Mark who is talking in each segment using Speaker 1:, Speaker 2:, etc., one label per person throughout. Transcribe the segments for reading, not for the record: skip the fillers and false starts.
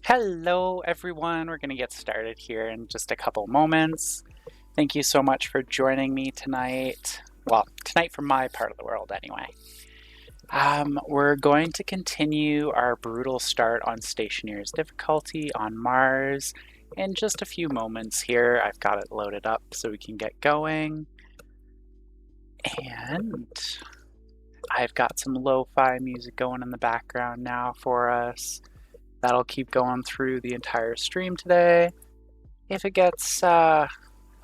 Speaker 1: Hello, everyone. We're going to get started here in just a couple moments. Thank you so much for joining me tonight. Well, tonight from my part of the world, anyway. We're going to continue our brutal start on Stationeer's difficulty on Mars in just a few moments here. I've got it loaded up so we can get going. And I've got some lo-fi music going in the background now for us. That'll keep going through the entire stream today. If it gets a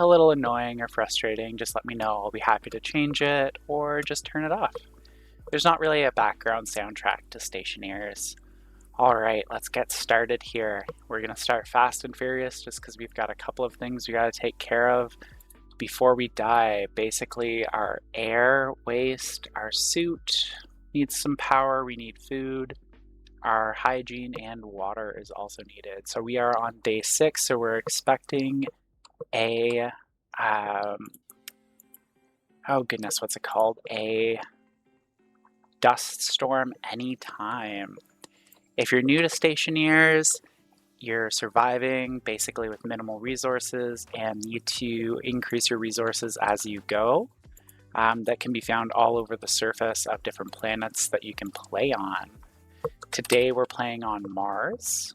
Speaker 1: little annoying or frustrating, just let me know. I'll be happy to change it or just turn it off. There's not really a background soundtrack to Stationeers. All right, let's get started here. We're going to start fast and furious just because we've got a couple of things we got to take care of before we die. Basically, our air waste, our suit needs some power, we need food. Our hygiene and water is also needed. So we are on day 6, so we're expecting a, oh goodness, what's it called? A dust storm anytime. If you're new to Stationeers, you're surviving basically with minimal resources and need to increase your resources as you go. That can be found all over the surface of different planets that you can play on. Today we're playing on Mars,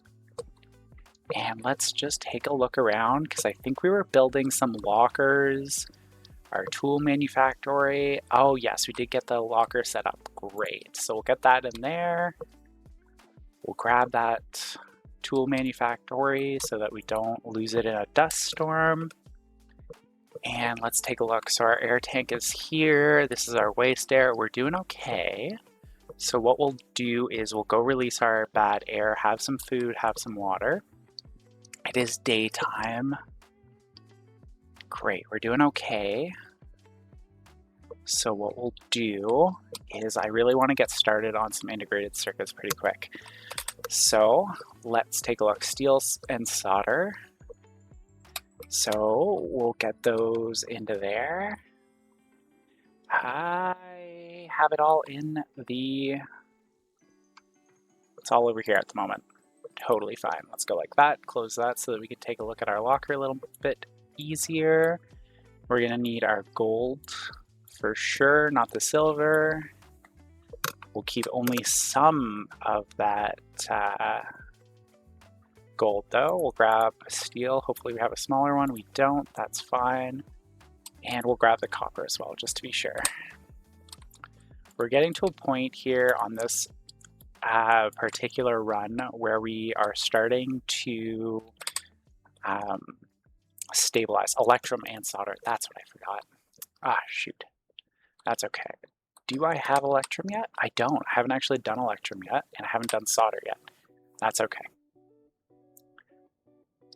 Speaker 1: and let's just take a look around because I think we were building some lockers, our tool manufactory. Oh yes, we did get the locker set up. Great, so we'll get that in there. We'll grab that tool manufactory so that we don't lose it in a dust storm. And let's take a look. So our air tank is here. This is our waste air. We're doing okay. So what we'll do is we'll go release our bad air, have some food, have some water. It is daytime. Great, we're doing okay. So what we'll do is I really want to get started on some integrated circuits pretty quick. So let's take a look. Steel and solder. So we'll get those into there. I have it all in the... It's all over here at the moment. Totally fine. Let's go like that. Close that so that we can take a look at our locker a little bit easier. We're going to need our gold for sure, not the silver. We'll keep only some of that gold though. We'll grab a steel. Hopefully we have a smaller one. We don't. That's fine. And we'll grab the copper as well, just to be sure. We're getting to a point here on this particular run where we are starting to stabilize electrum and solder. That's what I forgot. Ah, shoot. That's okay. Do I have electrum yet? I don't. I haven't actually done electrum yet, and I haven't done solder yet. That's okay.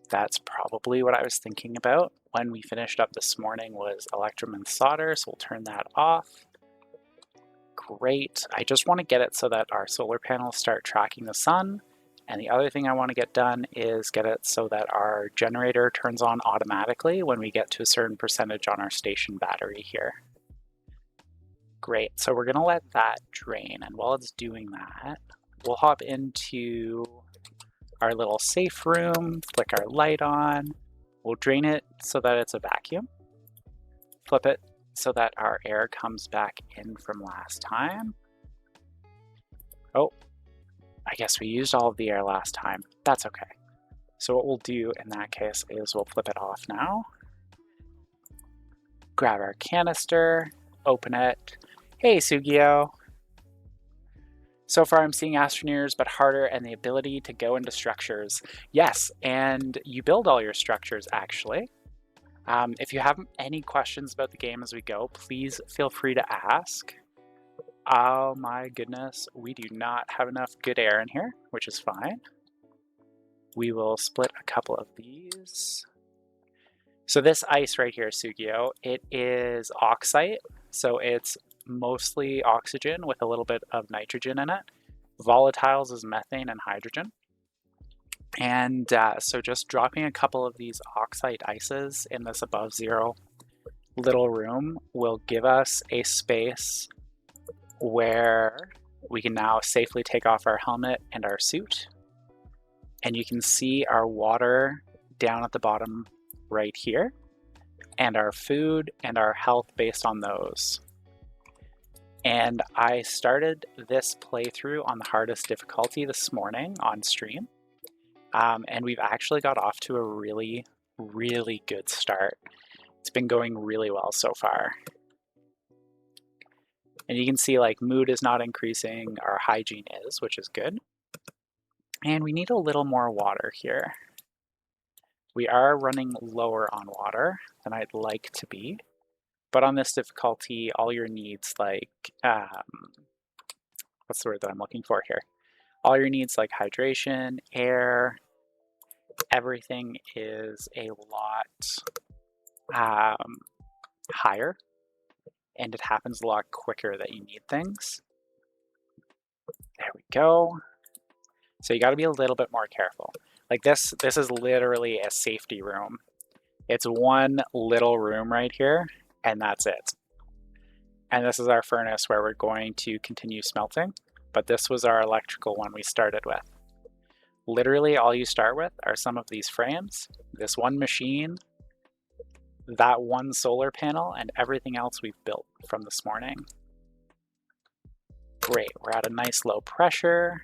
Speaker 1: That's probably what I was thinking about when we finished up this morning was electrum and solder, so we'll turn that off. Great. I just want to get it so that our solar panels start tracking the sun. And the other thing I want to get done is get it so that our generator turns on automatically when we get to a certain percentage on our station battery here. Great. So we're going to let that drain. And while it's doing that, we'll hop into our little safe room, flick our light on. We'll drain it so that it's a vacuum. Flip it so that our air comes back in from last time. Oh, I guess we used all of the air last time. That's okay. So what we'll do in that case is we'll flip it off now. Grab our canister, open it. Hey, Sugio. So far I'm seeing Astroneers, but harder and the ability to go into structures. Yes, and you build all your structures actually. If you have any questions about the game as we go, please feel free to ask. Oh my goodness, we do not have enough good air in here, which is fine. We will split a couple of these. So this ice right here, Sugio, it is oxide, so it's mostly oxygen with a little bit of nitrogen in it. Volatiles is methane and hydrogen. And so just dropping a couple of these oxide ices in this above zero little room will give us a space where we can now safely take off our helmet and our suit. And you can see our water down at the bottom right here, and our food and our health based on those. And I started this playthrough on the hardest difficulty this morning on stream. And we've actually got off to a really, really good start. It's been going really well so far. And you can see like mood is not increasing, our hygiene is, which is good. And we need a little more water here. We are running lower on water than I'd like to be. But on this difficulty, all your needs like, what's the word that I'm looking for here? All your needs like hydration, air, everything is a lot higher, and it happens a lot quicker that you need things. There we go. So you got to be a little bit more careful. Like this is literally a safety room. It's one little room right here, and that's it. And this is our furnace where we're going to continue smelting, but this was our electrical one we started with. Literally all you start with are some of these frames, this one machine, that one solar panel, and everything else we've built from this morning. Great, we're at a nice low pressure.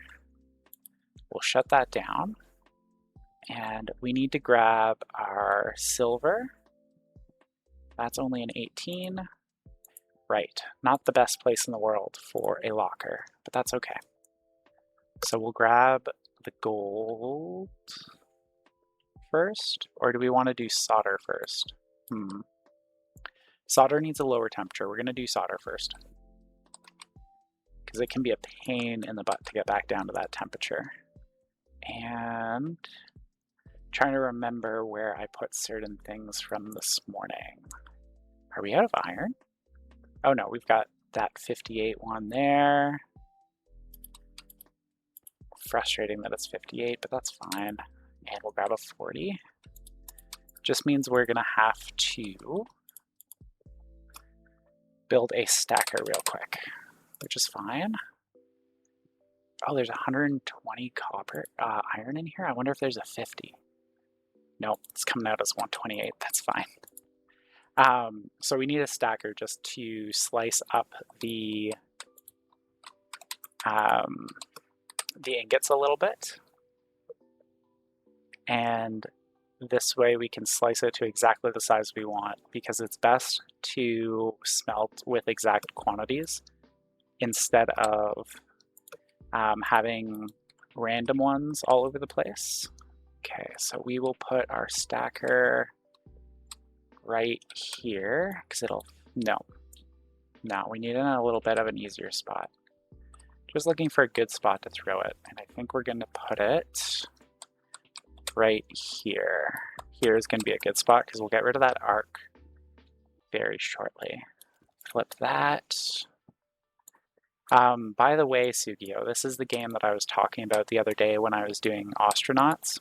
Speaker 1: We'll shut that down. And we need to grab our silver. That's only an 18. Right, not the best place in the world for a locker, but that's okay. So we'll grab the gold first, or do we want to do solder first? Solder needs a lower temperature. We're going to do solder first, because it can be a pain in the butt to get back down to that temperature. And trying to remember where I put certain things from this morning. Are we out of iron? Oh no, we've got that 58 one there. Frustrating that it's 58, but that's fine. And we'll grab a 40. Just means we're gonna have to build a stacker real quick, which is fine. Oh, there's 120 copper iron in here. I wonder if there's a 50. Nope, it's coming out as 128. That's fine. So we need a stacker just to slice up the ingots a little bit. And this way we can slice it to exactly the size we want, because it's best to smelt with exact quantities instead of having random ones all over the place. Okay, so we will put our stacker right here, because it'll, no, we need it in a little bit of an easier spot. Just looking for a good spot to throw it, and I think we're going to put it right here. Here is going to be a good spot, because we'll get rid of that arc very shortly. Flip that. By the way, Sugio, this is the game that I was talking about the other day when I was doing Astronauts.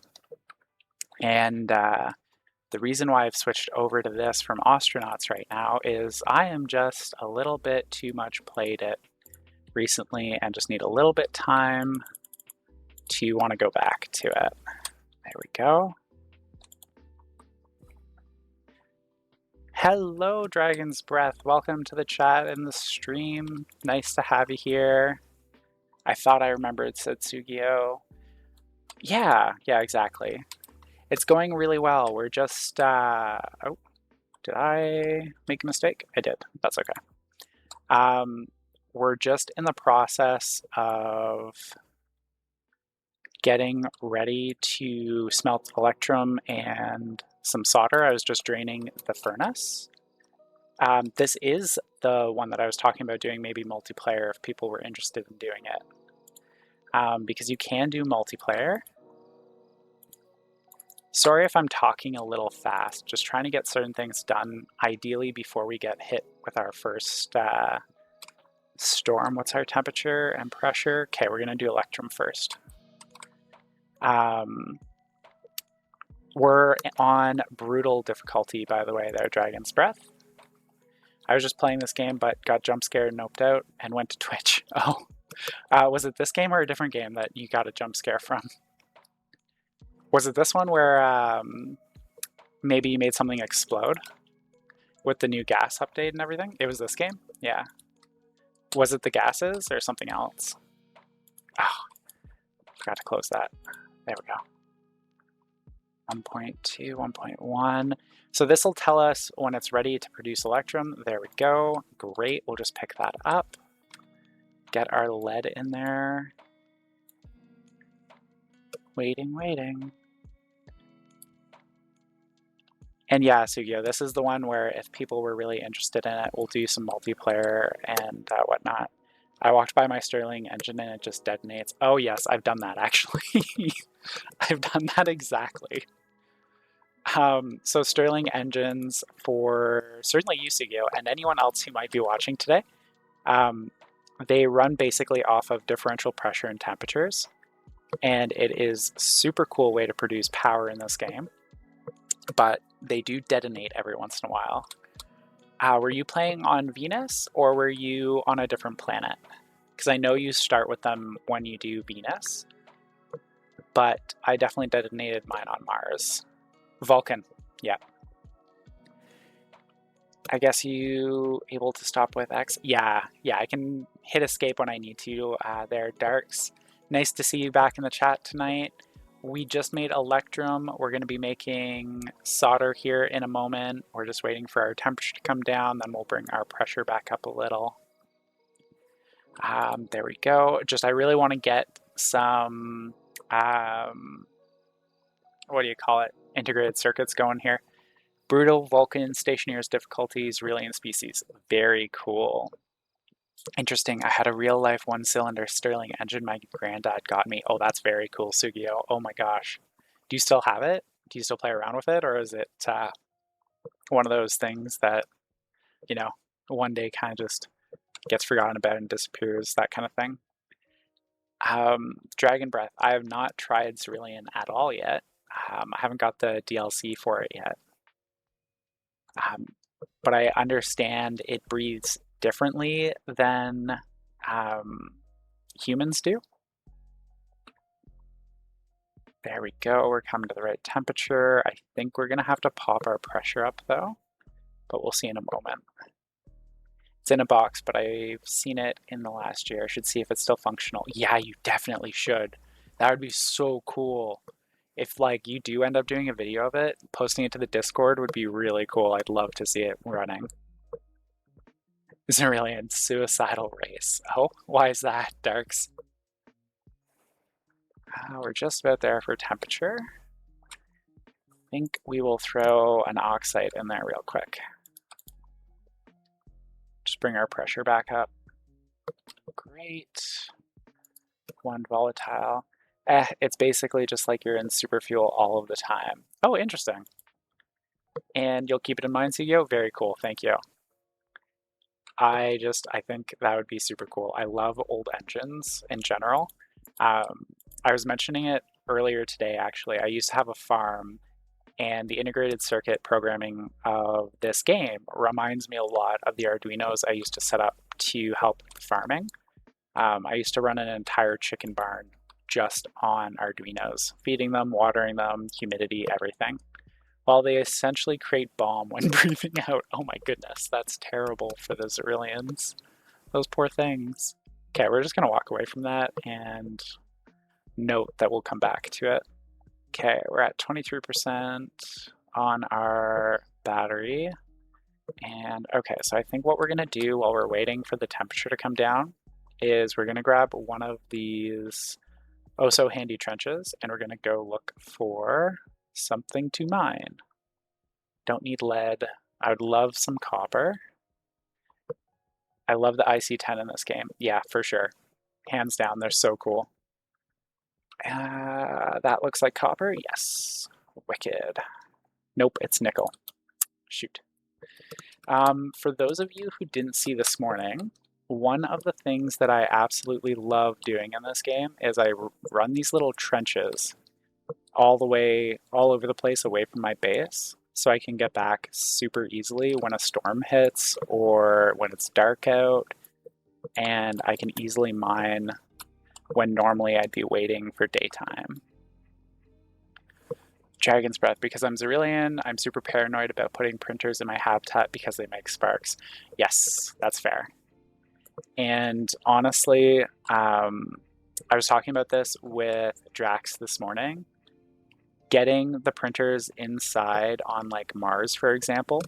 Speaker 1: And the reason why I've switched over to this from Astronauts right now is I am just a little bit too much played it recently and just need a little bit time to want to go back to it. There we go. Hello, Dragon's Breath. Welcome to the chat and the stream. Nice to have you here. I thought I remembered Setsugio. Yeah, exactly. It's going really well. We're just, oh, did I make a mistake? I did. That's okay. We're just in the process of getting ready to smelt electrum and some solder. I was just draining the furnace. This is the one that I was talking about doing maybe multiplayer if people were interested in doing it. Because you can do multiplayer. Sorry if I'm talking a little fast, just trying to get certain things done, ideally before we get hit with our first storm. What's our temperature and pressure? Okay, we're gonna do electrum first. We're on brutal difficulty, by the way, there, Dragon's Breath. I was just playing this game, but got jump scared and noped out and went to Twitch. Oh, was it this game or a different game that you got a jump scare from? Was it this one where maybe you made something explode with the new gas update and everything? It was this game? Yeah. Was it the gases or something else? Oh, forgot to close that. There we go. 1.2, 1.1. So this will tell us when it's ready to produce electrum. There we go. Great. We'll just pick that up. Get our lead in there. Waiting, waiting. And yeah, Sugio, this is the one where if people were really interested in it, we'll do some multiplayer and whatnot. I walked by my Stirling engine and it just detonates. Oh yes, I've done that actually. I've done that exactly. So Stirling engines for certainly you, Sugio, and anyone else who might be watching today, they run basically off of differential pressure and temperatures. And it is a super cool way to produce power in this game. But they do detonate every once in a while. Were you playing on Venus or were you on a different planet? Because I know you start with them when you do Venus, but I definitely detonated mine on Mars. Vulcan, yeah. I guess you able to stop with X? Yeah, I can hit escape when I need to there, Darks. Nice to see you back in the chat tonight. We just made electrum. We're going to be making solder here in a moment. We're just waiting for our temperature to come down, then we'll bring our pressure back up a little. There we go. Just I really want to get some, what do you call it, integrated circuits going here. Brutal Vulcan Stationeers difficulties, Reliant species. Very cool. Interesting. I had a real life 1-cylinder Stirling engine my granddad got me. Oh, that's very cool, Sugio. Oh my gosh. Do you still have it? Do you still play around with it? Or is it one of those things that, you know, one day kind of just gets forgotten about and disappears, that kind of thing? Dragon Breath. I have not tried Cerulean at all yet. I haven't got the DLC for it yet. But I understand it breathes differently than humans do. There we go, we're coming to the right temperature. I think we're gonna have to pop our pressure up though, but we'll see in a moment. It's in a box, but I've seen it in the last year. I should see if it's still functional. Yeah, you definitely should. That would be so cool. If like you do end up doing a video of it, posting it to the Discord would be really cool. I'd love to see it running. It's a really suicidal race. Oh, why is that, Darks? We're just about there for temperature. I think we will throw an oxide in there real quick. Just bring our pressure back up. Great. One volatile. It's basically just like you're in superfuel all of the time. Oh, interesting. And you'll keep it in mind, CEO? Very cool, thank you. I think that would be super cool. I love old engines in general. I was mentioning it earlier today, actually. I used to have a farm, and the integrated circuit programming of this game reminds me a lot of the Arduinos I used to set up to help with farming. I used to run an entire chicken barn just on Arduinos, feeding them, watering them, humidity, everything. While they essentially create balm when breathing out. Oh my goodness, that's terrible for the Ceruleans. Those poor things. Okay, we're just gonna walk away from that and note that we'll come back to it. Okay, we're at 23% on our battery. And okay, so I think what we're gonna do while we're waiting for the temperature to come down is we're gonna grab one of these oh so handy trenches and we're gonna go look for something to mine. Don't need lead. I would love some copper. I love the IC10 in this game. Yeah, for sure. Hands down, they're so cool. That looks like copper. Yes. Wicked. Nope, it's nickel. Shoot. For those of you who didn't see this morning, one of the things that I absolutely love doing in this game is I run these little trenches all over the place away from my base, so I can get back super easily when a storm hits or when it's dark out, and I can easily mine when normally I'd be waiting for daytime. Dragon's Breath, because I'm Cerulean, I'm super paranoid about putting printers in my habitat because they make sparks. Yes, that's fair. And honestly, I was talking about this with Drax this morning. Getting the printers inside on like Mars, for example,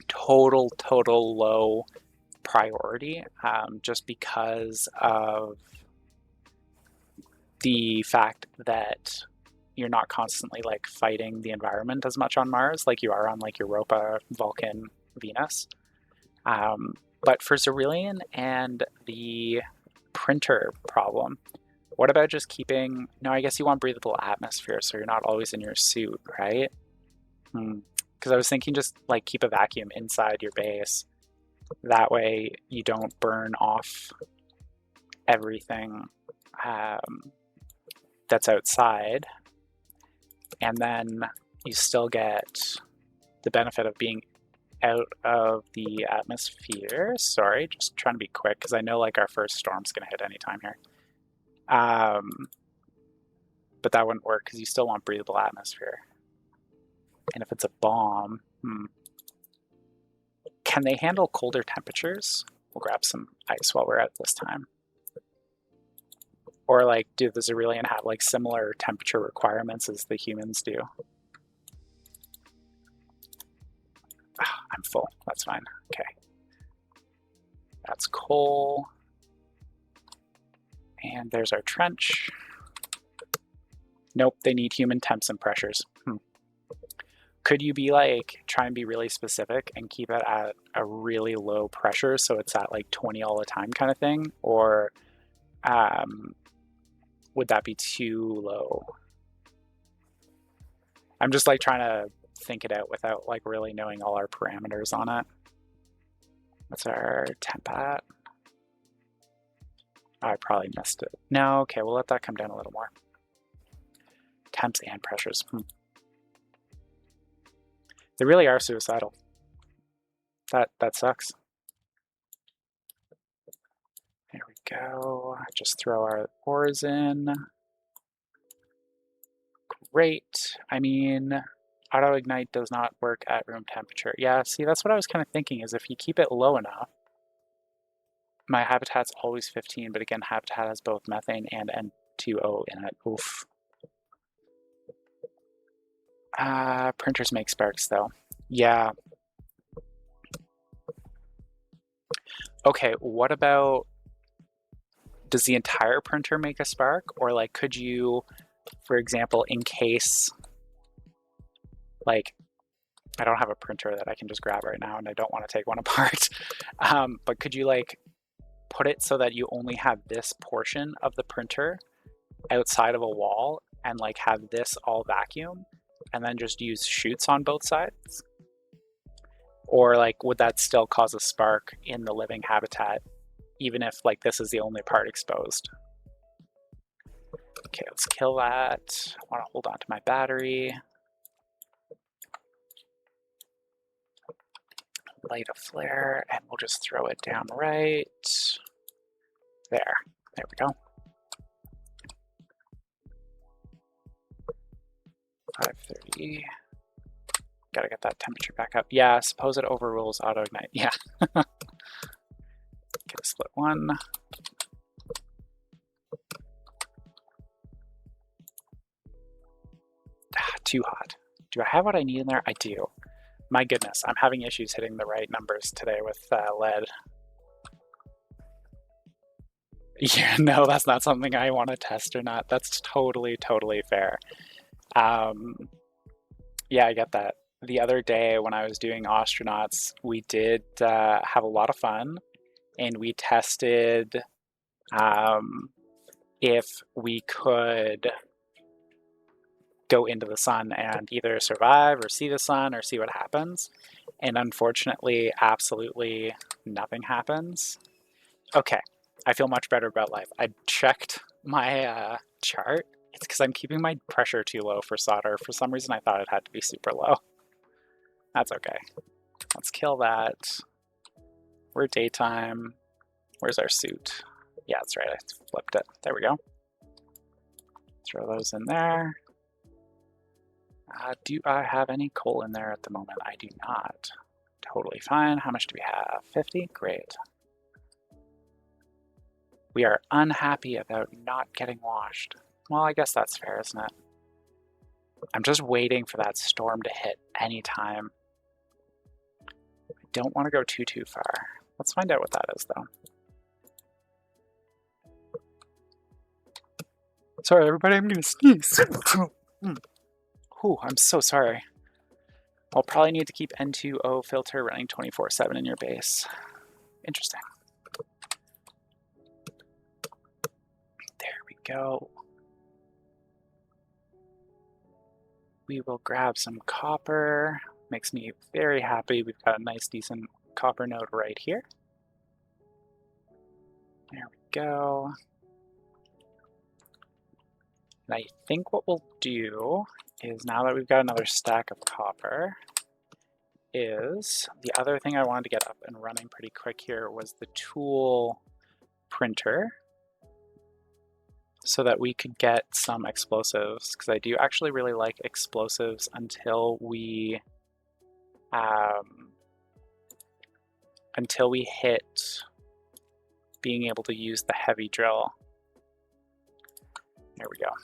Speaker 1: total low priority, just because of the fact that you're not constantly like fighting the environment as much on Mars like you are on like Europa, Vulcan, Venus. But for Cerulean and the printer problem, what about just keeping... No, I guess you want breathable atmosphere, so you're not always in your suit, right? Because I was thinking just like keep a vacuum inside your base. That way you don't burn off everything that's outside. And then you still get the benefit of being out of the atmosphere. Sorry, just trying to be quick because I know like our first storm's going to hit anytime here. But that wouldn't work because you still want breathable atmosphere. And if it's a bomb, can they handle colder temperatures? We'll grab some ice while we're at this time. Or like, do the Cerulean have like similar temperature requirements as the humans do? I'm full, that's fine, okay. That's coal. And there's our trench. Nope, they need human temps and pressures. Could you be like, try and be really specific and keep it at a really low pressure so it's at like 20 all the time kind of thing? Or would that be too low? I'm just like trying to think it out without like really knowing all our parameters on it. What's our temp at? I probably missed it. No, okay, we'll let that come down a little more. Temps and pressures. They really are suicidal. That sucks. There we go. Just throw our ores in. Great. I mean, auto ignite does not work at room temperature. Yeah, see, that's what I was kind of thinking, is if you keep it low enough. My habitat's always 15, but again, habitat has both methane and N2O in it. Oof. Printers make sparks though. Yeah. Okay, what about, does the entire printer make a spark? Or like, could you, for example, in case, like, I don't have a printer that I can just grab right now and I don't want to take one apart. But could you like put it so that you only have this portion of the printer outside of a wall and like have this all vacuum and then just use chutes on both sides? Or like, would that still cause a spark in the living habitat, even if like this is the only part exposed? Okay, let's kill that. I want to hold on to my battery. Light a flare, and we'll just throw it down right there. There we go. 530. Gotta get that temperature back up. Yeah, suppose it overrules auto ignite. Yeah. Get a split one. Too hot. Do I have what I need in there? I do. My goodness, I'm having issues hitting the right numbers today with lead. Yeah, no, that's not something I want to test or not. That's totally fair. Yeah, I get that. The other day when I was doing astronauts, we did have a lot of fun, and we tested if we could go into the sun and either survive or see the sun or see what happens. And unfortunately, absolutely nothing happens. Okay, I feel much better about life. I checked my chart. It's because I'm keeping my pressure too low for solder. For some reason, I thought it had to be super low. That's okay. Let's kill that. We're daytime. Where's our suit? Yeah, that's right. I flipped it. There we go. Throw those in there. Do I have any coal in there at the moment? I do not. Totally fine. How much do we have? 50? Great. We are unhappy about not getting washed. Well, I guess that's fair, isn't it? I'm just waiting for that storm to hit anytime. I don't want to go too far. Let's find out what that is, though. Sorry, everybody, I'm gonna sneeze. Ooh, I'm so sorry. I'll probably need to keep N2O filter running 24/7 in your base. Interesting. There we go. We will grab some copper. Makes me very happy. We've got a nice, decent copper node right here. There we go. And I think what we'll do is, now that we've got another stack of copper, is the other thing I wanted to get up and running pretty quick here was the tool printer, so that we could get some explosives, because I do actually really like explosives until we hit being able to use the heavy drill. There we go.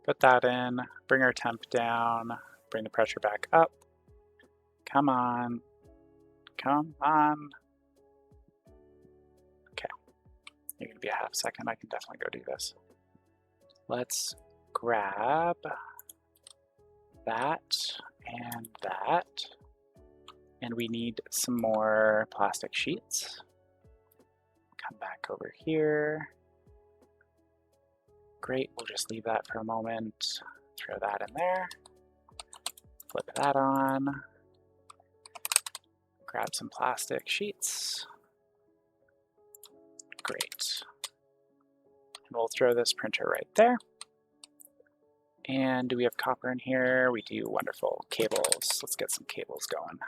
Speaker 1: Put that in, bring our temp down, bring the pressure back up. Come on. Come on. Okay. You're gonna be a half second. I can definitely go do this. Let's grab that and that. And we need some more plastic sheets. Come back over here. Great, we'll just leave that for a moment. Throw that in there. Flip that on. Grab some plastic sheets. Great. And we'll throw this printer right there. And do we have copper in here? We do. Wonderful. Cables. Let's get some cables going.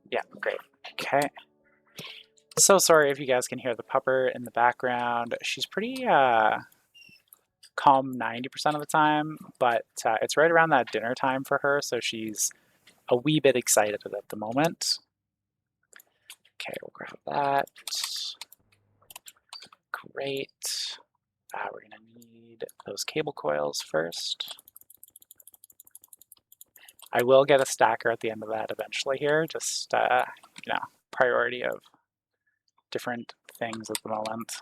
Speaker 1: Yeah, great. Okay. So sorry if you guys can hear the pupper in the background. She's pretty calm 90% of the time, but it's right around that dinner time for her, so she's a wee bit excited at the moment. Okay, we'll grab that. Great. We're gonna need those cable coils first. I will get a stacker at the end of that eventually here, just, you know, priority of different things at the moment.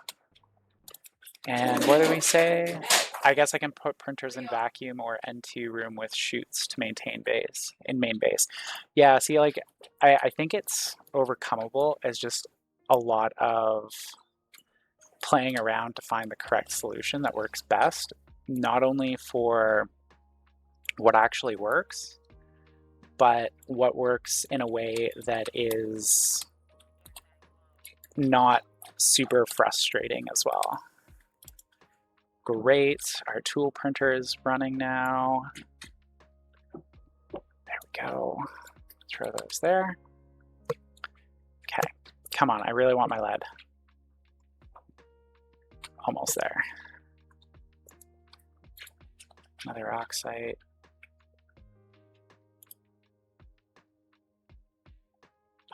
Speaker 1: And what do we say? I guess I can put printers in vacuum or N2 room with chutes to maintain base, in main base. Yeah, see, like, I think it's overcomable as just a lot of playing around to find the correct solution that works best, not only for what actually works, but what works in a way that is not super frustrating as well. Great, our tool printer is running now. There we go. Throw those there. Okay, come on, I really want my lead. Almost there. Another oxide.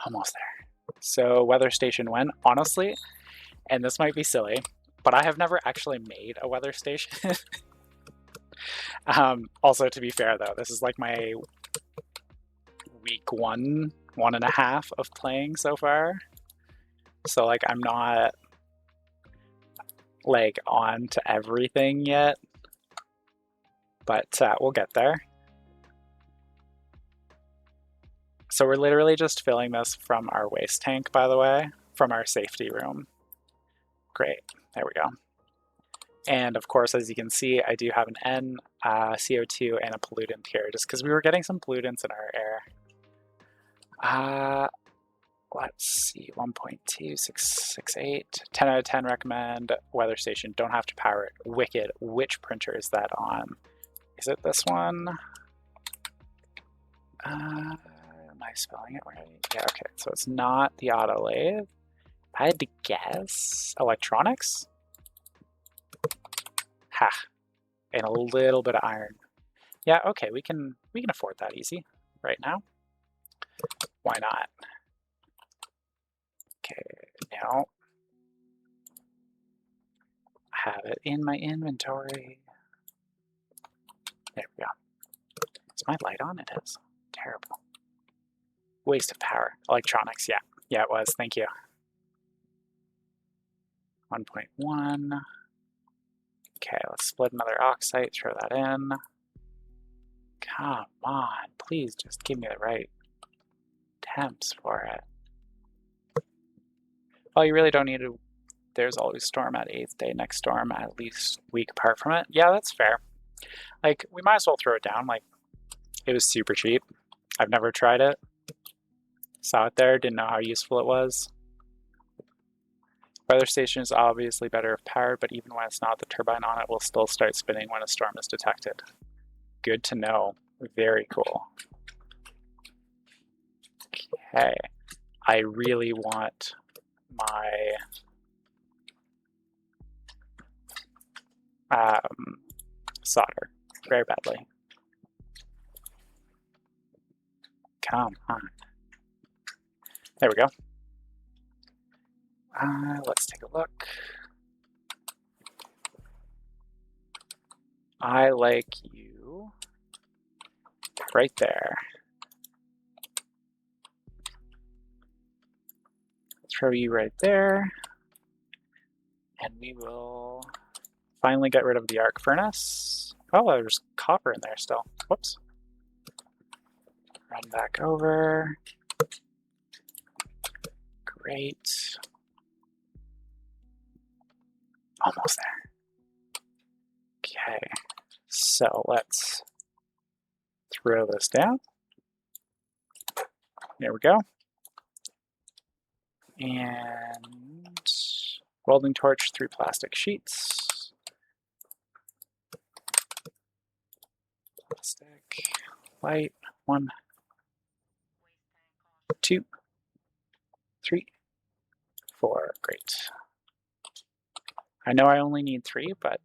Speaker 1: Almost there. So weather station when? Honestly, and this might be silly, but I have never actually made a weather station. Also, to be fair though, this is like my week one and a half of playing so far. So like I'm not like on to everything yet, but we'll get there. So we're literally just filling this from our waste tank, by the way, from our safety room. Great, there we go. And of course, as you can see, I do have an N, CO2, and a pollutant here, just because we were getting some pollutants in our air. Let's see, 1.2668, 10 out of 10 recommend. Weather station, don't have to power it. Wicked, which printer is that on? Is it this one? Am I spelling it right? Yeah, okay, so it's not the auto lathe. I had to guess electronics? Ha. and a little bit of iron. Yeah, okay, we can afford that easy right now. Why not? Okay, now have it in my inventory. There we go. Is my light on? It is. Terrible. Waste of power. Electronics, yeah. Yeah, it was. Thank you. 1.1. Okay, let's split another oxide, throw that in. Come on, please just give me the right temps for it. Well, you really don't need to. There's always storm at 8th day, next storm at least week apart from it. Yeah, that's fair. Like, we might as well throw it down. Like, it was super cheap. I've never tried it. Saw it there, didn't know how useful it was. Weather station is obviously better if powered, but even when it's not, the turbine on it will still start spinning when a storm is detected. Good to know. Very cool. Okay. I really want my solder very badly. Come on. There we go. Let's take a look. I like you right there. Throw you right there. And we will finally get rid of the arc furnace. Oh, there's copper in there still. Whoops. Run back over. Great. Almost there. Okay, so let's throw this down. There we go. And welding torch 3 plastic sheets. Plastic, light, 1, 2, 3, 4, great. I know I only need 3, but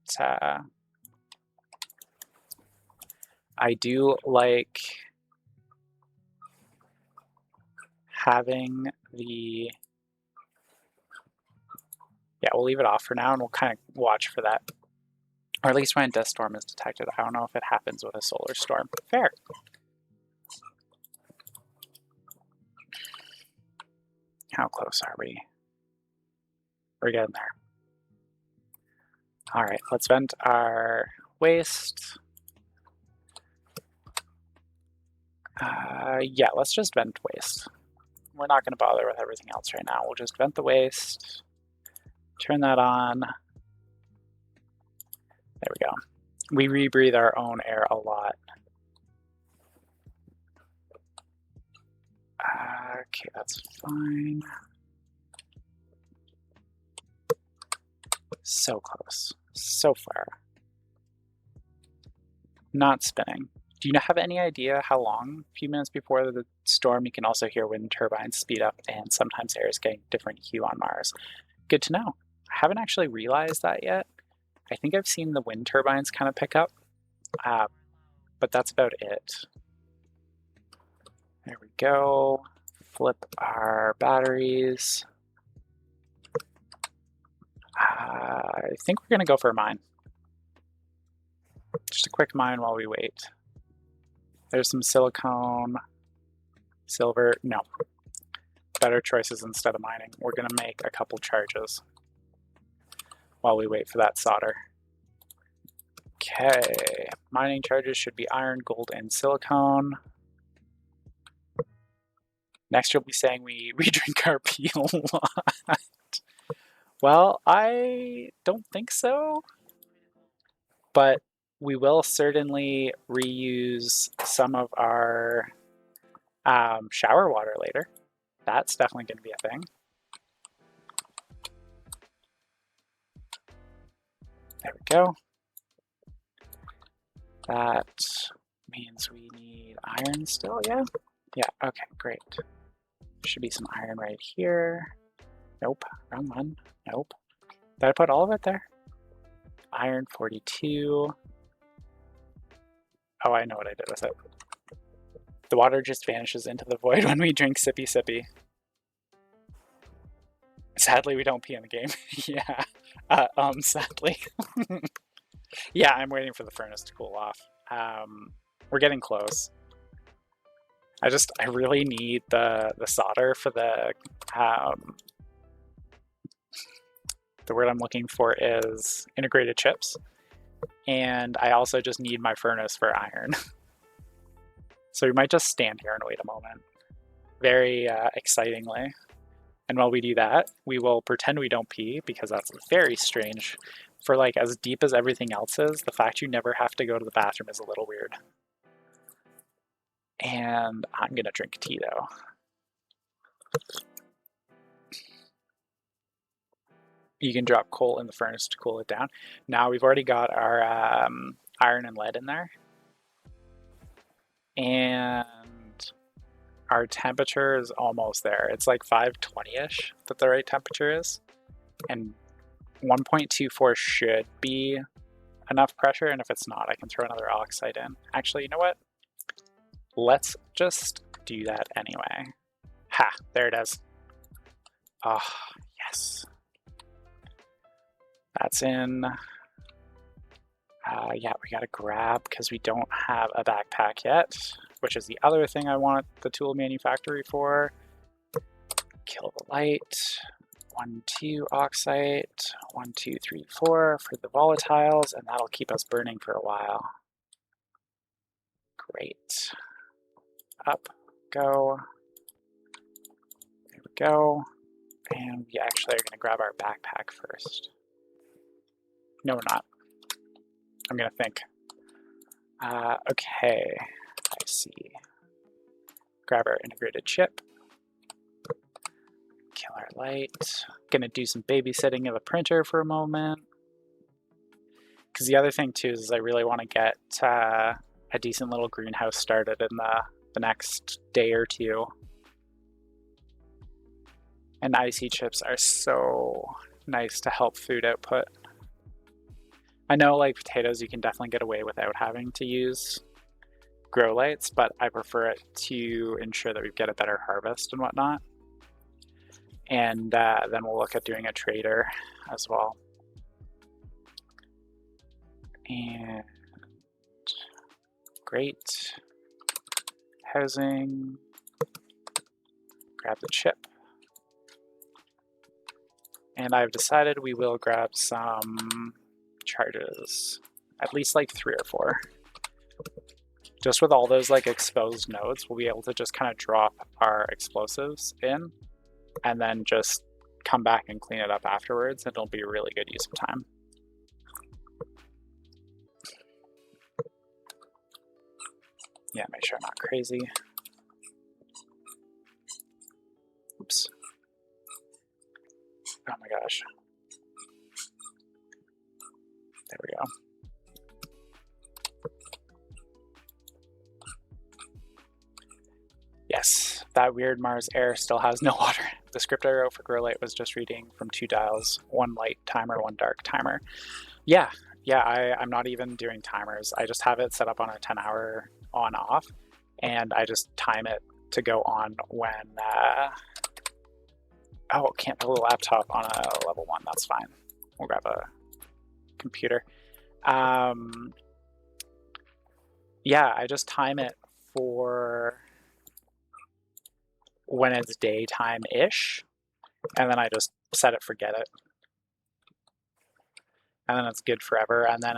Speaker 1: I do like having the, yeah, we'll leave it off for now and we'll kind of watch for that. Or at least when a dust storm is detected. I don't know if it happens with a solar storm. Fair. How close are we? We're getting there. All right, let's vent our waste. Yeah, let's just vent waste. We're not going to bother with everything else right now. We'll just vent the waste. Turn that on. There we go. We rebreathe our own air a lot. Okay, that's fine. So close. So far. Not spinning. Do you have any idea how long? A few minutes before the storm, you can also hear wind turbines speed up, and sometimes air is getting different hue on Mars. Good to know. I haven't actually realized that yet. I think I've seen the wind turbines kind of pick up, but that's about it. There we go. Flip our batteries. I think we're going to go for a mine. Just a quick mine while we wait. There's some silicone, silver. No. Better choices instead of mining. We're going to make a couple charges while we wait for that solder. Okay. Mining charges should be iron, gold, and silicone. Next, you'll be saying we drink our pee a lot. Well, I don't think so. But we will certainly reuse some of our shower water later. That's definitely going to be a thing. There we go. That means we need iron still, yeah? Yeah, okay, great. Should be some iron right here. Nope, wrong one. Nope. Did I put all of it there? Iron 42. Oh, I know what I did with it. The water just vanishes into the void when we drink sippy sippy. Sadly, we don't pee in the game. Yeah. Sadly. Yeah, I'm waiting for the furnace to cool off. We're getting close. I really need the solder for the word I'm looking for is integrated chips. And I also just need my furnace for iron. So we might just stand here and wait a moment. Very excitingly. And while we do that, we will pretend we don't pee, because that's very strange. For like as deep as everything else is, the fact you never have to go to the bathroom is a little weird. And I'm gonna drink tea though. You can drop coal in the furnace to cool it down. Now we've already got our iron and lead in there. And our temperature is almost there. It's like 520-ish that the right temperature is. And 1.24 should be enough pressure, and if it's not, I can throw another oxide in. Actually, you know what? Let's just do that anyway. Ha! There it is. Oh, yes. That's in. Yeah, we gotta grab, because we don't have a backpack yet, which is the other thing I want the tool manufactory for. Kill the light. 1, 2 oxide. 1, 2, 3, 4 for the volatiles, and that'll keep us burning for a while. Great. Up, go. There we go. And we actually are going to grab our backpack first. No, we're not. I'm going to think. Okay, I see. Grab our integrated chip. Kill our light. Gonna do some babysitting of the printer for a moment. Because the other thing too is I really want to get a decent little greenhouse started in the next day or two. And IC chips are so nice to help food output. I know like potatoes you can definitely get away without having to use grow lights, but I prefer it to ensure that we get a better harvest and whatnot. And then we'll look at doing a trader as well. And great. Housing. Grab the chip. And I've decided we will grab some charges. At least like 3 or 4. Just with all those like exposed nodes, we'll be able to just kind of drop our explosives in and then just come back and clean it up afterwards, and it'll be a really good use of time. Yeah, make sure I'm not crazy. Oops. Oh my gosh. There we go. Yes, that weird Mars air still has no water. The script I wrote for Grow Light was just reading from 2 dials, 1 light timer, 1 dark timer. Yeah, I'm not even doing timers. I just have it set up on a 10-hour on-off, and I just time it to go on when... Oh, can't build a laptop on a level 1, that's fine. We'll grab a computer. Yeah, I just time it for when it's daytime-ish, and then I just set it, forget it. And then it's good forever, and then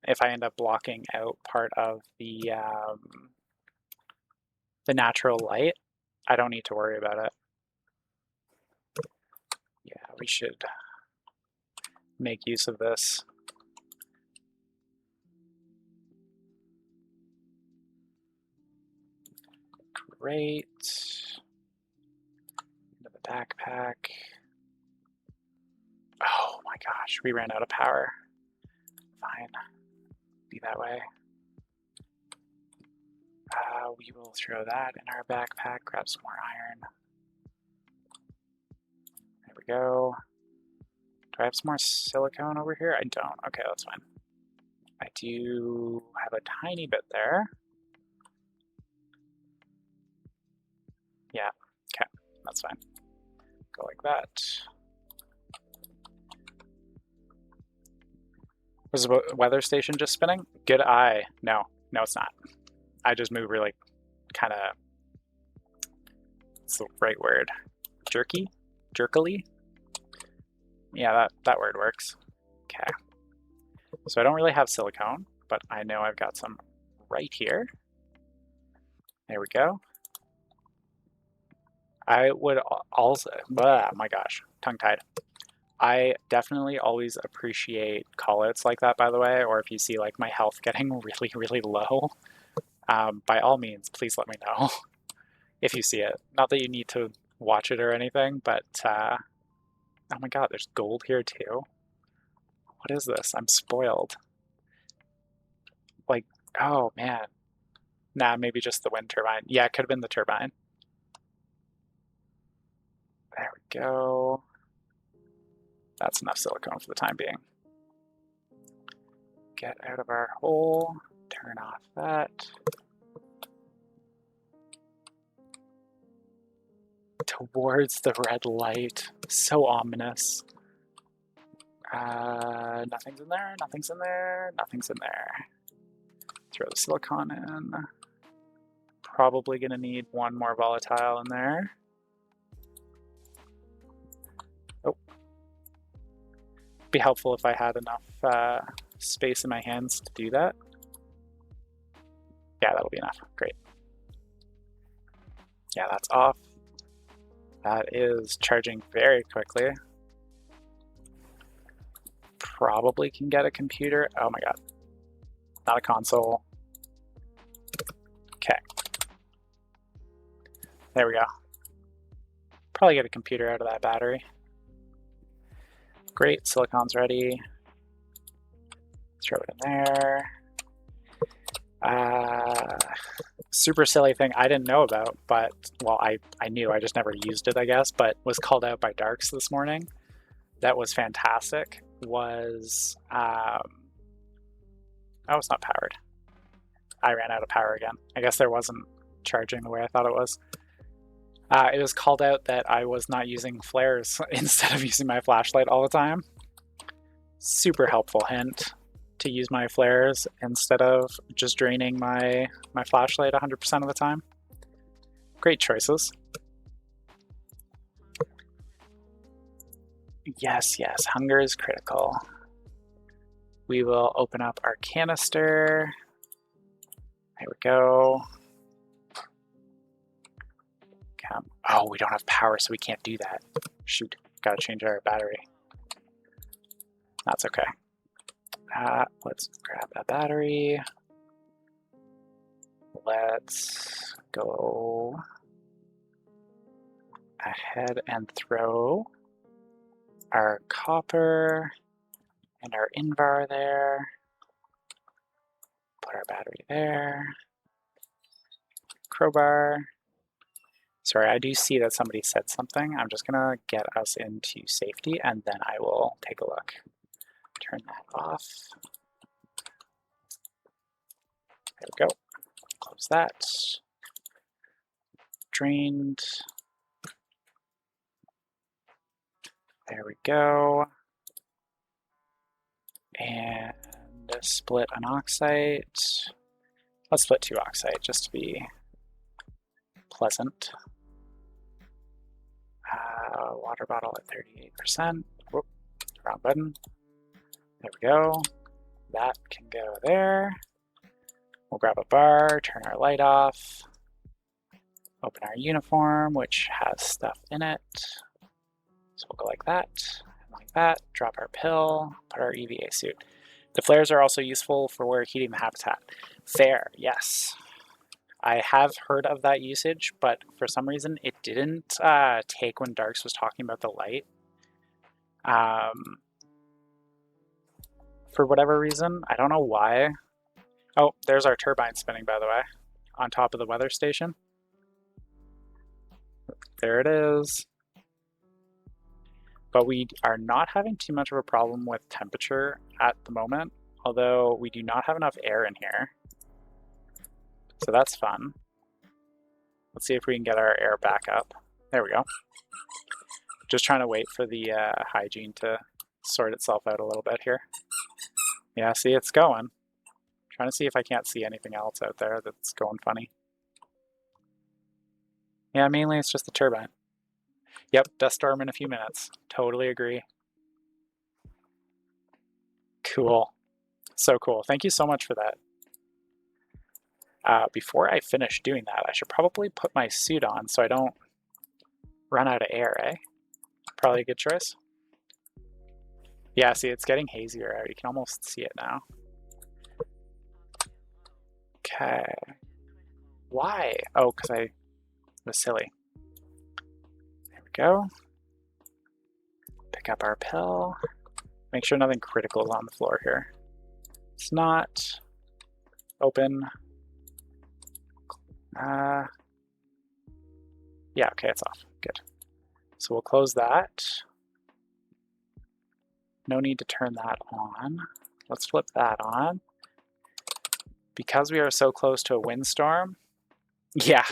Speaker 1: if I end up blocking out part of the natural light, I don't need to worry about it. Yeah, we should make use of this. Great. Into the backpack. Oh my gosh, we ran out of power. Fine, be that way. We will throw that in our backpack, grab some more iron. There we go. Do I have some more silicone over here? I don't. Okay, that's fine. My do have a tiny bit there. Yeah, okay, that's fine. Go like that. Was the weather station just spinning? Good eye. No, it's not. I just move really kind of, what's the right word? Jerkily? Yeah, that word works. Okay. So I don't really have silicone, but I know I've got some right here. There we go. I would also, oh my gosh, tongue-tied. I definitely always appreciate call-outs like that, by the way, or if you see like my health getting really, really low, by all means, please let me know if you see it. Not that you need to watch it or anything, but oh my god, there's gold here too. What is this? I'm spoiled. Like, oh man. Nah, maybe just the wind turbine. Yeah, it could have been the turbine. There we go. That's enough silicone for the time being. Get out of our hole. Turn off that. Towards the red light. So ominous. Nothing's in there, nothing's in there, nothing's in there. Throw the silicone in. Probably gonna need one more volatile in there. Oh. Be helpful if I had enough space in my hands to do that. Yeah, that'll be enough. Great. Yeah, that's off. That is charging very quickly. Probably can get a computer. Oh my god. Not a console. Okay. There we go. Probably get a computer out of that battery. Great, silicon's ready. Throw it in there. Super silly thing I didn't know about, but, well, I knew, I just never used it, I guess, but was called out by Darks this morning. That was fantastic. Was, oh, it's not powered. I ran out of power again. I guess there wasn't charging the way I thought it was. It was called out that I was not using flares instead of using my flashlight all the time. Super helpful hint to use my flares instead of just draining my flashlight 100% of the time. Great choices. Yes, hunger is critical. We will open up our canister. There we go. Oh, we don't have power, so we can't do that. Shoot, gotta change our battery. That's okay. Let's grab a battery. Let's go ahead and throw our copper and our invar there. Put our battery there. Crowbar. Sorry, I do see that somebody said something. I'm just gonna get us into safety and then I will take a look. Turn that off. There we go. Close that. Drained. There we go. And split an oxide. Let's split 2 oxide just to be pleasant. Water bottle at 38%. Whoop, wrong button. There we go. That can go there. We'll grab a bar, turn our light off, open our uniform, which has stuff in it. So we'll go like that, and like that, drop our pill, put our EVA suit. The flares are also useful for heating the habitat. Fair, yes. I have heard of that usage, but for some reason it didn't take when Darks was talking about the light. For whatever reason, I don't know why. Oh, there's our turbine spinning, by the way, on top of the weather station. There it is. But we are not having too much of a problem with temperature at the moment. although we do not have enough air in here. So that's fun. Let's see if we can get our air back up. There we go. Just trying to wait for the hygiene to sort itself out a little bit here. Yeah, see, it's going. Trying to see if I can't see anything else out there that's going funny. Yeah, mainly it's just the turbine. Yep, dust storm in a few minutes. Totally agree. Cool. So cool. Thank you so much for that. Before I finish doing that, I should probably put my suit on so I don't run out of air, eh? Probably a good choice. Yeah, see, it's getting hazier out. You can almost see it now. Okay. Why? Oh, because I was silly. There we go. Pick up our pill. Make sure nothing critical is on the floor here. It's not. Open. Yeah, okay, it's off. Good. So we'll close that. No need to turn that on. Let's flip that on. Because we are so close to a windstorm, yeah,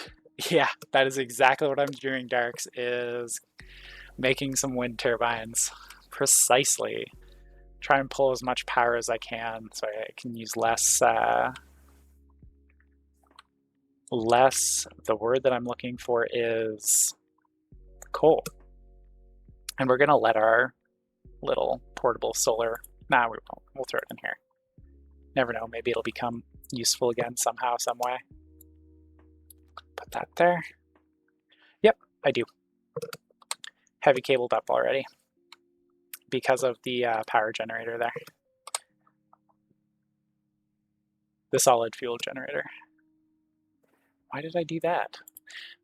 Speaker 1: that is exactly what I'm doing, Darks, is making some wind turbines. Precisely. Try and pull as much power as I can so I can use less, the word that I'm looking for is coal. And we're gonna let our little portable solar, nah, we won't, we'll throw it in here. Never know, maybe it'll become useful again somehow, some way. Put that there. Yep, I do. Heavy cabled up already because of the power generator there. The solid fuel generator. Why did I do that?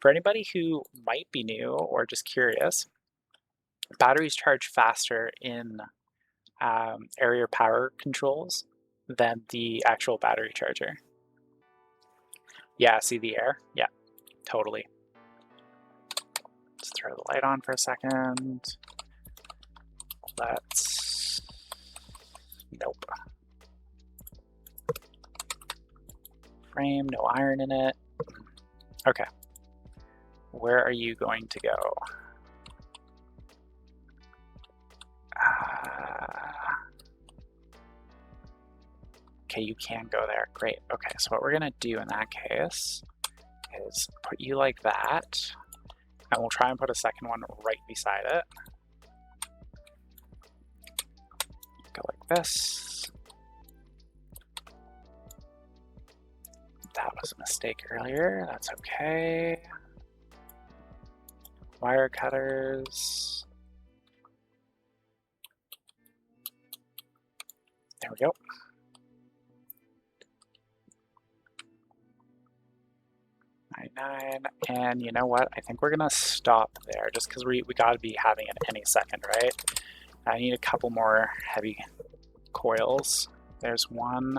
Speaker 1: For anybody who might be new or just curious, batteries charge faster in area power controls than the actual battery charger. Yeah, see the air? Yeah, totally. Let's throw the light on for a second. Let's... Nope. Frame, no iron in it. Okay. Where are you going to go? Okay, you can go there. Great. Okay, so what we're gonna do in that case is put you like that, and we'll try and put a second one right beside it. Go like this. That was a mistake earlier. That's okay. Wire cutters. There we go. Nine, and you know what? I think we're gonna stop there just because we gotta be having it any second, right? I need a couple more heavy coils. There's one.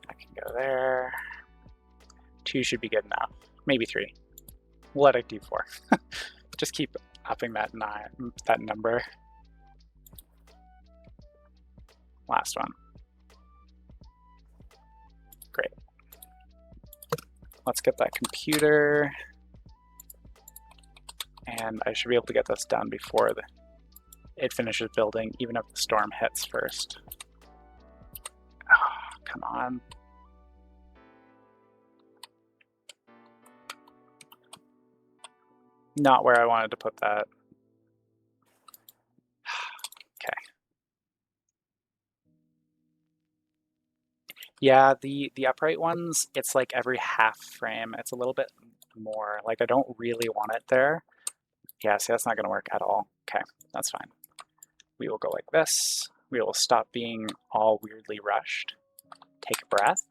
Speaker 1: I can go there. 2 should be good enough. Maybe 3. We'll let it do 4. Just keep upping that number. Last one. Great. Let's get that computer. And I should be able to get this done before it finishes building, even if the storm hits first. Oh, come on. Not where I wanted to put that. Okay. Yeah, the upright ones, it's like every half frame. It's a little bit more. Like, I don't really want it there. Yeah, see, that's not going to work at all. Okay, that's fine. We will go like this. We will stop being all weirdly rushed. Take a breath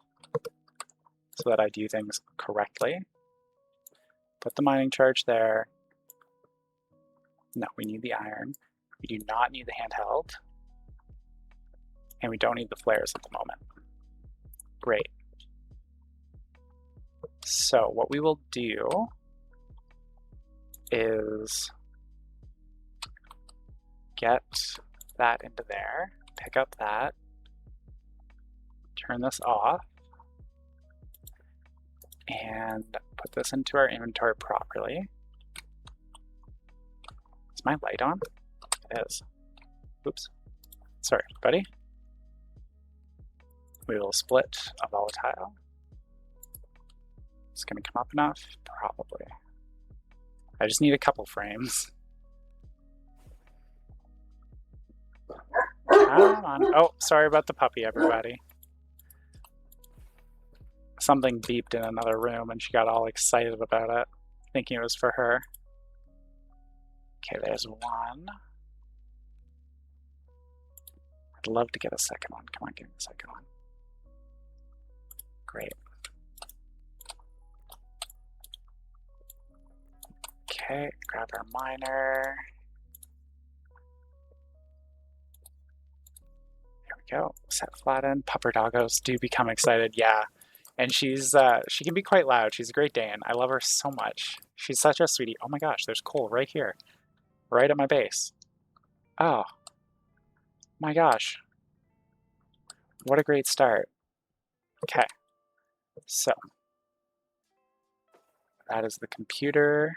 Speaker 1: so that I do things correctly. Put the mining charge there. No, we need the iron. We do not need the handheld. And we don't need the flares at the moment. Great. So what we will do is get that into there, pick up that, turn this off, and put this into our inventory properly. Is my light on? It is. Oops. Sorry, buddy. We will split a volatile. It's going to come up enough? Probably. I just need a couple frames. Come on. Oh, sorry about the puppy, everybody. Something beeped in another room and she got all excited about it, thinking it was for her. Okay, there's one. I'd love to get a second one. Come on, give me the second one. Great. Okay, grab our miner. There we go. Set flatten. Pupper doggos do become excited. Yeah. And she can be quite loud. She's a Great Dane. I love her so much. She's such a sweetie. Oh my gosh, there's coal right here. Right at my base. Oh. My gosh. What a great start. Okay. So. That is the computer.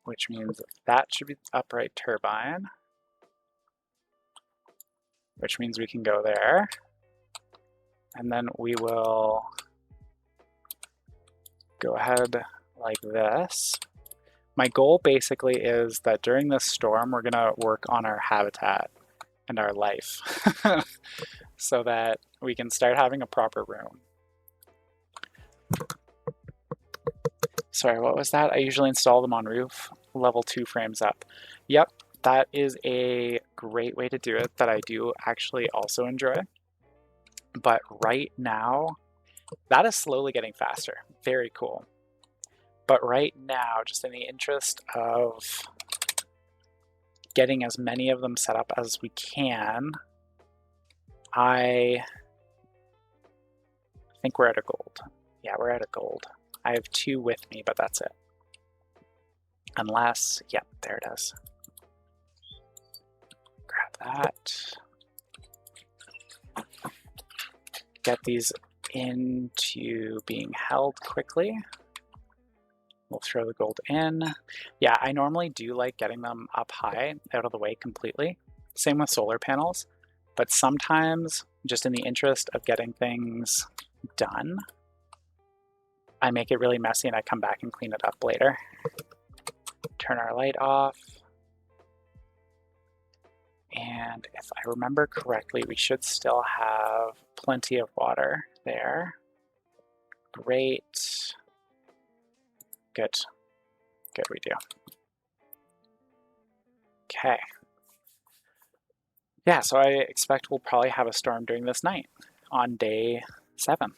Speaker 1: Which means that should be the upright turbine. Which means we can go there. And then we will go ahead like this. My goal basically is that during this storm, we're gonna work on our habitat and our life so that we can start having a proper room. Sorry, what was that? I usually install them on roof, level 2 frames up. Yep, that is a great way to do it that I do actually also enjoy. But right now, that is slowly getting faster. Very cool. But right now, just in the interest of getting as many of them set up as we can, I think we're at a gold. Yeah, we're at a gold. I have 2 with me, but that's it. Unless, yeah, there it is. Grab that. Get these into being held quickly. We'll throw the gold in. Yeah, I normally do like getting them up high, out of the way completely. Same with solar panels. But sometimes, just in the interest of getting things done, I make it really messy and I come back and clean it up later. Turn our light off. And if I remember correctly, we should still have plenty of water there. Great. Good. Good, we do. Okay. Yeah, so I expect we'll probably have a storm during this night on day 7.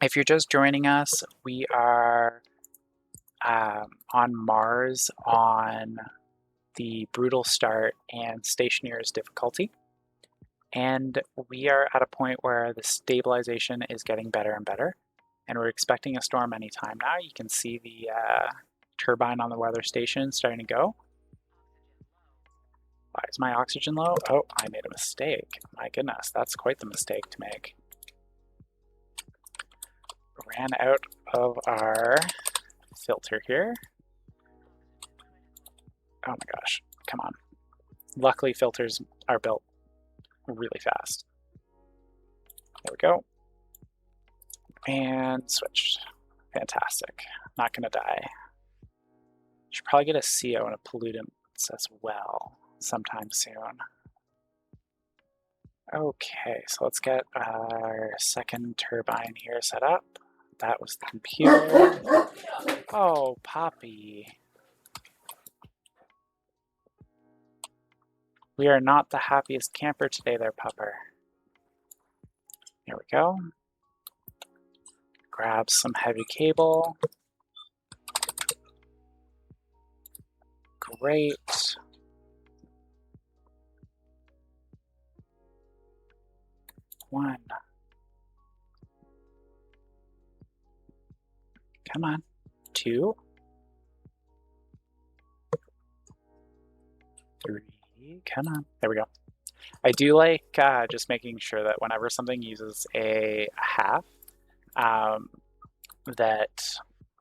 Speaker 1: If you're just joining us, we are on Mars on the Brutal Start and Stationeer's difficulty. And we are at a point where the stabilization is getting better and better. And we're expecting a storm anytime now. You can see the turbine on the weather station starting to go. Why is my oxygen low? Oh, I made a mistake. My goodness, that's quite the mistake to make. Ran out of our filter here. Oh my gosh, come on. Luckily, filters are built really fast. There we go. And switched. Fantastic. Not gonna die. Should probably get a CO and a pollutants as well sometime soon. Okay, so let's get our second turbine here set up. That was the computer. Oh, Poppy. We are not the happiest camper today there, Pupper. Here we go. Grab some heavy cable. Great. One. Come on. 2. 3. Come on. There we go. I do like just making sure that whenever something uses a half, that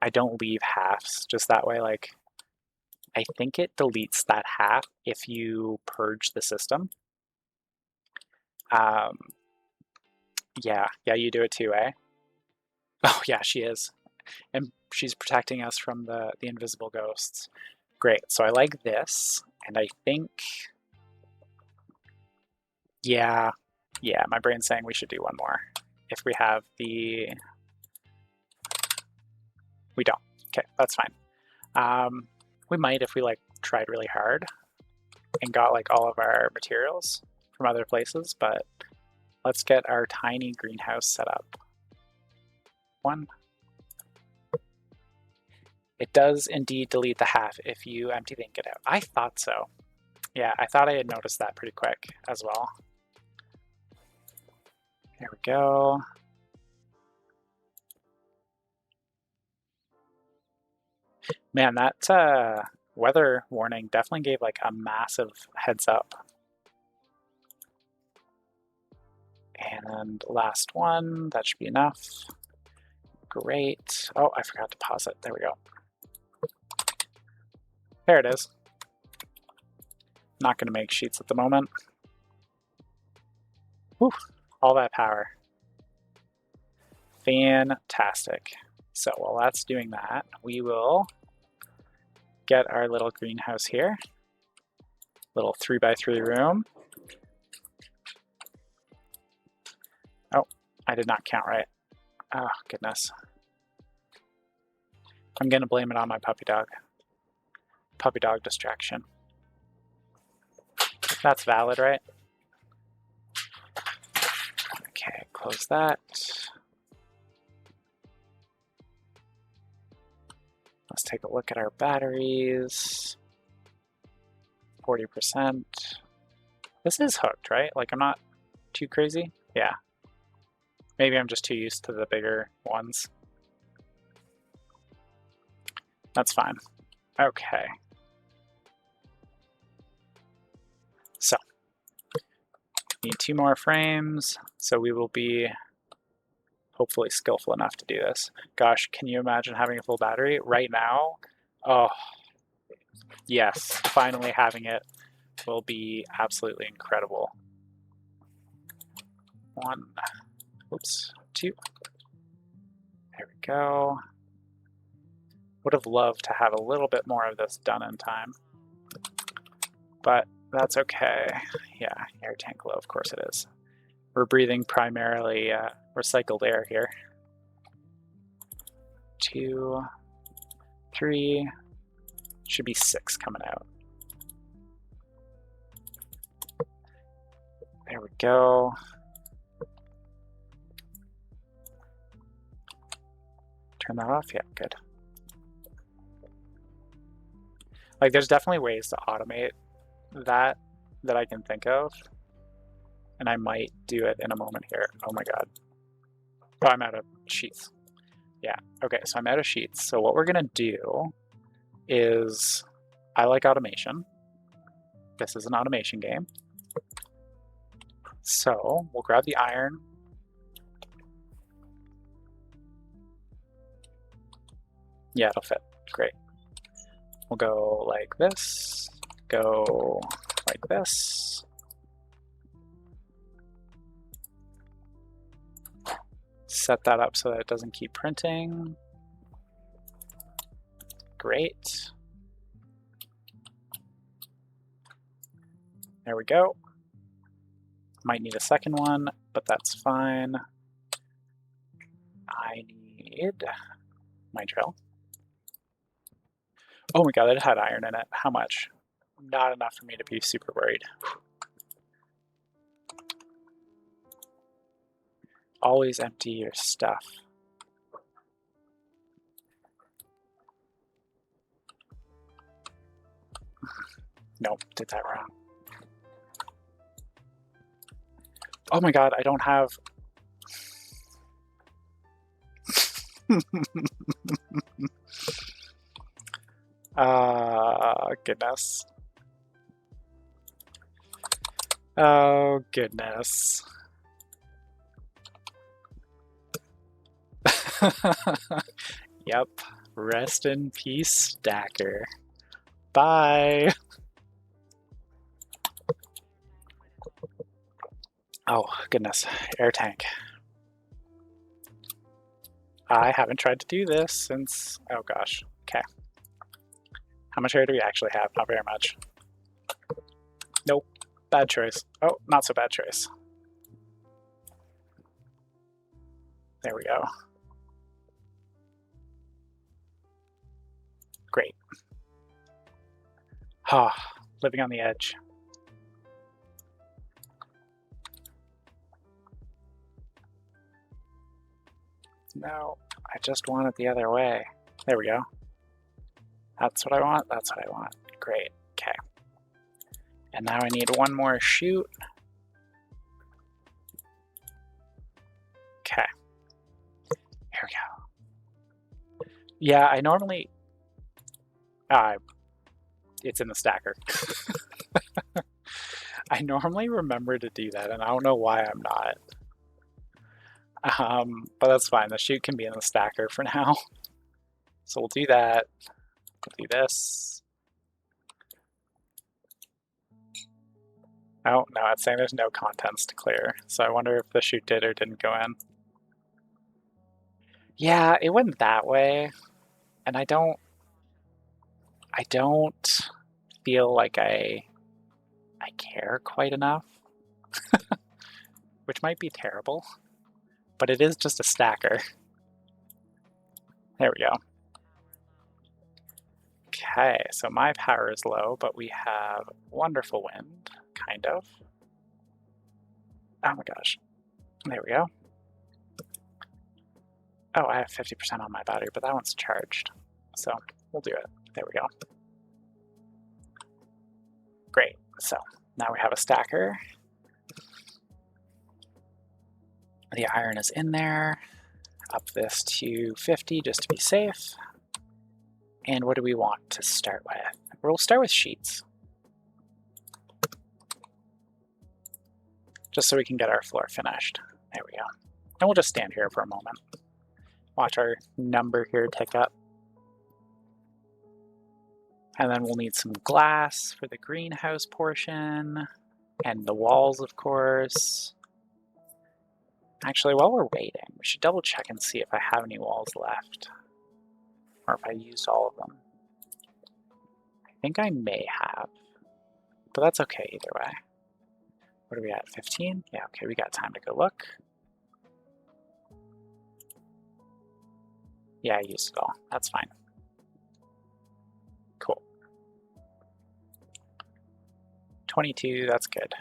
Speaker 1: I don't leave halves. Just that way, like, I think it deletes that half if you purge the system. Yeah, you do it too, eh? Oh yeah, she is. And she's protecting us from the invisible ghosts. Great, so I like this, and I think, yeah, my brain's saying we should do one more. If we have the, we don't. Okay, that's fine. We might if we like tried really hard and got like all of our materials from other places, but let's get our tiny greenhouse set up. 1. It does indeed delete the half if you empty the ingot out. I thought so. Yeah, I thought I had noticed that pretty quick as well. There we go. Man, that weather warning definitely gave like a massive heads up. And last one, that should be enough. Great. Oh, I forgot to pause it. There we go. There it is. Not going to make sheets at the moment. Whew, all that power. Fantastic. So while that's doing that, we will get our little greenhouse here. Little 3x3 room. Oh, I did not count right. Oh, goodness. I'm going to blame it on my puppy dog. Puppy dog distraction. That's valid, right? Okay, close that. Let's take a look at our batteries. 40%. This is hooked, right? Like, I'm not too crazy? Yeah. Maybe I'm just too used to the bigger ones. That's fine. Okay. So, need 2 more frames, so we will be hopefully skillful enough to do this. Gosh, can you imagine having a full battery right now? Oh, yes, finally having it will be absolutely incredible. 1, oops, 2. There we go. Would have loved to have a little bit more of this done in time, but that's okay. Yeah, air tank low, of course it is. We're breathing primarily recycled air here. 2, 3, should be 6 coming out. There we go. Turn that off, yeah, good. Like, there's definitely ways to automate that I can think of, and I might do it in a moment here. Oh my god. Oh, I'm out of sheets. Yeah, okay, so I'm out of sheets. So what we're gonna do is, I like automation. This is an automation game. So we'll grab the iron. Yeah, it'll fit, great. We'll go like this, go like this. Set that up so that it doesn't keep printing. Great. There we go. Might need a second one, but that's fine. I need my drill. Oh my god, it had iron in it. How much? Not enough for me to be super worried. Always empty your stuff. Nope, did that wrong. Oh my god, I don't have... Goodness. Oh, goodness. Yep. Rest in peace, Stacker. Bye. Oh, goodness. Air tank. I haven't tried to do this since... Oh, gosh. Okay. How much air do we actually have? Not very much. Nope. Bad choice. Oh, not so bad choice. There we go. Great. Ah, living on the edge. No, I just want it the other way. There we go. That's what I want. That's what I want. Great. Okay. And now I need one more shoot. Okay. Here we go. Yeah, I normally... it's in the stacker. I normally remember to do that, and I don't know why I'm not. But that's fine. The chute can be in the stacker for now. So we'll do that. We'll do this. Oh, no, it's saying there's no contents to clear. So I wonder if the chute did or didn't go in. Yeah, it went that way. And I don't feel like I care quite enough. Which might be terrible. But it is just a stacker. There we go. Okay, so my power is low, but we have wonderful wind, kind of. Oh my gosh. There we go. Oh, I have 50% on my battery, but that one's charged. So we'll do it. There we go. Great. So now we have a stacker. The iron is in there. Up this to 50 just to be safe. And what do we want to start with? We'll start with sheets. Just so we can get our floor finished. There we go. And we'll just stand here for a moment. Watch our number here tick up. And then we'll need some glass for the greenhouse portion. And the walls, of course. Actually, while we're waiting, we should double check and see if I have any walls left. Or if I used all of them. I think I may have. But that's okay either way. What are we at, 15? Yeah, okay, we got time to go look. Yeah, I used it all. That's fine. Cool. 22, that's good.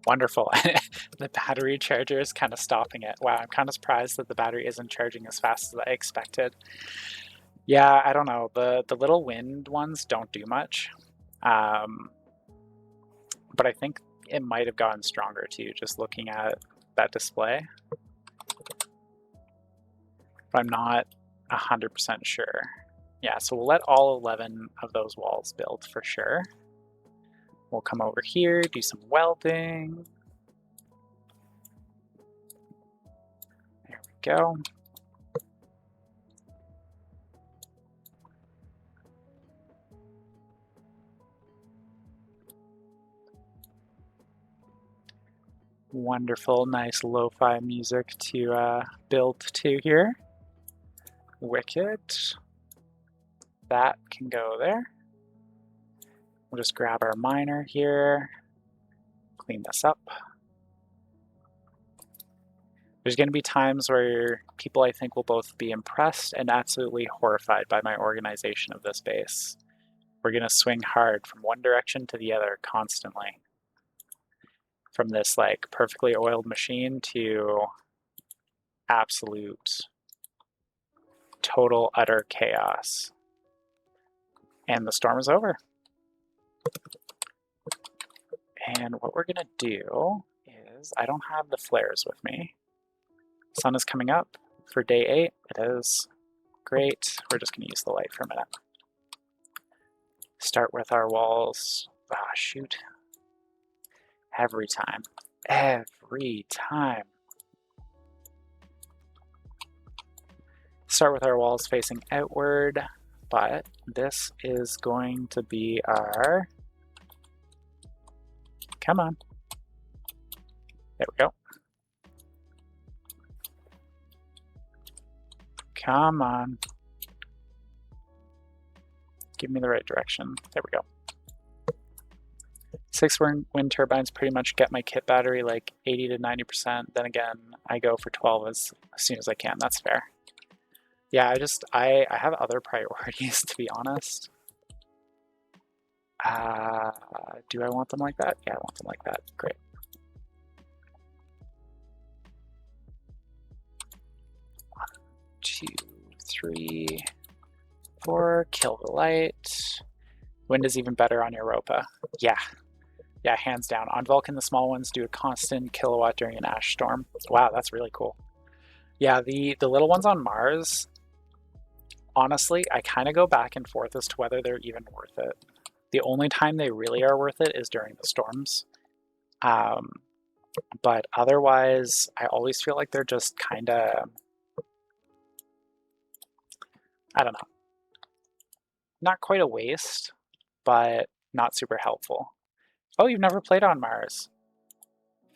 Speaker 1: Wonderful. The battery charger is kind of stopping it. Wow, I'm kind of surprised that the battery isn't charging as fast as I expected. Yeah, I don't know. The little wind ones don't do much. But I think it might have gotten stronger too, just looking at that display. But I'm not 100% sure. Yeah, so we'll let all 11 of those walls build for sure. We'll come over here, do some welding. There we go. Wonderful, nice lo-fi music to build to here. Wicked. That can go there. We'll just grab our miner here, clean this up. There's going to be times where people, I think, will both be impressed and absolutely horrified by my organization of this base. We're going to swing hard from one direction to the other constantly. From this like perfectly oiled machine to absolute total utter chaos. And the storm is over. And what we're gonna do is, I don't have the flares with me. Sun is coming up for day 8. It is. Great. We're just going to use the light for a minute. Start with our walls. Ah, shoot. Every time. Every time. Start with our walls facing outward, but this is going to be our... Come on. There we go. Come on. Give me the right direction. There we go. 6 wind turbines pretty much get my kit battery like 80 to 90%. Then again, I go for 12 as soon as I can. That's fair. Yeah, I have other priorities, to be honest. Do I want them like that? Yeah, I want them like that. Great. One, 2, 3, 4. Kill the light. Wind is even better on Europa. Yeah. Yeah, hands down. On Vulcan, the small ones do a constant kilowatt during an ash storm. Wow, that's really cool. Yeah, the little ones on Mars, honestly, I kind of go back and forth as to whether they're even worth it. The only time they really are worth it is during the storms. But otherwise, I always feel like they're just kind of, I don't know, not quite a waste, but not super helpful. Oh, you've never played on Mars.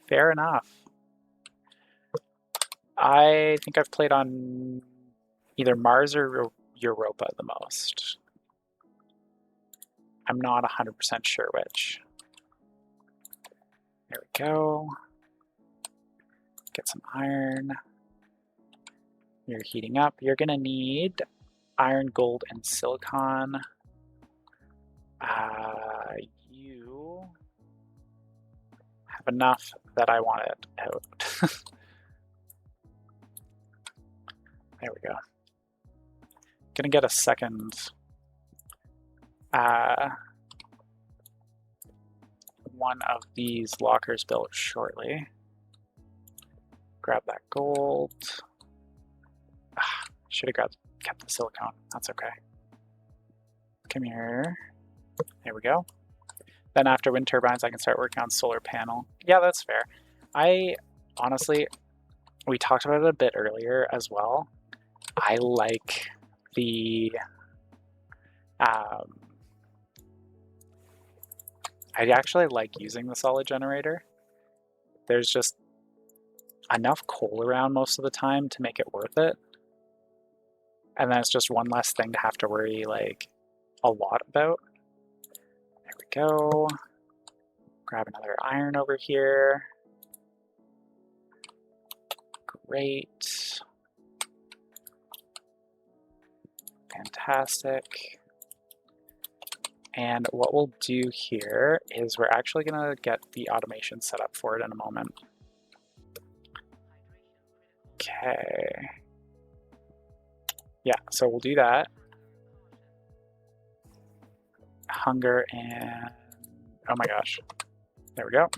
Speaker 1: Fair enough. I think I've played on either Mars or Europa the most. I'm not 100% sure which. There we go. Get some iron. You're heating up. You're gonna need iron, gold, and silicon. You have enough that I want it out. There we go. Gonna get a second one of these lockers built shortly. Grab that gold. Should have kept the silicone. That's okay. Come here. There we go. Then after wind turbines, I can start working on solar panel. Yeah, that's fair. Honestly, we talked about it a bit earlier as well. I like the I actually like using the solid generator. There's just enough coal around most of the time to make it worth it. And then it's just one less thing to have to worry like a lot about. There we go. Grab another iron over here. Great. Fantastic. And what we'll do here is we're actually going to get the automation set up for it in a moment. Okay. Yeah, so we'll do that. Hunger and... oh my gosh. There we go.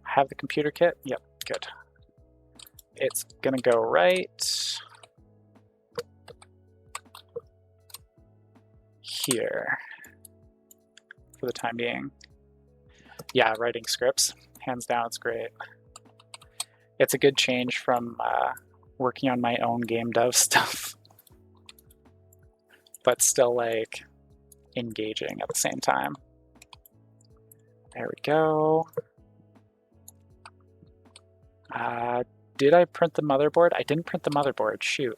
Speaker 1: Have the computer kit? Yep, good. It's gonna go right here for the time being. Yeah, writing scripts, hands down, it's great. It's a good change from working on my own game dev stuff, but still like engaging at the same time. There we go. Did I print the motherboard? I didn't print the motherboard, shoot.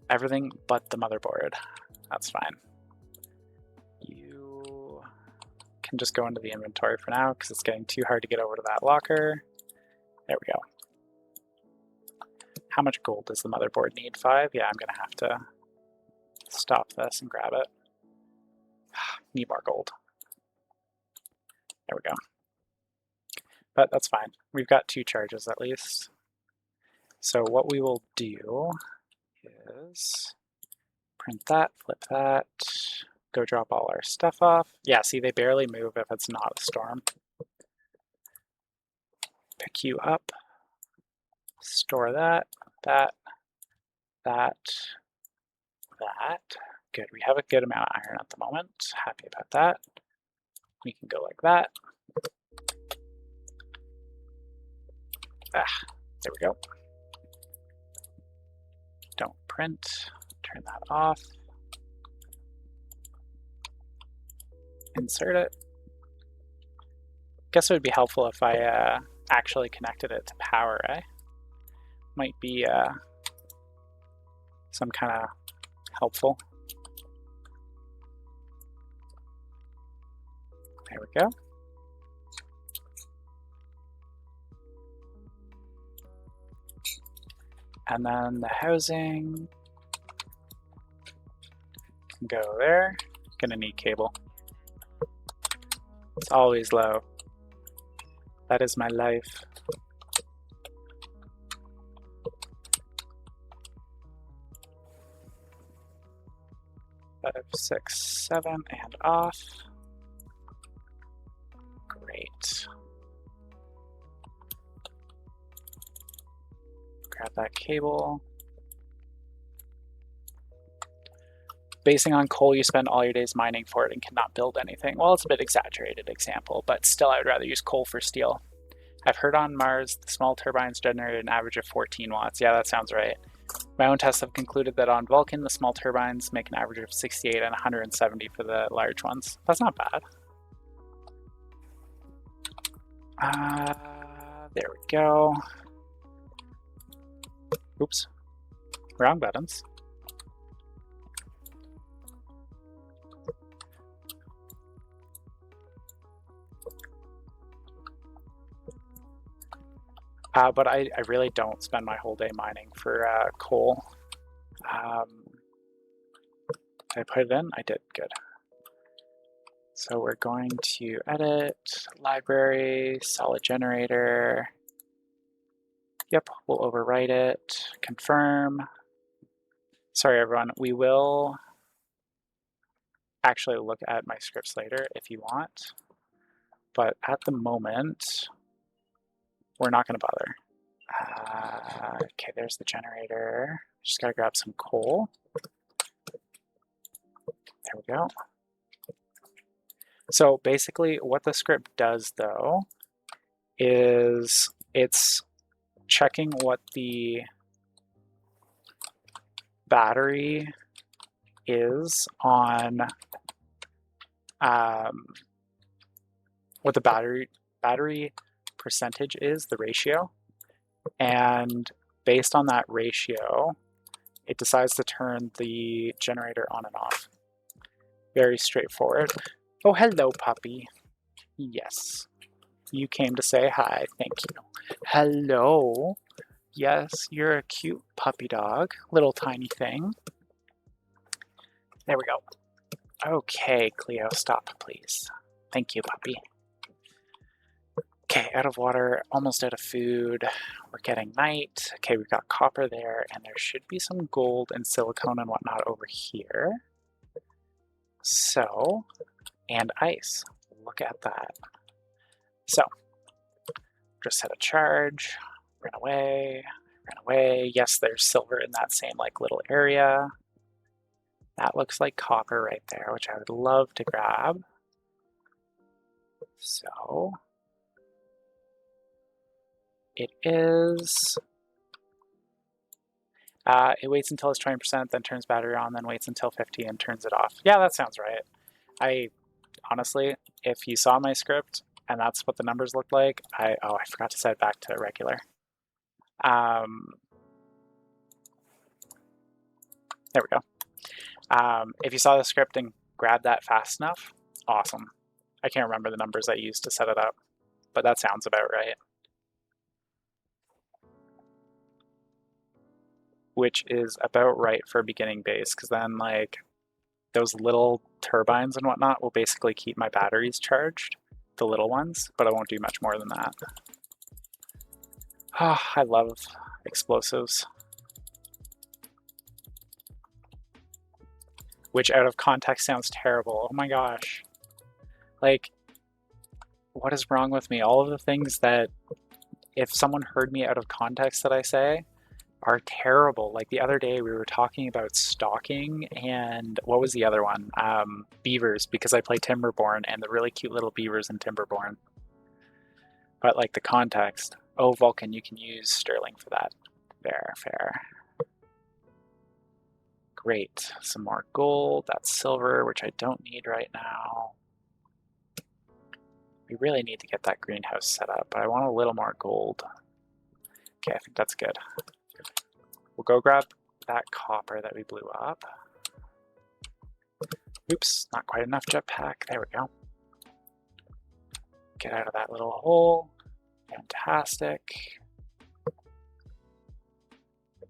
Speaker 1: Everything but the motherboard. That's fine. You can just go into the inventory for now because it's getting too hard to get over to that locker. There we go. How much gold does the motherboard need? 5? Yeah, I'm gonna have to stop this and grab it. Need more gold. There we go. But that's fine. We've got 2 charges at least. So what we will do is print that, flip that, go drop all our stuff off. Yeah, see, they barely move if it's not a storm. pick you up, store that, that. Good, we have a good amount of iron at the moment. Happy about that. We can go like that. There we go. Don't print, turn that off. Insert it. Guess it would be helpful if I actually connected it to power, eh? Might be some kind of helpful. There we go. And then the housing can go there. Gonna need cable. It's always low. That is my life. Five, 6, 7, and off. Great. Grab that cable. Basing on coal, you spend all your days mining for it and cannot build anything. Well, it's a bit exaggerated example, but still I would rather use coal for steel. I've heard on Mars the small turbines generate an average of 14 watts. Yeah, that sounds right. My own tests have concluded that on Vulcan, the small turbines make an average of 68 and 170 for the large ones. That's not bad. There we go. Oops. Wrong buttons. But I really don't spend my whole day mining for coal. Did I put it in? I did, good. So we're going to edit, library, solid generator. Yep, we'll overwrite it, confirm. Sorry everyone, we will actually look at my scripts later if you want. But at the moment, we're not going to bother. Okay, there's the generator. Just got to grab some coal. There we go. So basically what the script does though is it's checking what the battery is on what the battery percentage is, the ratio, and based on that ratio it decides to turn the generator on and off. Very straightforward. Oh, hello puppy. Yes, you came to say hi. Thank you. Hello. Yes, you're a cute puppy dog, little tiny thing. There we go. Okay, Cleo, stop please. Thank you, puppy. Okay, out of water, almost out of food. We're getting night. Okay, we've got copper there, and there should be some gold and silicone and whatnot over here. So, and ice. Look at that. So, just set a charge. Run away. Run away. Yes, there's silver in that same like little area. That looks like copper right there, which I would love to grab. So, it is, it waits until it's 20%, then turns battery on, then waits until 50 and turns it off. Yeah, that sounds right. I, honestly, if you saw my script and that's what the numbers looked like, I forgot to set it back to regular. There we go. If you saw the script and grabbed that fast enough, awesome. I can't remember the numbers I used to set it up, but that sounds about right. Which is about right for a beginning base, because then like those little turbines and whatnot will basically keep my batteries charged, the little ones, but I won't do much more than that. Oh, I love explosives. Which out of context sounds terrible. Oh my gosh. Like, what is wrong with me? All of the things that if someone heard me out of context that I say, are terrible. Like the other day we were talking about stalking and what was the other one? Beavers, because I play Timberborn and the really cute little beavers in Timberborn. But like the context, oh, Vulcan, you can use Sterling for that. Fair. Great, some more gold, that's silver, which I don't need right now. We really need to get that greenhouse set up, but I want a little more gold. Okay, I think that's good. We'll go grab that copper that we blew up. Oops, not quite enough jetpack. There we go. Get out of that little hole. Fantastic.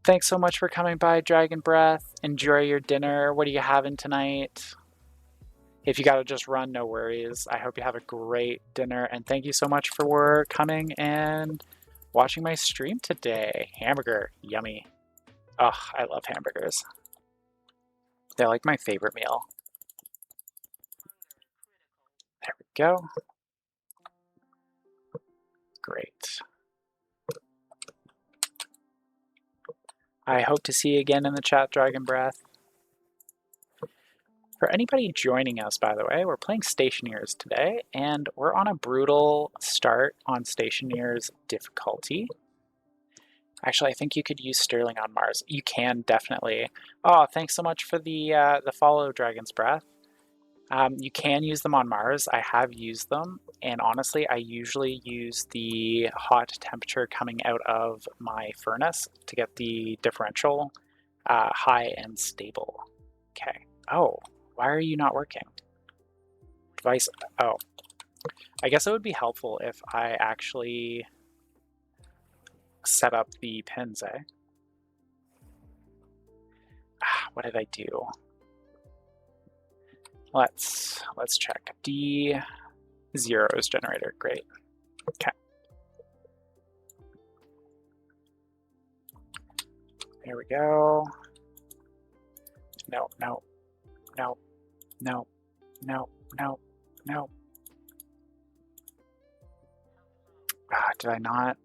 Speaker 1: Thanks so much for coming by, Dragon Breath. Enjoy your dinner. What are you having tonight? If you gotta just run, no worries. I hope you have a great dinner, and thank you so much for coming and watching my stream today. Hamburger, yummy. Ugh, I love hamburgers. They're like my favorite meal. There we go. Great. I hope to see you again in the chat, Dragon Breath. For anybody joining us, by the way, we're playing Stationeers today, and we're on a brutal start on Stationeers difficulty. Actually, I think you could use Sterling on Mars. You can definitely. Oh, thanks so much for the follow, Dragon's Breath. You can use them on Mars. I have used them, and honestly, I usually use the hot temperature coming out of my furnace to get the differential high and stable. Okay. Oh, why are you not working? Device. Oh, I guess it would be helpful if I actually set up the pins, eh? What did I do? Let's check. D0 is generator. Great. Okay. There we go. No. Did I not?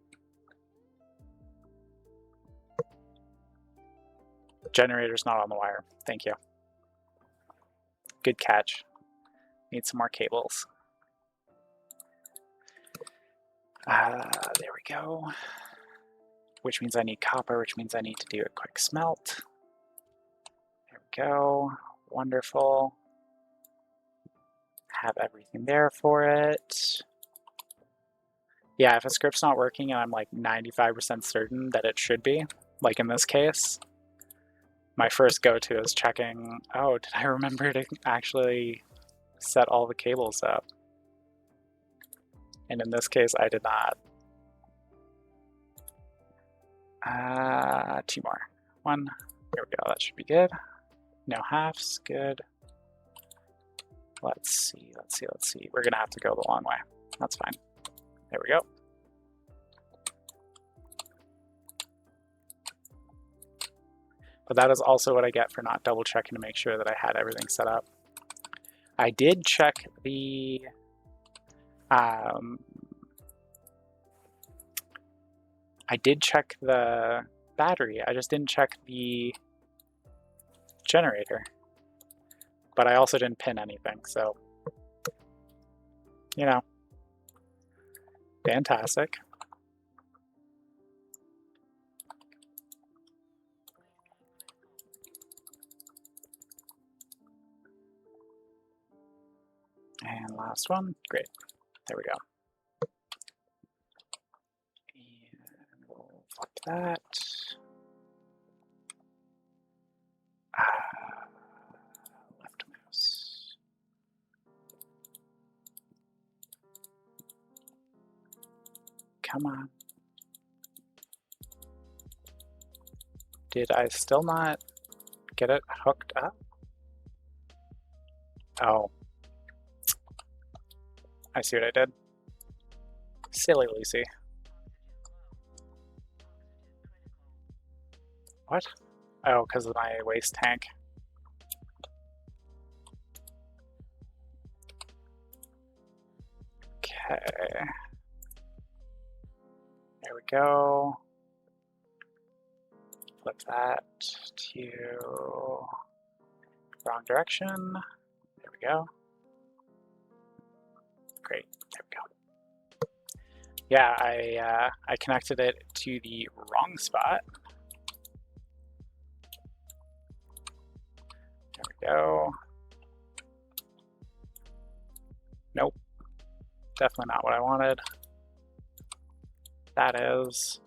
Speaker 1: Generator's not on the wire. Thank you. Good catch. Need some more cables. There we go. Which means I need copper, which means I need to do a quick smelt. There we go. Wonderful. Have everything there for it. Yeah, if a script's not working and I'm like 95% certain that it should be, like in this case, my first go-to is checking, oh, did I remember to actually set all the cables up? And in this case, I did not. 2 more. 1. There we go, that should be good. No halves, good. Let's see. We're gonna have to go the long way. That's fine. There we go. But that is also what I get for not double checking to make sure that I had everything set up. I did check the battery. I just didn't check the generator. But I also didn't pin anything, so you know, fantastic. And last one, great. There we go. And we'll flip that. Left mouse. Come on. Did I still not get it hooked up? Oh. I see what I did. Silly Lucy. What? Oh, because of my waste tank. Okay. There we go. Flip that to wrong direction. There we go. Great, there we go. Yeah, I connected it to the wrong spot. There we go. Nope, definitely not what I wanted. That is,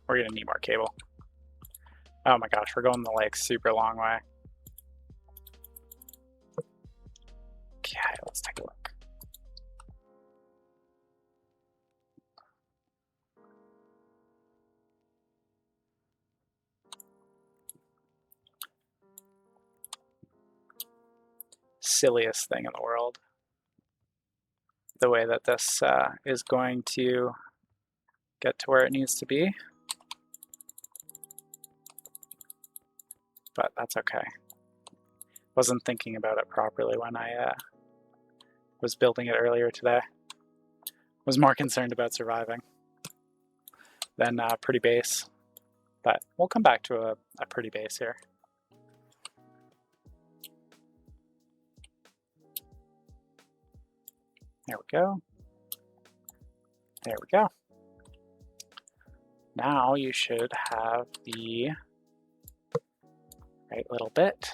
Speaker 1: we're gonna need more cable. Oh my gosh, we're going the like super long way. Okay, let's take a look. Silliest thing in the world. The way that this is going to get to where it needs to be. But that's okay. Wasn't thinking about it properly when I was building it earlier today. Was more concerned about surviving than pretty base. But we'll come back to a pretty base here. There we go. There we go. Now you should have the right little bit.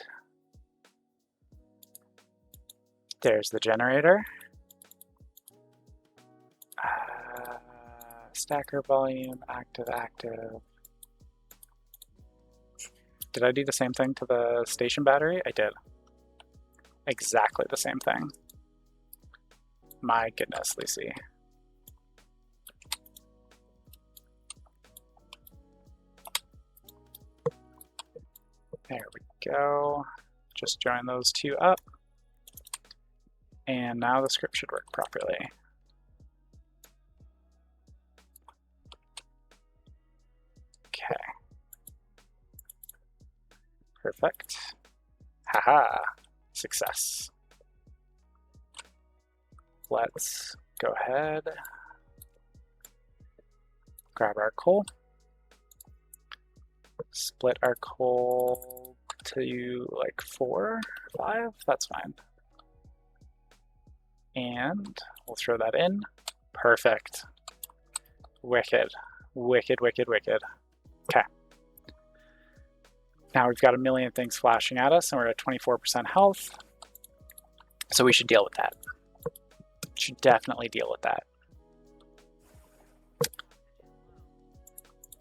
Speaker 1: There's the generator. Stacker volume, active, active. Did I do the same thing to the station battery? I did. Exactly the same thing. My goodness, Lucy. There we go. Just join those two up. And now the script should work properly. Okay. Perfect. Haha. Success. Let's go ahead. Grab our coal. Split our coal to like 4, 5. That's fine. And we'll throw that in. Perfect. Wicked. Wicked, wicked, wicked. Okay. Now we've got a million things flashing at us and we're at 24% health. So we should deal with that. Should definitely deal with that.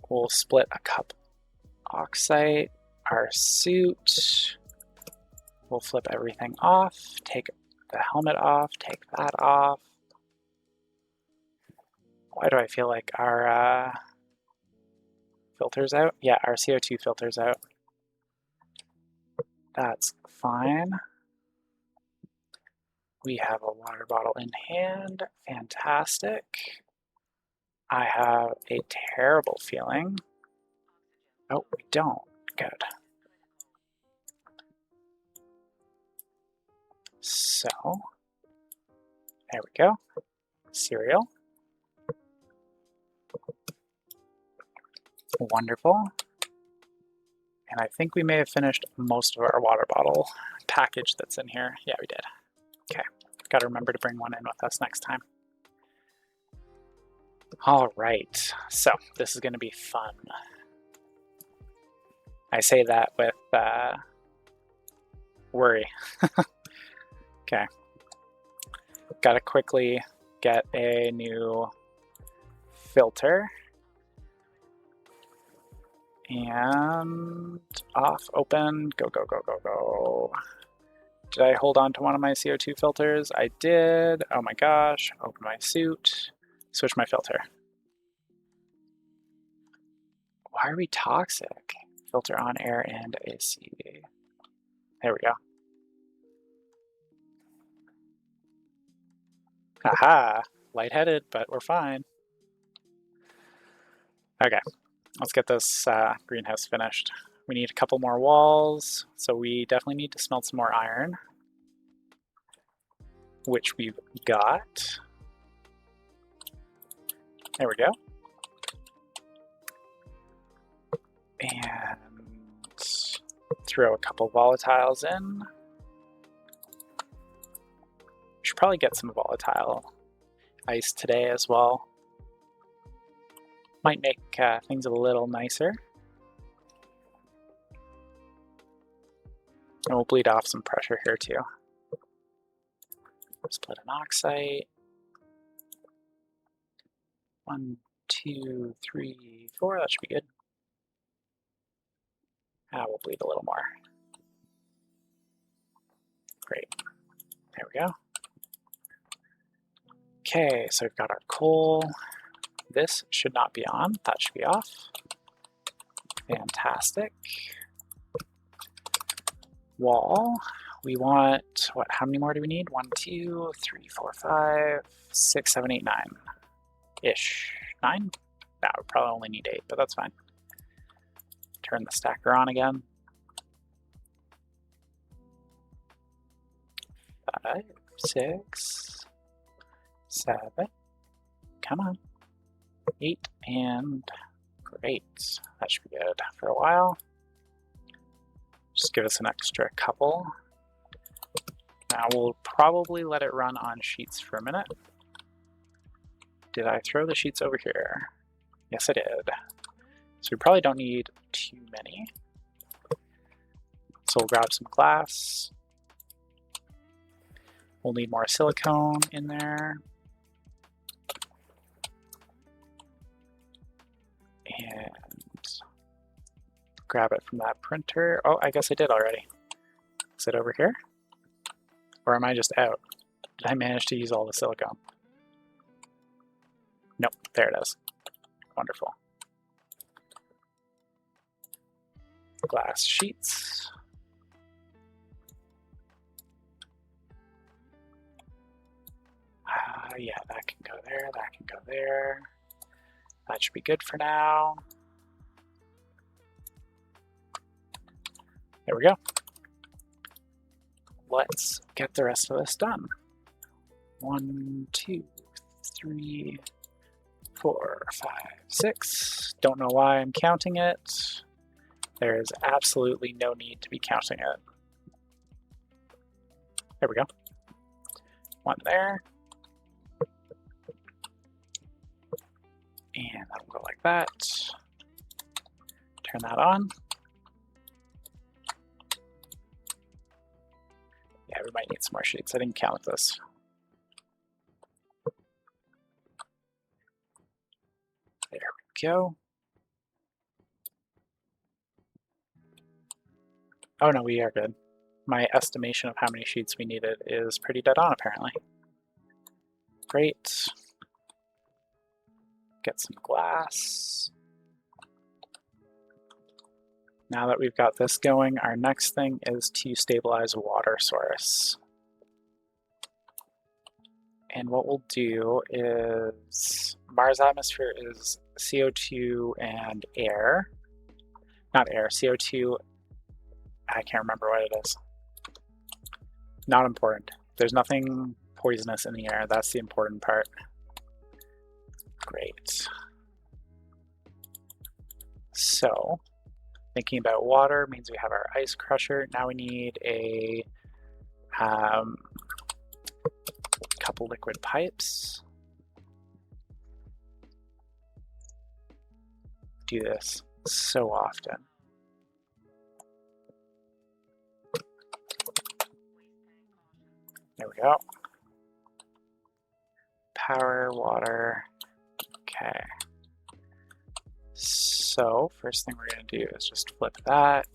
Speaker 1: We'll split a cup oxide, our suit. We'll flip everything off, take the helmet off, take that off. Why do I feel like our filter's out? Yeah, our CO2 filter's out. That's fine. We have a water bottle in hand. Fantastic. I have a terrible feeling. Oh, we don't. Good. So, there we go. Cereal. Wonderful. And I think we may have finished most of our water bottle package that's in here. Yeah, we did. Okay, got to remember to bring one in with us next time. All right, so this is going to be fun. I say that with worry. Okay, got to quickly get a new filter. And off, open, go, go, go, go, go. Did I hold on to one of my CO2 filters? I did. Oh my gosh. Open my suit. Switch my filter. Why are we toxic? Filter on air and AC. There we go. Haha. Lightheaded, but we're fine. Okay. Let's get this greenhouse finished. We need a couple more walls, so we definitely need to smelt some more iron, which we've got. There we go. And throw a couple volatiles in. Should probably get some volatile ice today as well. Might make things a little nicer. And we'll bleed off some pressure here too. Split an oxide. 1, 2, 3, 4. That should be good. We'll bleed a little more. Great. There we go. Okay, so we've got our coal. This should not be on. That should be off. Fantastic. Wall. We want, what, how many more do we need? 1, 2, 3, 4, 5, 6, 7, 8, 9. Ish. 9? No, we probably only need 8, but that's fine. Turn the stacker on again. 5, 6, 7. Come on. 8, and great. That should be good for a while. Just give us an extra couple. Now we'll probably let it run on sheets for a minute. Did I throw the sheets over here? Yes, I did. So we probably don't need too many. So we'll grab some glass. We'll need more silicone in there. And grab it from that printer. Oh, I guess I did already. Is it over here? Or am I just out? Did I manage to use all the silicone? Nope, there it is. Wonderful. Glass sheets. Yeah, that can go there, that can go there. That should be good for now. There we go. Let's get the rest of this done. 1, 2, 3, 4, 5, 6. Don't know why I'm counting it. There is absolutely no need to be counting it. There we go. 1 there. And that'll go like that. Turn that on. Yeah, we might need some more sheets. I didn't count this. There we go. Oh no, we are good. My estimation of how many sheets we needed is pretty dead on, apparently. Great. Get some glass. Now that we've got this going, our next thing is to stabilize a water source. And what we'll do is, Mars' atmosphere is CO2 and air. Not air, CO2, I can't remember what it is. Not important. There's nothing poisonous in the air, that's the important part. Great. So, thinking about water means we have our ice crusher. Now we need a couple liquid pipes. Do this so often. There we go. Power, water. Okay. So first thing we're going to do is just flip that.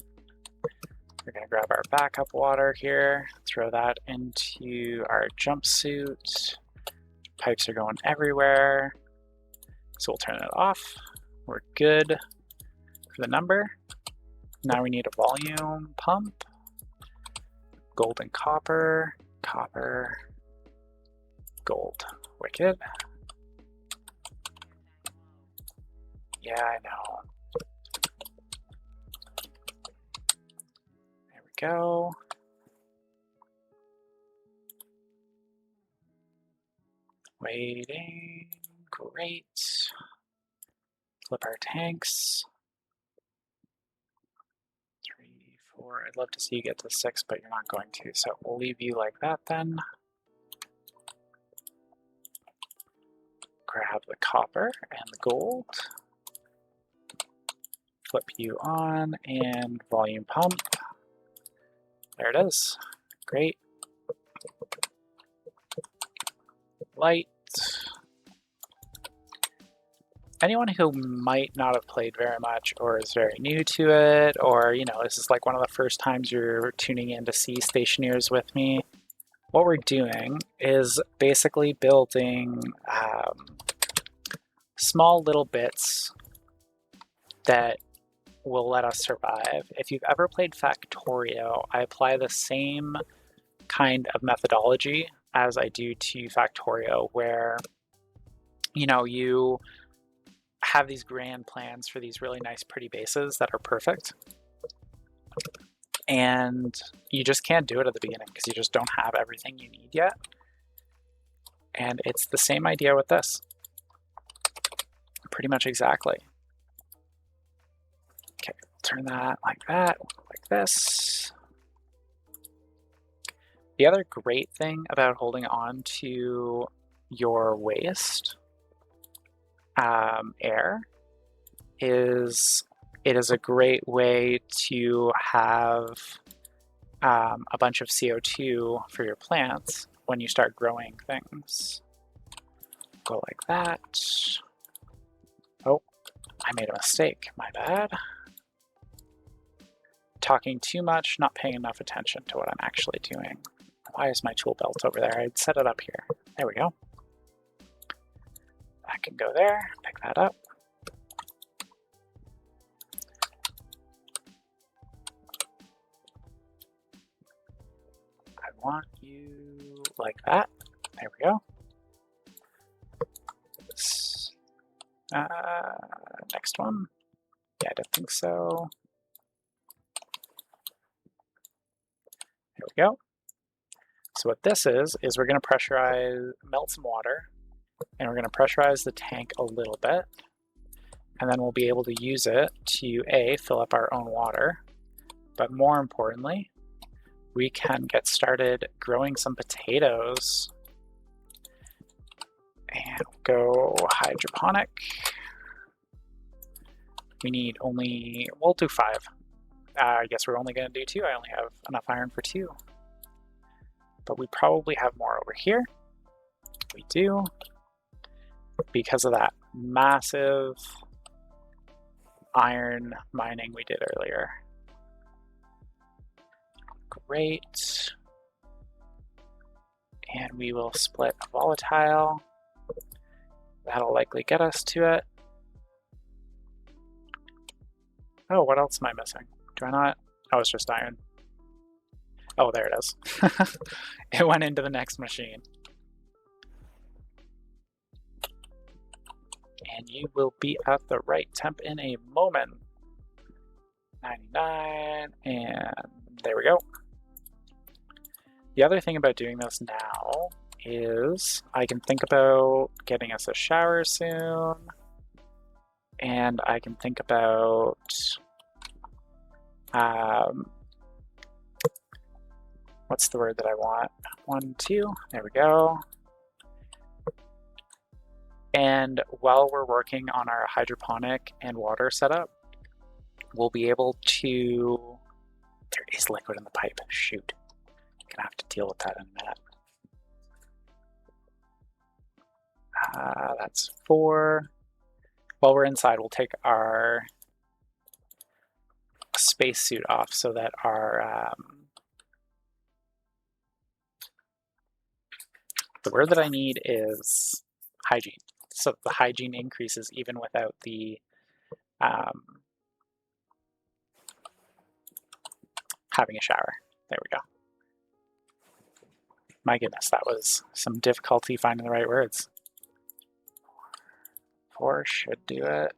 Speaker 1: We're going to grab our backup water here, throw that into our jumpsuit. Pipes are going everywhere. So we'll turn it off. We're good for the number. Now we need a volume pump. Gold and copper. Copper. Gold. Wicked. Yeah, I know. There we go. Waiting. Great. Flip our tanks. 4. I'd love to see you get to 6, but you're not going to, so we'll leave you like that then. Grab the copper and the gold. Flip you on and volume pump. There it is. Great. Light. Anyone who might not have played very much or is very new to it, or, you know, this is like one of the first times you're tuning in to see Stationeers with me, what we're doing is basically building small little bits that will let us survive. If you've ever played Factorio, I apply the same kind of methodology as I do to Factorio, where, you know, you have these grand plans for these really nice, pretty bases that are perfect. And you just can't do it at the beginning because you just don't have everything you need yet. And it's the same idea with this. Pretty much exactly. Okay, turn that, like this. The other great thing about holding on to your waste air is it is a great way to have a bunch of CO2 for your plants when you start growing things. Go like that. Oh, I made a mistake, my bad. Talking too much, not paying enough attention to what I'm actually doing. Why is my tool belt over there? I'd set it up here. There we go. That can go there, pick that up. I want you like that. There we go. Next one. Yeah, I don't think so. There we go. So what this is we're going to pressurize, melt some water, and we're going to pressurize the tank a little bit, and then we'll be able to use it to A, fill up our own water, but more importantly, we can get started growing some potatoes. And go hydroponic. We need only, we'll do 5. I guess we're only going to do 2. I only have enough iron for 2. But we probably have more over here. We do. Because of that massive iron mining we did earlier. Great. And we will split a volatile. That'll likely get us to it. Oh, what else am I missing? Do I not? Oh, it's just iron. Oh, there it is. It went into the next machine. And you will be at the right temp in a moment. 99, and there we go. The other thing about doing this now is I can think about getting us a shower soon, and I can think about what's the word that I want? 1, 2, there we go. And while we're working on our hydroponic and water setup, we'll be able to, there is liquid in the pipe, shoot. Gonna have to deal with that in a minute. That's 4. While we're inside, we'll take our spacesuit off so that our, the word that I need is hygiene. So the hygiene increases even without the having a shower. There we go. My goodness, that was some difficulty finding the right words. 4 should do it.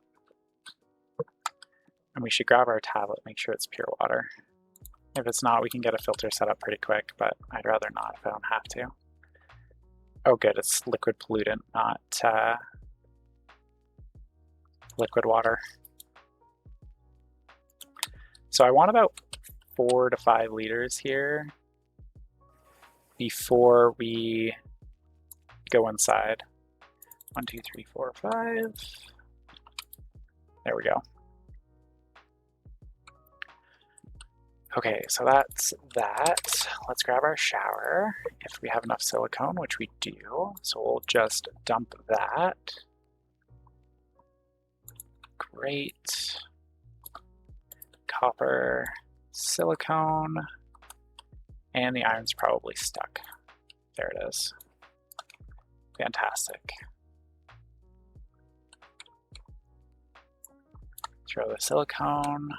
Speaker 1: And we should grab our tablet, make sure it's pure water. If it's not, we can get a filter set up pretty quick, but I'd rather not if I don't have to. Oh good, it's liquid pollutant, not liquid water. So I want about 4 to 5 liters here before we go inside. 1, 2, 3, 4, 5. There we go. Okay, so that's that. Let's grab our shower if we have enough silicone, which we do. So we'll just dump that. Great. Copper, silicone, and the iron's probably stuck. There it is. Fantastic. Throw the silicone.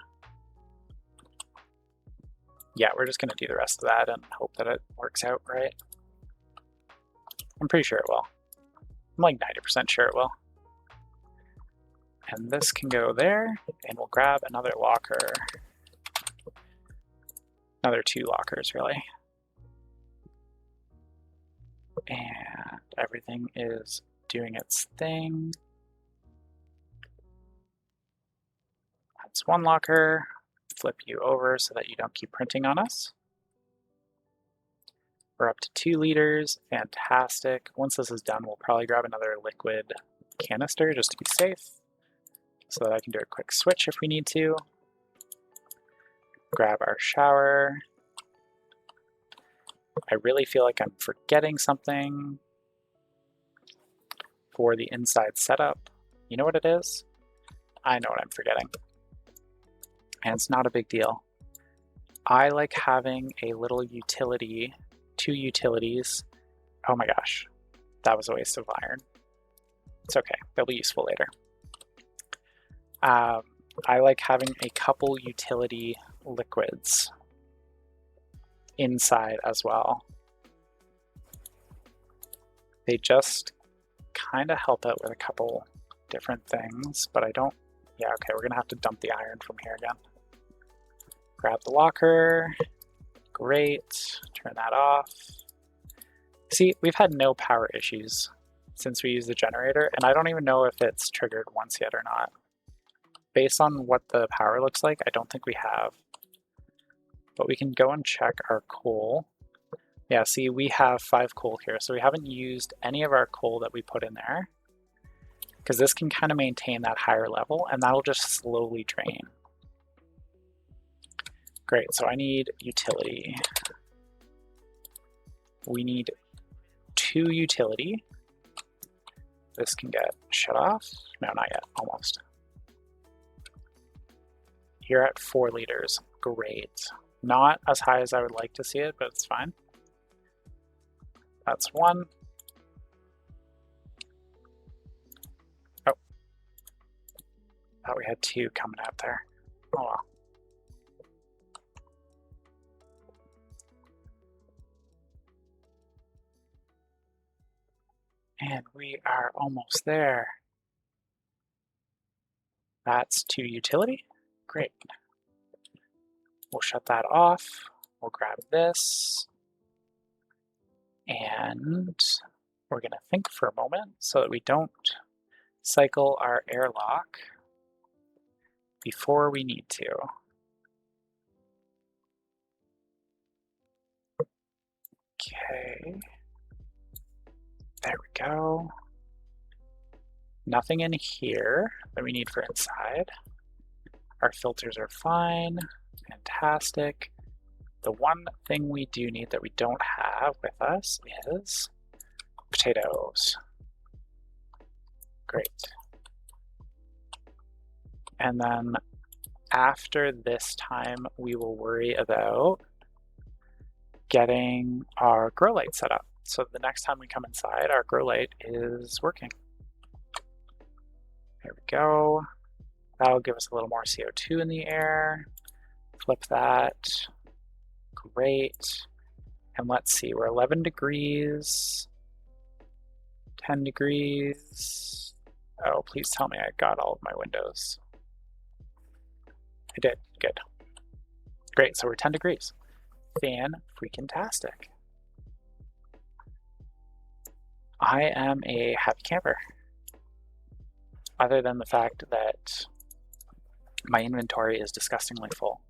Speaker 1: Yeah, we're just going to do the rest of that and hope that it works out right. I'm pretty sure it will. I'm like 90% sure it will. And this can go there, and we'll grab another locker. Another 2 lockers, really. And everything is doing its thing. That's 1 locker. Flip you over so that you don't keep printing on us. We're up to 2 liters, fantastic. Once this is done, we'll probably grab another liquid canister just to be safe, so that I can do a quick switch if we need to. Grab our shower. I really feel like I'm forgetting something for the inside setup. You know what it is? I know what I'm forgetting. And it's not a big deal. I like having a little utility, 2 utilities. Oh my gosh, that was a waste of iron. It's okay, they'll be useful later. I like having a couple utility liquids inside as well. They just kind of help out with a couple different things, but I don't, yeah, okay, we're gonna have to dump the iron from here again. Grab the locker, great, turn that off. See, we've had no power issues since we used the generator, and I don't even know if it's triggered once yet or not. Based on what the power looks like, I don't think we have. But we can go and check our coal. Yeah, see, we have 5 coal here, so we haven't used any of our coal that we put in there, because this can kind of maintain that higher level, and that'll just slowly drain. Great, so I need utility. We need 2 utility. This can get shut off. No, not yet, almost. You're at 4 liters, great. Not as high as I would like to see it, but it's fine. That's 1. Oh. Thought we had 2 coming out there. Oh well. And we are almost there. That's 2 utility. Great. We'll shut that off. We'll grab this. And we're going to think for a moment so that we don't cycle our airlock before we need to. Okay. There we go. Nothing in here that we need for inside. Our filters are fine. Fantastic. The one thing we do need that we don't have with us is potatoes. Great. And then after this time, we will worry about getting our grow light set up. So the next time we come inside, our grow light is working. There we go. That'll give us a little more CO2 in the air. Flip that. Great. And let's see, we're 11 degrees, 10 degrees. Oh, please tell me I got all of my windows. I did, good. Great, so we're 10 degrees. Fan-freaking-tastic. I am a happy camper. Other than the fact that my inventory is disgustingly full.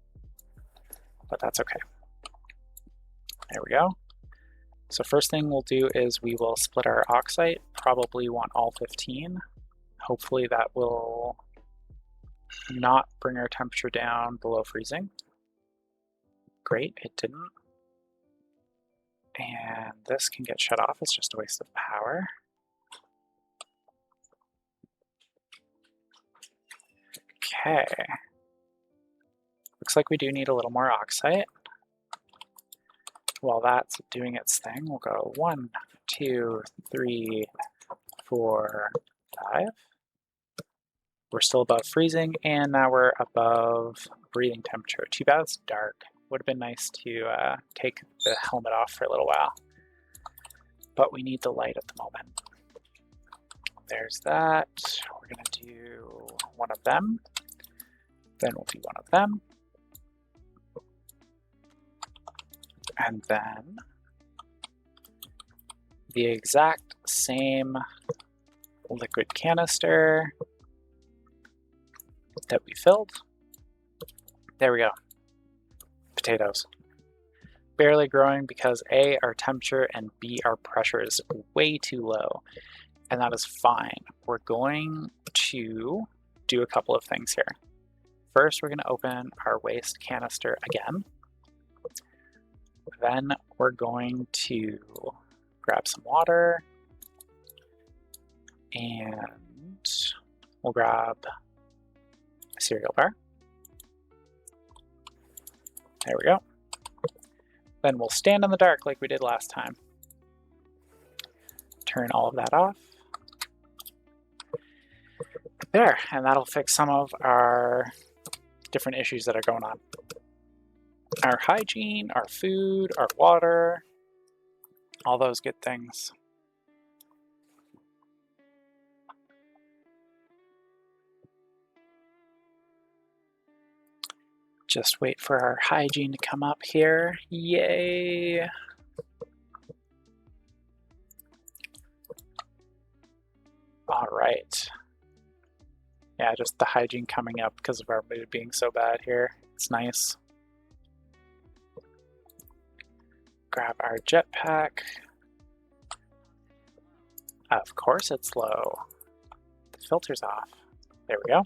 Speaker 1: but that's okay. There we go. So first thing we'll do is we will split our oxide, probably want all 15. Hopefully that will not bring our temperature down below freezing. Great, it didn't. And this can get shut off, it's just a waste of power. Okay. Looks like we do need a little more oxide. While that's doing its thing, we'll go 1, 2, 3, 4, 5. We're still above freezing, and now we're above breathing temperature. Too bad it's dark. Would have been nice to take the helmet off for a little while. But we need the light at the moment. There's that. We're going to do one of them. Then we'll do one of them. And then the exact same liquid canister that we filled. There we go. Potatoes. Barely growing because A, our temperature, and B, our pressure is way too low. And that is fine. We're going to do a couple of things here. First, we're going to open our waste canister again. Then we're going to grab some water, and we'll grab a cereal bar. There we go. Then we'll stand in the dark like we did last time. Turn all of that off. There, and that'll fix some of our different issues that are going on. Our hygiene, our food, our water, all those good things. Just wait for our hygiene to come up here. Yay! All right. Yeah, just the hygiene coming up because of our mood being so bad here. It's nice. Grab our jetpack. Of course it's low. The filter's off. There we go.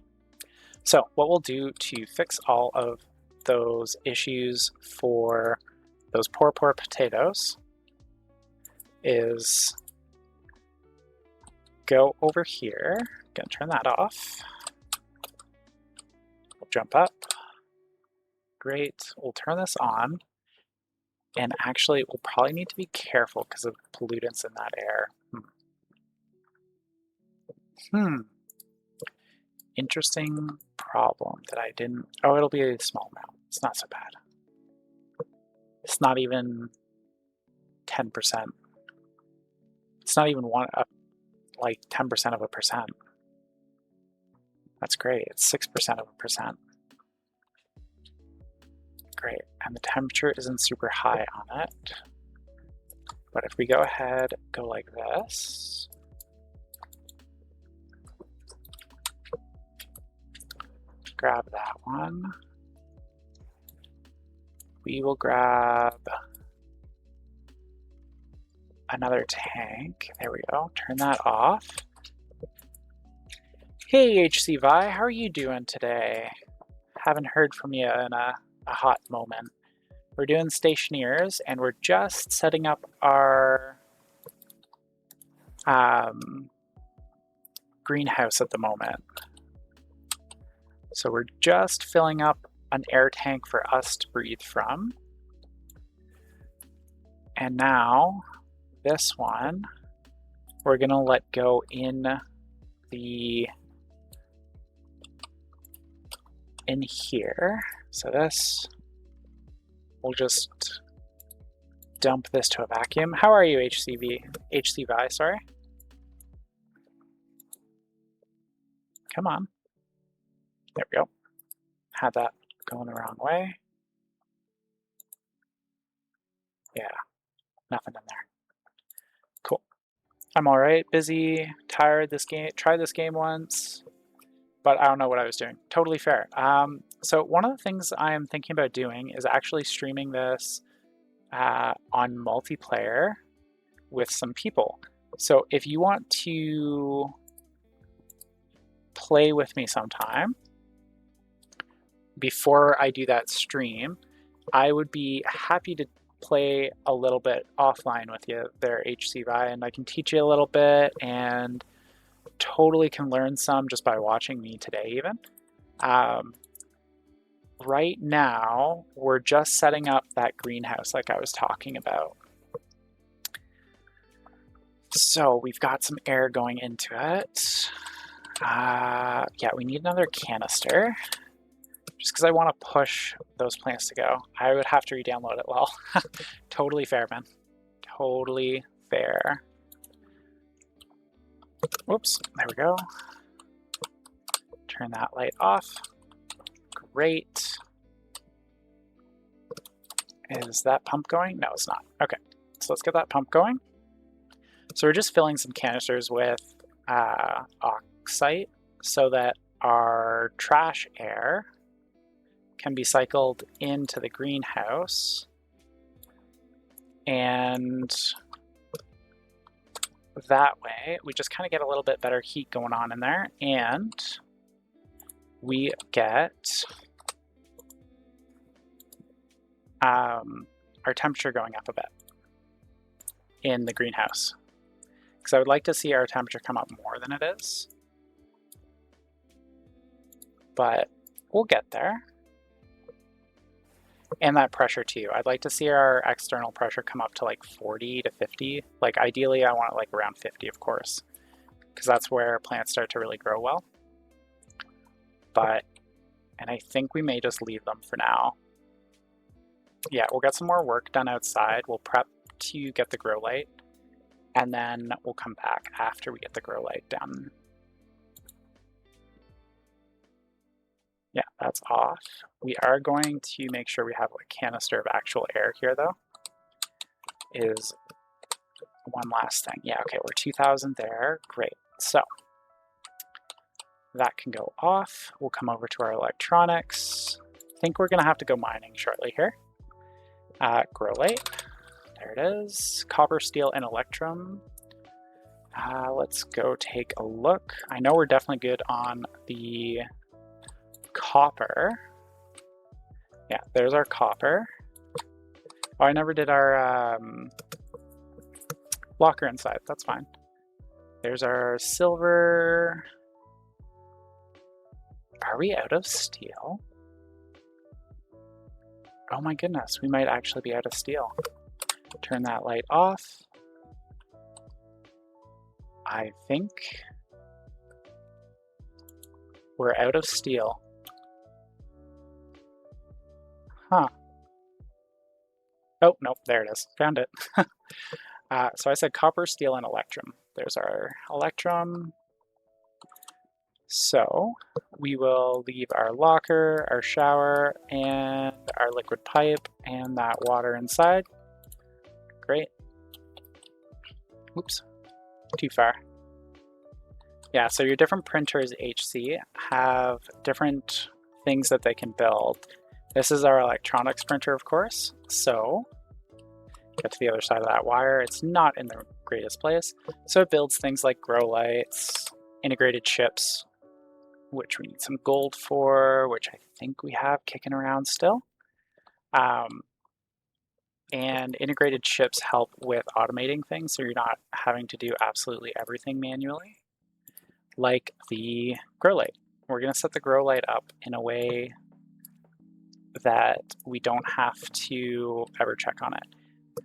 Speaker 1: So what we'll do to fix all of those issues for those poor potatoes is go over here. Gonna turn that off. We'll jump up. Great. We'll turn this on. And actually, we'll probably need to be careful because of pollutants in that air. Interesting problem that I didn't... Oh, it'll be a small amount. It's not so bad. It's not even 10%. It's not even like 10% of a percent. That's great. It's 6% of a percent. Great. And the temperature isn't super high on it. But if we go ahead, go like this. Grab that one. We will grab another tank. There we go. Turn that off. Hey, HCVI, how are you doing today? Haven't heard from you in a hot moment. We're doing stationeers, and we're just setting up our greenhouse at the moment. So we're just filling up an air tank for us to breathe from. And now, this one, we're gonna let go in here. So this, we'll just dump this to a vacuum. How are you, HCVI, sorry? Come on. There we go. Had that going the wrong way. Yeah, nothing in there. Cool. I'm all right, busy, tired this game. Tried this game once, but I don't know what I was doing. Totally fair. So one of the things I'm thinking about doing is actually streaming this on multiplayer with some people. So if you want to play with me sometime, before I do that stream, I would be happy to play a little bit offline with you there, HCVI, and I can teach you a little bit and totally can learn some just by watching me today even. Right now, we're just setting up that greenhouse like I was talking about. So we've got some air going into it. Yeah, we need another canister. Just because I want to push those plants to go. I would have to re-download it. Well, totally fair, man. Totally fair. Whoops, there we go. Turn that light off. Great. Is that pump going? No, it's not. Okay, so let's get that pump going. So we're just filling some canisters with oxide so that our trash air can be cycled into the greenhouse, and that way we just kind of get a little bit better heat going on in there, and we get our temperature going up a bit in the greenhouse, because I would like to see our temperature come up more than it is, but we'll get there. And that pressure too. I'd like to see our external pressure come up to like 40 to 50. Like ideally I want it like around 50, of course, because that's where plants start to really grow well. And I think we may just leave them for now. Yeah, we'll get some more work done outside. We'll prep to get the grow light, and then we'll come back after we get the grow light done. Yeah, that's off. We are going to make sure we have a canister of actual air here though. Is one last thing. Yeah, okay, we're 2000 there. Great. So that can go off. We'll come over to our electronics. I think we're gonna have to go mining shortly here. Grow light. There it is. Copper, steel, and electrum. Let's go take a look. I know we're definitely good on the copper. Yeah, there's our copper. Oh, I never did our locker inside. That's fine. There's our silver. Are we out of steel? Oh my goodness, we might actually be out of steel. Turn that light off. I think we're out of steel. Huh. Oh, nope, there it is. Found it. So I said copper, steel, and electrum. There's our electrum. So we will leave our locker, our shower, and our liquid pipe, and that water inside. Great. Oops, too far. Yeah, so your different printers, HC, have different things that they can build. This is our electronics printer, of course. So get to the other side of that wire. It's not in the greatest place. So it builds things like grow lights, integrated chips, which we need some gold for, which I think we have kicking around still. And integrated chips help with automating things, so you're not having to do absolutely everything manually, like the grow light. We're going to set the grow light up in a way that we don't have to ever check on it.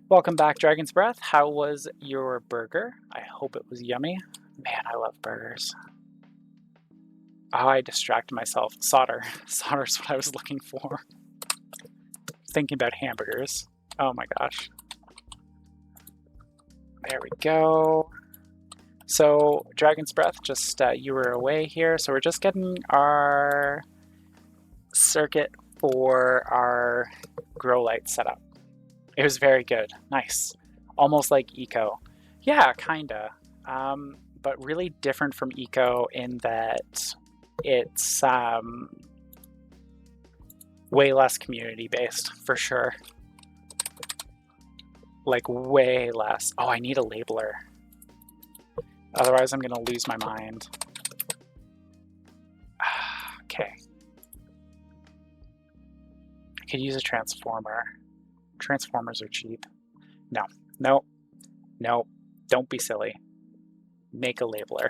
Speaker 1: Welcome back, Dragon's Breath. How was your burger? I hope it was yummy. Man, I love burgers. Oh, I distracted myself. Solder. Solder's what I was looking for. Thinking about hamburgers. Oh my gosh. There we go. So, Dragon's Breath, just you were away here. So we're just getting our circuit for our grow light set up. It was very good. Nice. Almost like Eco. Yeah, kinda. But really different from Eco in that it's Way less community-based, for sure. Like, way less. Oh, I need a labeler. Otherwise, I'm gonna lose my mind. Okay. I could use a transformer. Transformers are cheap. No, no, no. Don't be silly. Make a labeler.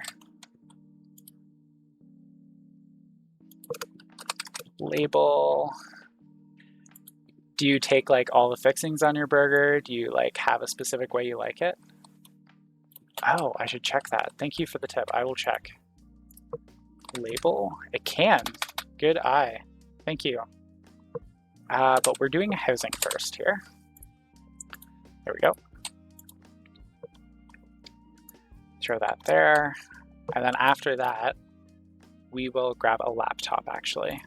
Speaker 1: Label. Do you take like all the fixings on your burger? Do you like have a specific way you like it? Oh, I should check that. Thank you for the tip. I will check. Label? It can. Good eye. Thank you. But we're doing housing first here. There we go. Throw that there. And then after that, we will grab a laptop actually.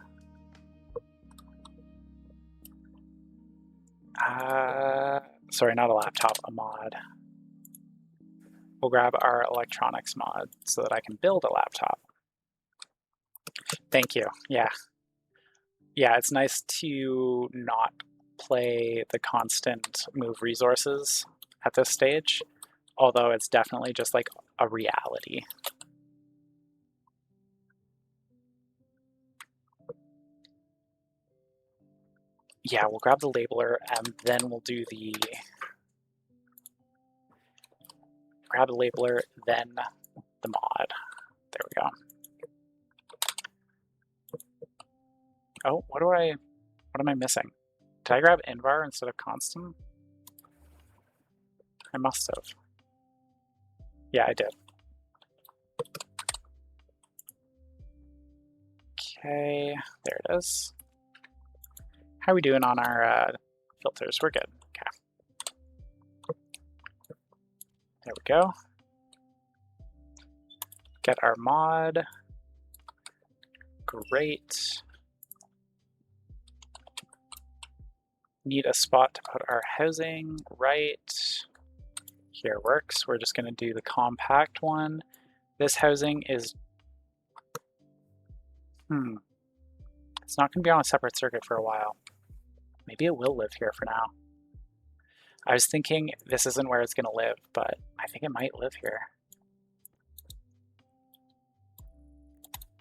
Speaker 1: Sorry, not a laptop, a mod. We'll grab our electronics mod so that I can build a laptop. Thank you. Yeah. Yeah, it's nice to not play the constant move resources at this stage, although it's definitely just like a reality. Yeah, we'll grab the labeler and then we'll do the grab the labeler, then the mod. There we go. Oh, what am I missing? Did I grab invar instead of constant? I must have. Yeah, I did. Okay, there it is. How are we doing on our filters? We're good. Okay. There we go. Get our mod. Great. Need a spot to put our housing. Right. Here works. We're just going to do the compact one. This housing is... It's not going to be on a separate circuit for a while. Maybe it will live here for now. I was thinking this isn't where it's going to live, but I think it might live here.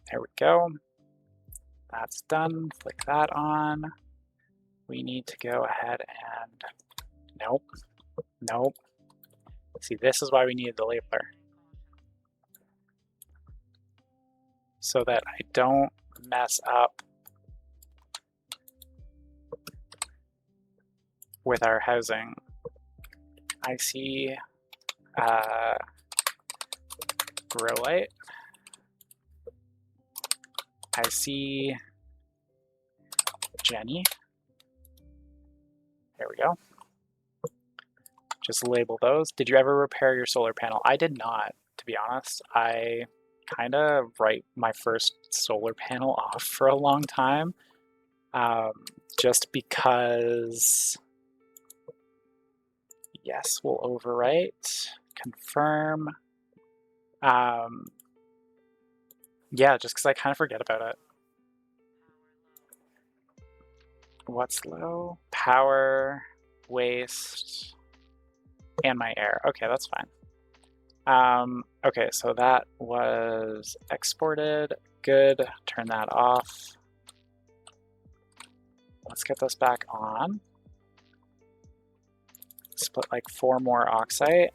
Speaker 1: There we go. That's done. Flick that on. We need to go ahead and... Nope. Nope. See, this is why we needed the labeler. So that I don't mess up with our housing. I see grow light. I see Jenny. There we go. Just label those. Did you ever repair your solar panel? I did not, to be honest. I kind of write my first solar panel off for a long time, just because... Yes, we'll overwrite, confirm. Yeah, just because I kind of forget about it. What's low? Power, waste, and my air. Okay, that's fine. Okay, so that was exported. Good, turn that off. Let's get this back on. Split like 4 more oxide.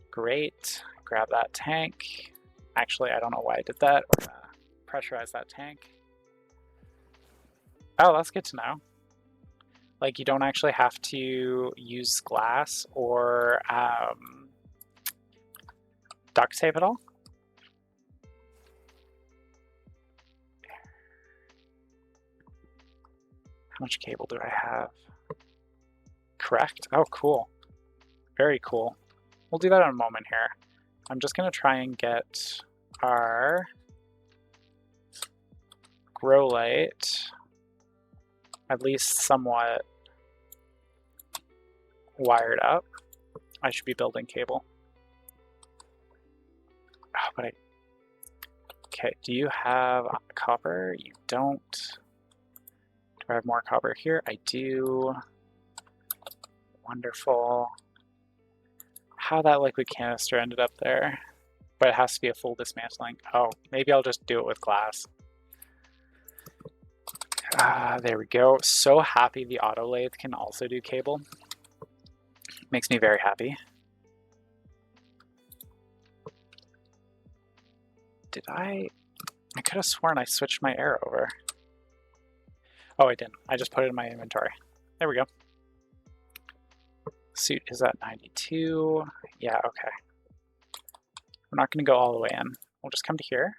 Speaker 1: Great, grab that tank. Actually, I don't know why I did that. We're gonna pressurize that tank. Oh, that's good to know. Like, you don't actually have to use glass or duct tape at all. How much cable do I have? Correct. Oh, cool. Very cool. We'll do that in a moment here. I'm just going to try and get our grow light at least somewhat wired up. I should be building cable. Oh, but Okay, do you have copper? You don't. Do I have more copper here? I do. Wonderful. How that liquid canister ended up there. But it has to be a full dismantling. Oh, maybe I'll just do it with glass. There we go. So happy the auto lathe can also do cable. Makes me very happy. Did I could have sworn I switched my air over. Oh, I didn't. I just put it in my inventory. There we go. Suit is at 92. Yeah, okay. We're not going to go all the way in. We'll just come to here.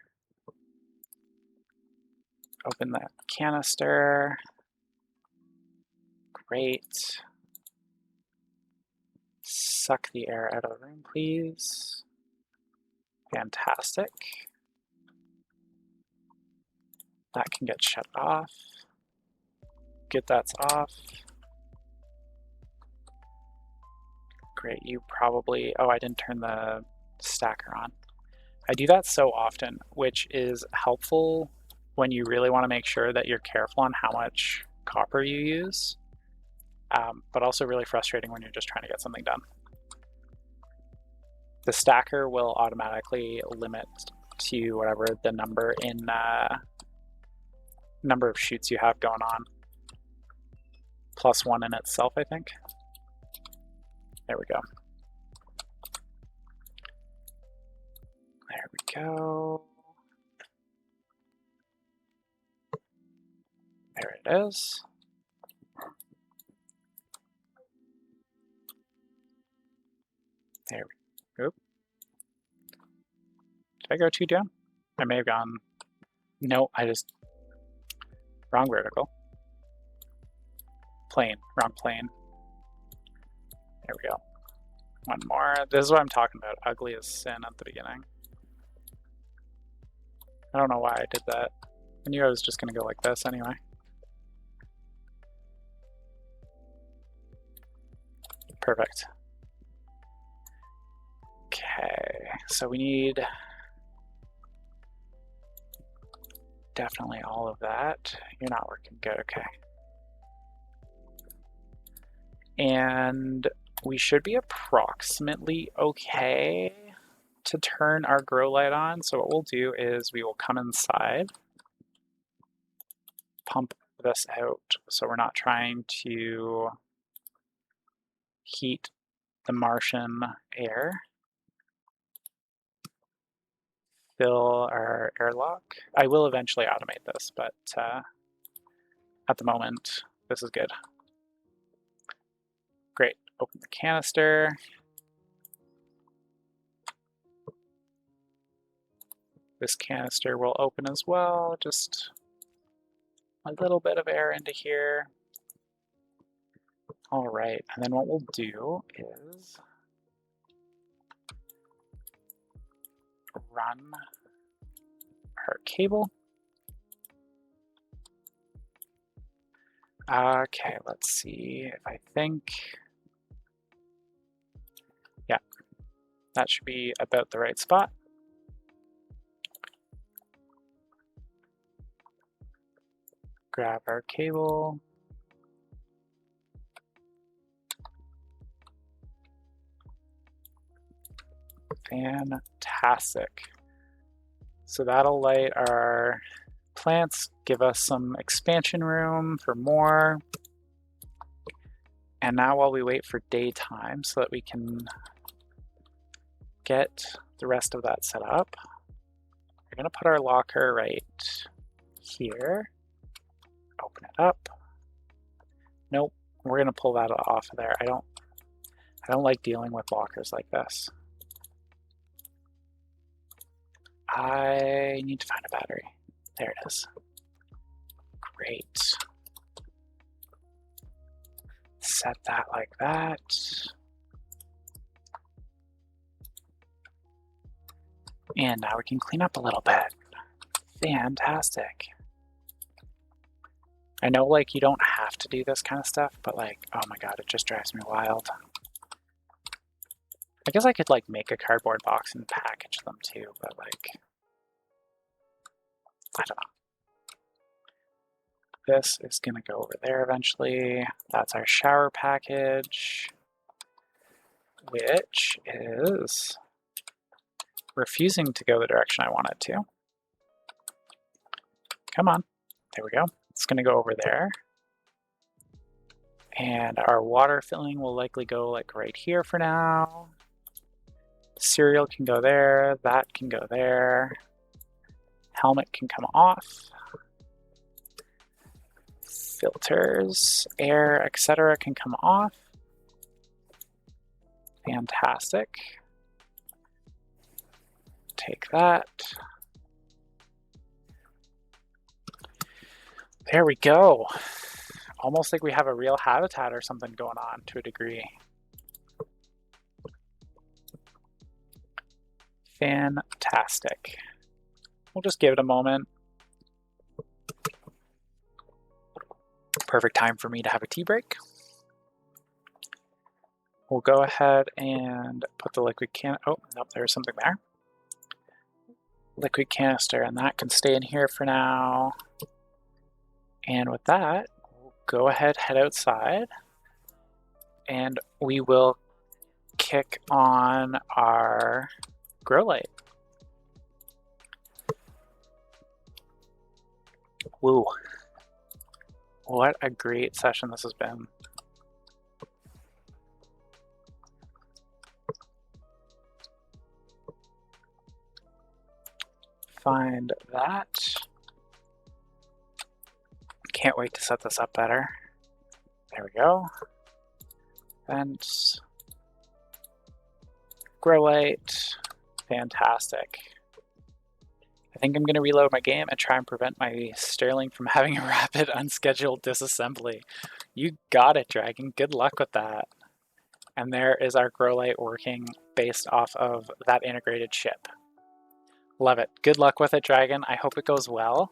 Speaker 1: Open the canister. Great. Suck the air out of the room, please. Fantastic. That can get shut off. Good, that's off. Great, you probably... Oh, I didn't turn the stacker on. I do that so often, which is helpful when you really want to make sure that you're careful on how much copper you use, but also really frustrating when you're just trying to get something done. The stacker will automatically limit to whatever the number in number of shoots you have going on. +1 in itself, I think. There we go. There we go. There it is. There we go. Oop. Did I go too down? I may have gone... No, I just... Wrong vertical. Plane. Wrong plane. There we go. One more. This is what I'm talking about. Ugly as sin at the beginning. I don't know why I did that. I knew I was just going to go like this anyway. Perfect. Okay, so we need definitely all of that. You're not working good, okay. And we should be approximately okay to turn our grow light on. So what we'll do is we will come inside, pump this out so we're not trying to heat the Martian air. Fill our airlock. I will eventually automate this, but at the moment, this is good. Great. Open the canister. This canister will open as well. Just a little bit of air into here. All right, and then what we'll do is run our cable. Okay, let's see if I think, yeah, that should be about the right spot. Grab our cable. Fantastic. So that'll light our plants, give us some expansion room for more. And now while we wait for daytime so that we can get the rest of that set up, we're gonna put our locker right here. Open it up. Nope, we're gonna pull that off of there. I don't like dealing with lockers like this. I need to find a battery. There it is. Great. Set that like that. And now we can clean up a little bit. Fantastic. I know, like, you don't have to do this kind of stuff, but, like, oh my god, it just drives me wild. I guess I could, like, make a cardboard box and package them too, but, like, I don't know. This is going to go over there eventually. That's our shower package, which is refusing to go the direction I want it to. Come on. There we go. It's going to go over there. And our water filling will likely go like right here for now. Cereal can go there. That can go there. Helmet can come off. Filters, air, etc. can come off. Fantastic. Take that. There we go. Almost like we have a real habitat or something going on to a degree. Fantastic. We'll just give it a moment. Perfect time for me to have a tea break. We'll go ahead and put the liquid can. Oh, nope, there's something there. Liquid canister, and that can stay in here for now. And with that, we'll go ahead, head outside, and we will kick on our grow light. Woo. What a great session this has been. Find that. Can't wait to set this up better. There we go. Fence. Grow light. Fantastic. I think I'm going to reload my game and try and prevent my Sterling from having a rapid unscheduled disassembly. You got it, Dragon. Good luck with that. And there is our grow light working based off of that integrated chip. Love it. Good luck with it, Dragon. I hope it goes well.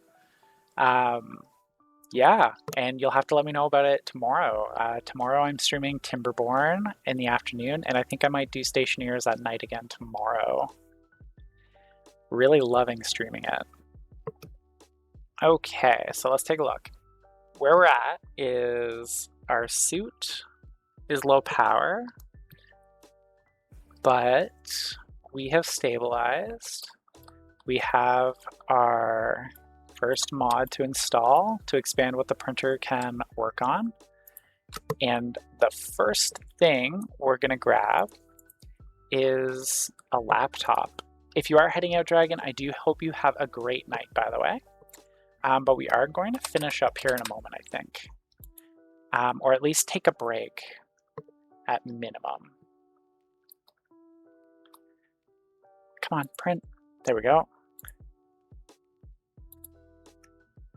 Speaker 1: Yeah, and you'll have to let me know about it tomorrow. Tomorrow I'm streaming Timberborn in the afternoon, and I think I might do Stationeers at night again tomorrow. Really loving streaming it. Okay, so let's take a look. Where we're at is our suit is low power, but we have stabilized. We have our first mod to install to expand what the printer can work on. And the first thing we're going to grab is a laptop. If you are heading out, Dragon, I do hope you have a great night, by the way. But we are going to finish up here in a moment, I think. Or at least take a break at minimum. Come on, print. There we go.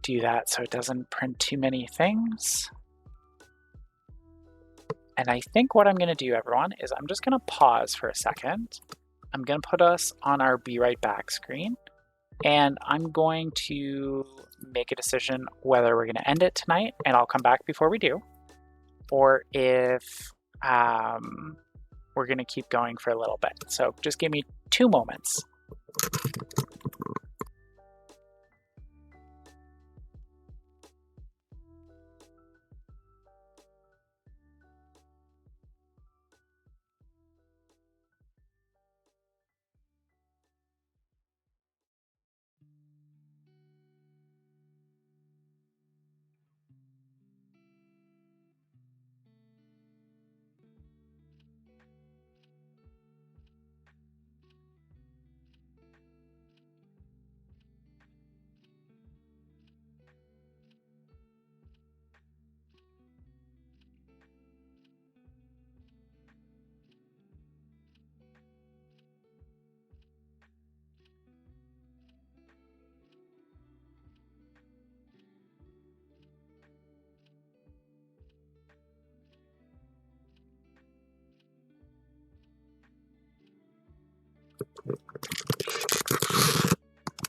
Speaker 1: Do that so it doesn't print too many things. And I think what I'm going to do, everyone, is I'm just going to pause for a second. I'm going to put us on our Be Right Back screen, and I'm going to make a decision whether we're going to end it tonight, and I'll come back before we do, or if we're going to keep going for a little bit. So just give me 2 moments.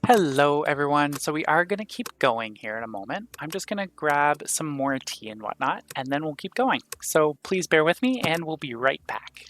Speaker 1: Hello, everyone. So we are going to keep going here in a moment. I'm just going to grab some more tea and whatnot, and then we'll keep going. So please bear with me, and we'll be right back.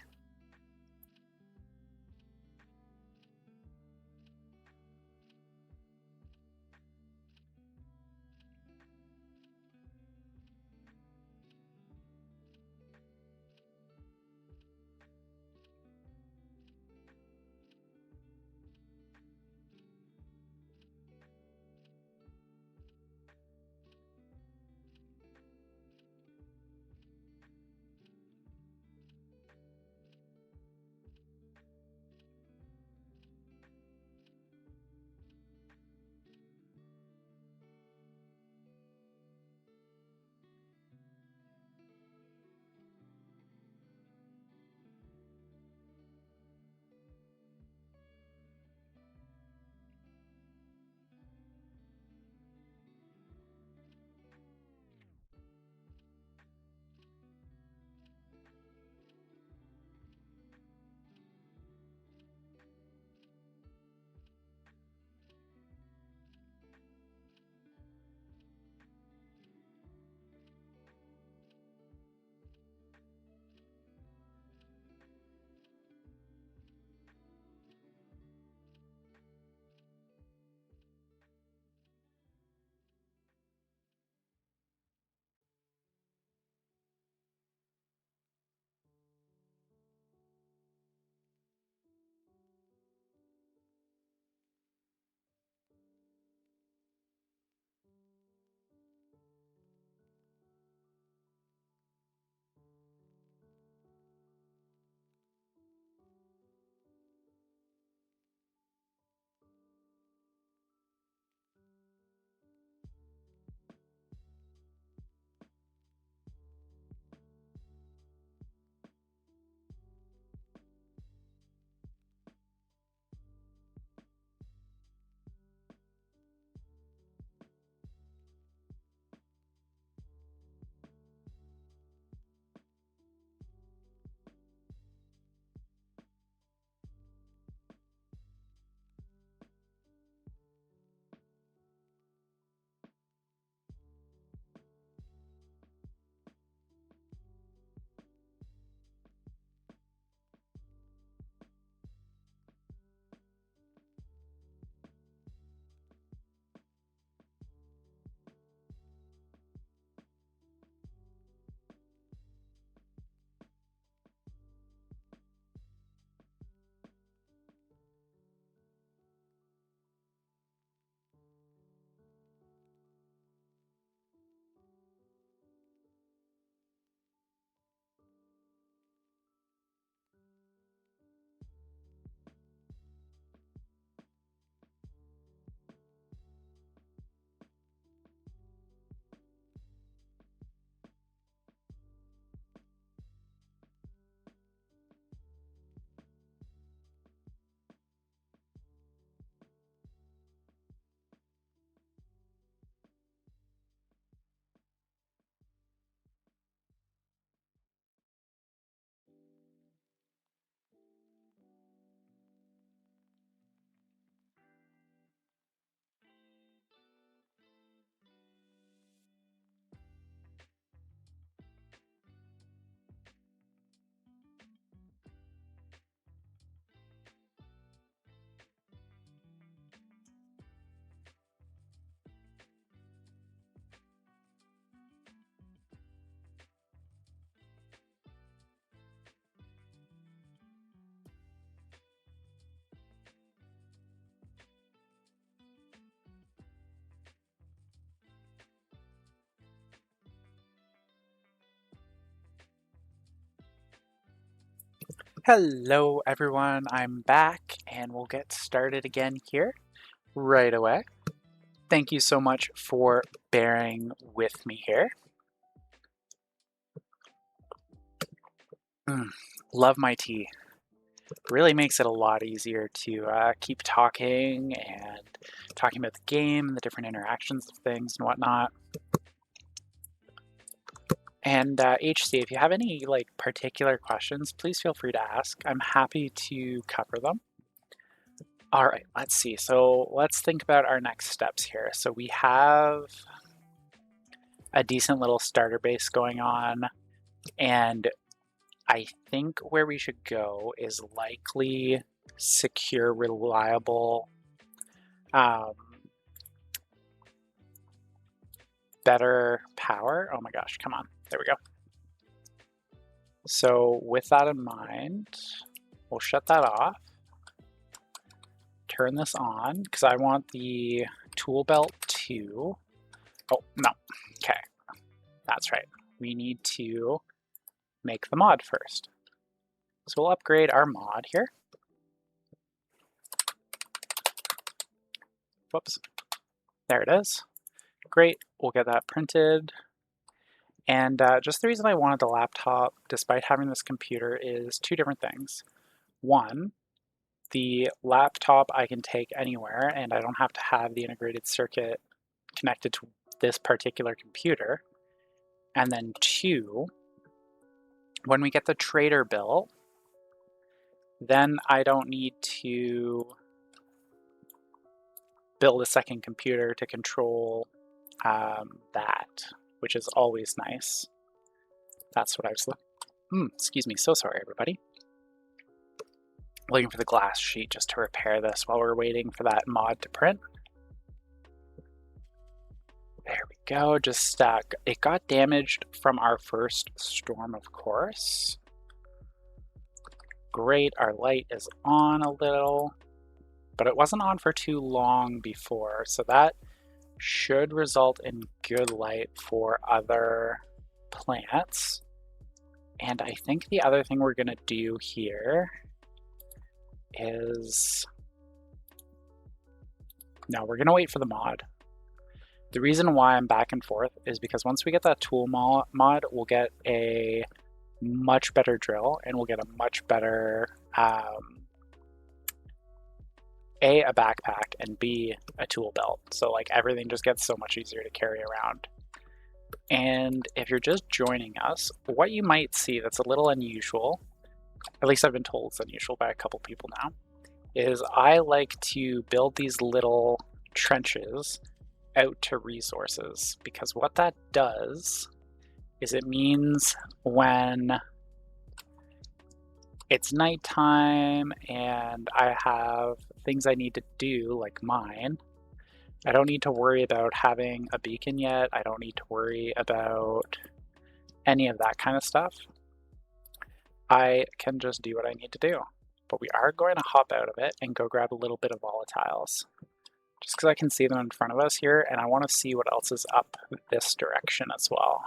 Speaker 1: Hello everyone, I'm back and we'll get started again here right away. Thank you so much for bearing with me here. Love my tea. Really makes it a lot easier to keep talking and talking about the game, the different interactions of things and whatnot. And HC, if you have any particular questions, please feel free to ask. I'm happy to cover them. All right, let's see. So let's think about our next steps here. So we have a decent little starter base going on, and I think where we should go is likely secure, reliable, better power. Oh my gosh, come on. There we go. So with that in mind, we'll shut that off. Turn this on because I want the tool belt 2. Oh, no. Okay. That's right. We need to make the mod first. So we'll upgrade our mod here. Whoops. There it is. Great. We'll get that printed. And just the reason I wanted the laptop, despite having this computer, is two different things. One, the laptop I can take anywhere, and I don't have to have the integrated circuit connected to this particular computer. And then two, when we get the trader built, then I don't need to build a second computer to control that, which is always nice. That's what I was looking. Excuse me, so sorry everybody. Looking for the glass sheet just to repair this while we're waiting for that mod to print. There we go, just it got damaged from our first storm, of course. Great, our light is on a little, but it wasn't on for too long before, so that should result in good light for other plants. And I think the other thing we're gonna do here is, no, we're gonna wait for the mod. The reason why I'm back and forth is because once we get that tool mod, we'll get a much better drill and we'll get a much better, A, a backpack, and B, a tool belt. So like everything just gets so much easier to carry around. And if you're just joining us, what you might see that's a little unusual, at least I've been told it's unusual by a couple people now, is I like to build these little trenches out to resources, because what that does is it means when it's nighttime and I have things I need to do, like mine, I don't need to worry about having a beacon yet. I don't need to worry about any of that kind of stuff. I can just do what I need to do. But we are going to hop out of it and go grab a little bit of volatiles, just because I can see them in front of us here, and I want to see what else is up this direction as well.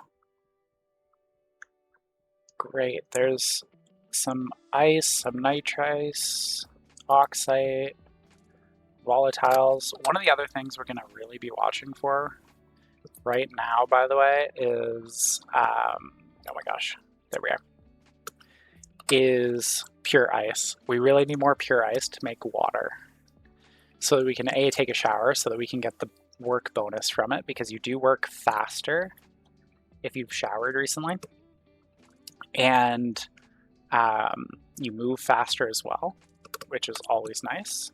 Speaker 1: Great, there's some ice, some nitrice, oxide, volatiles. One of the other things we're going to really be watching for right now, by the way, is, oh my gosh, there we are, is pure ice. We really need more pure ice to make water, so that we can A, take a shower, so that we can get the work bonus from it, because you do work faster if you've showered recently, and you move faster as well, which is always nice.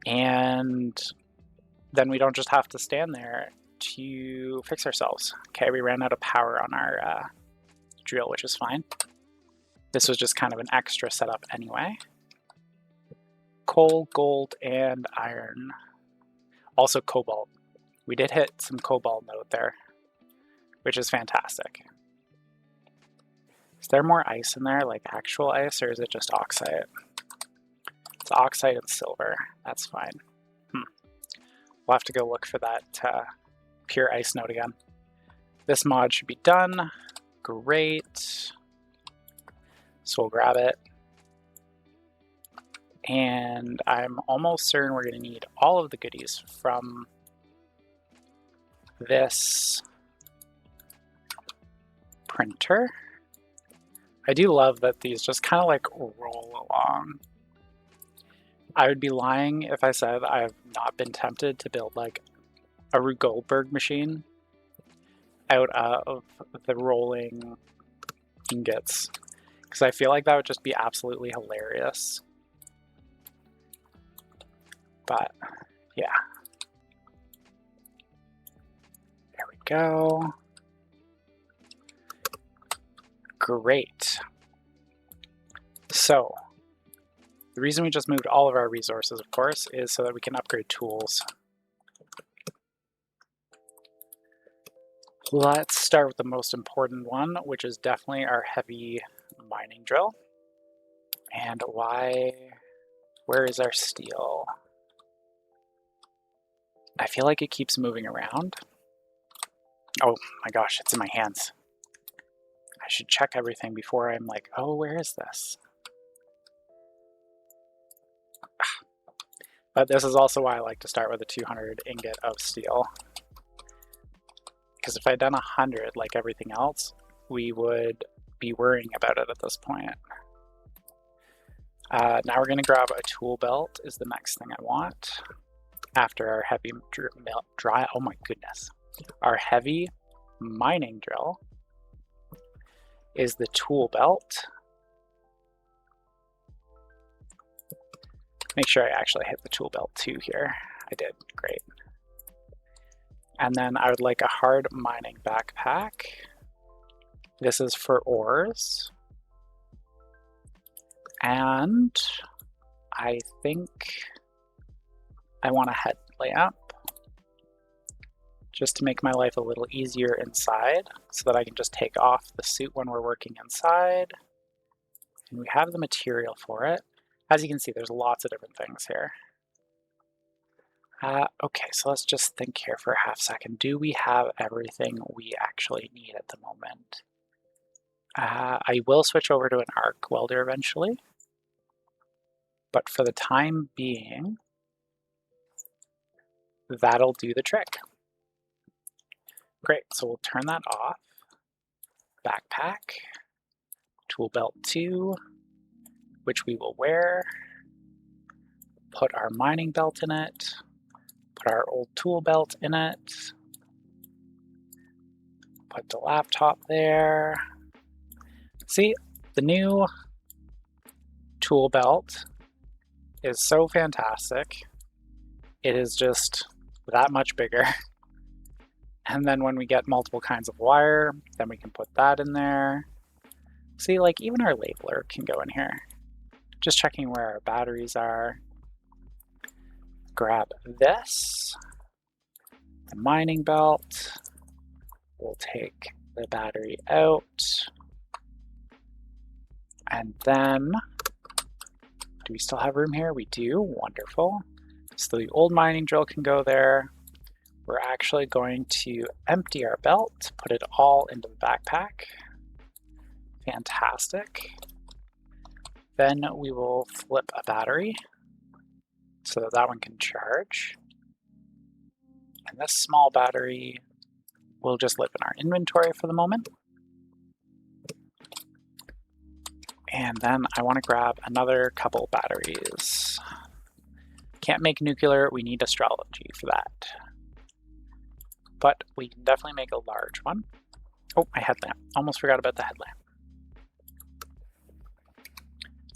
Speaker 1: And then we don't just have to stand there to fix ourselves. Okay, we ran out of power on our drill, which is fine. This was just kind of an extra setup anyway. Coal, gold, and iron. Also cobalt. We did hit some cobalt note there, which is fantastic. Is there more ice in there, like actual ice, or is it just oxide? It's oxide and silver. That's fine. We'll have to go look for that pure ice note again. This mod should be done. Great. So we'll grab it. And I'm almost certain we're going to need all of the goodies from this printer. I do love that these just kind of like roll along. I would be lying if I said I have not been tempted to build like a Rube Goldberg machine out of the rolling ingots, because I feel like that would just be absolutely hilarious. But yeah, there we go. Great. So the reason we just moved all of our resources, of course, is so that we can upgrade tools. Let's start with the most important one, which is definitely our heavy mining drill. And where is our steel? I feel like it keeps moving around. Oh my gosh, it's in my hands. I should check everything before I'm like, oh, where is this? But this is also why I like to start with a 200 ingot of steel. Because if I'd done 100 like everything else, we would be worrying about it at this point. Now we're going to grab a tool belt is the next thing I want. After our heavy oh my goodness. Our heavy mining drill is the tool belt. Make sure I actually hit the tool belt too here. I did, great. And then I would like a hard mining backpack. This is for ores. And I think I want a headlamp just to make my life a little easier inside so that I can just take off the suit when we're working inside. And we have the material for it. As you can see, there's lots of different things here. Okay, so let's just think here for a half second. Do we have everything we actually need at the moment? I will switch over to an arc welder eventually, but for the time being, that'll do the trick. Great, so we'll turn that off. Backpack, tool belt 2, which we will wear. Put our mining belt in it. Put our old tool belt in it. Put the laptop there. See, the new tool belt is so fantastic. It is just that much bigger. And then when we get multiple kinds of wire, then we can put that in there. See, like even our labeler can go in here. Just checking where our batteries are. Grab this, the mining belt. We'll take the battery out. And then, do we still have room here? We do, wonderful. So the old mining drill can go there. We're actually going to empty our belt, put it all into the backpack. Fantastic. Then we will flip a battery so that that one can charge. And this small battery will just live in our inventory for the moment. And then I want to grab another couple batteries. Can't make nuclear, we need astrology for that. But we can definitely make a large one. Oh, my headlamp. Almost forgot about the headlamp.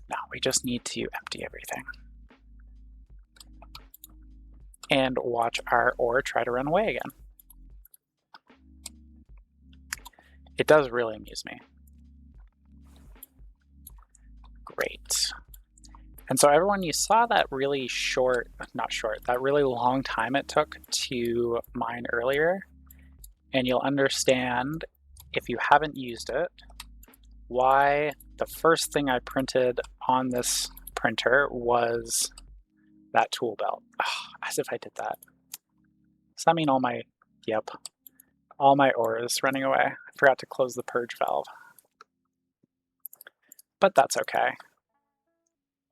Speaker 1: Now we just need to empty everything. And watch our ore try to run away again. It does really amuse me. Great. And so everyone, you saw that really that really long time it took to mine earlier. And you'll understand, if you haven't used it, why the first thing I printed on this printer was that tool belt. Oh, as if I did that. Does that mean all my ore is running away? I forgot to close the purge valve. but that's okay.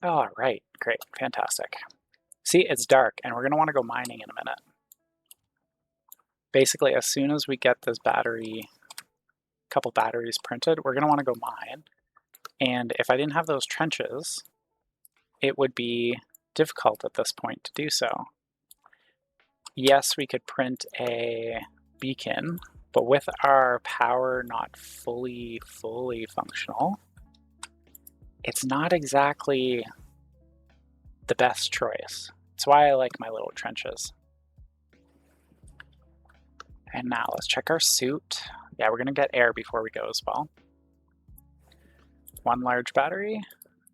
Speaker 1: All right, great, fantastic. See, it's dark, and we're going to want to go mining in a minute. Basically, as soon as we get this couple batteries printed, we're going to want to go mine. And if I didn't have those trenches, it would be difficult at this point to do so. Yes, we could print a beacon, but with our power not fully functional, it's not exactly the best choice. That's why I like my little trenches. And now let's check our suit. Yeah, we're gonna get air before we go as well. One large battery,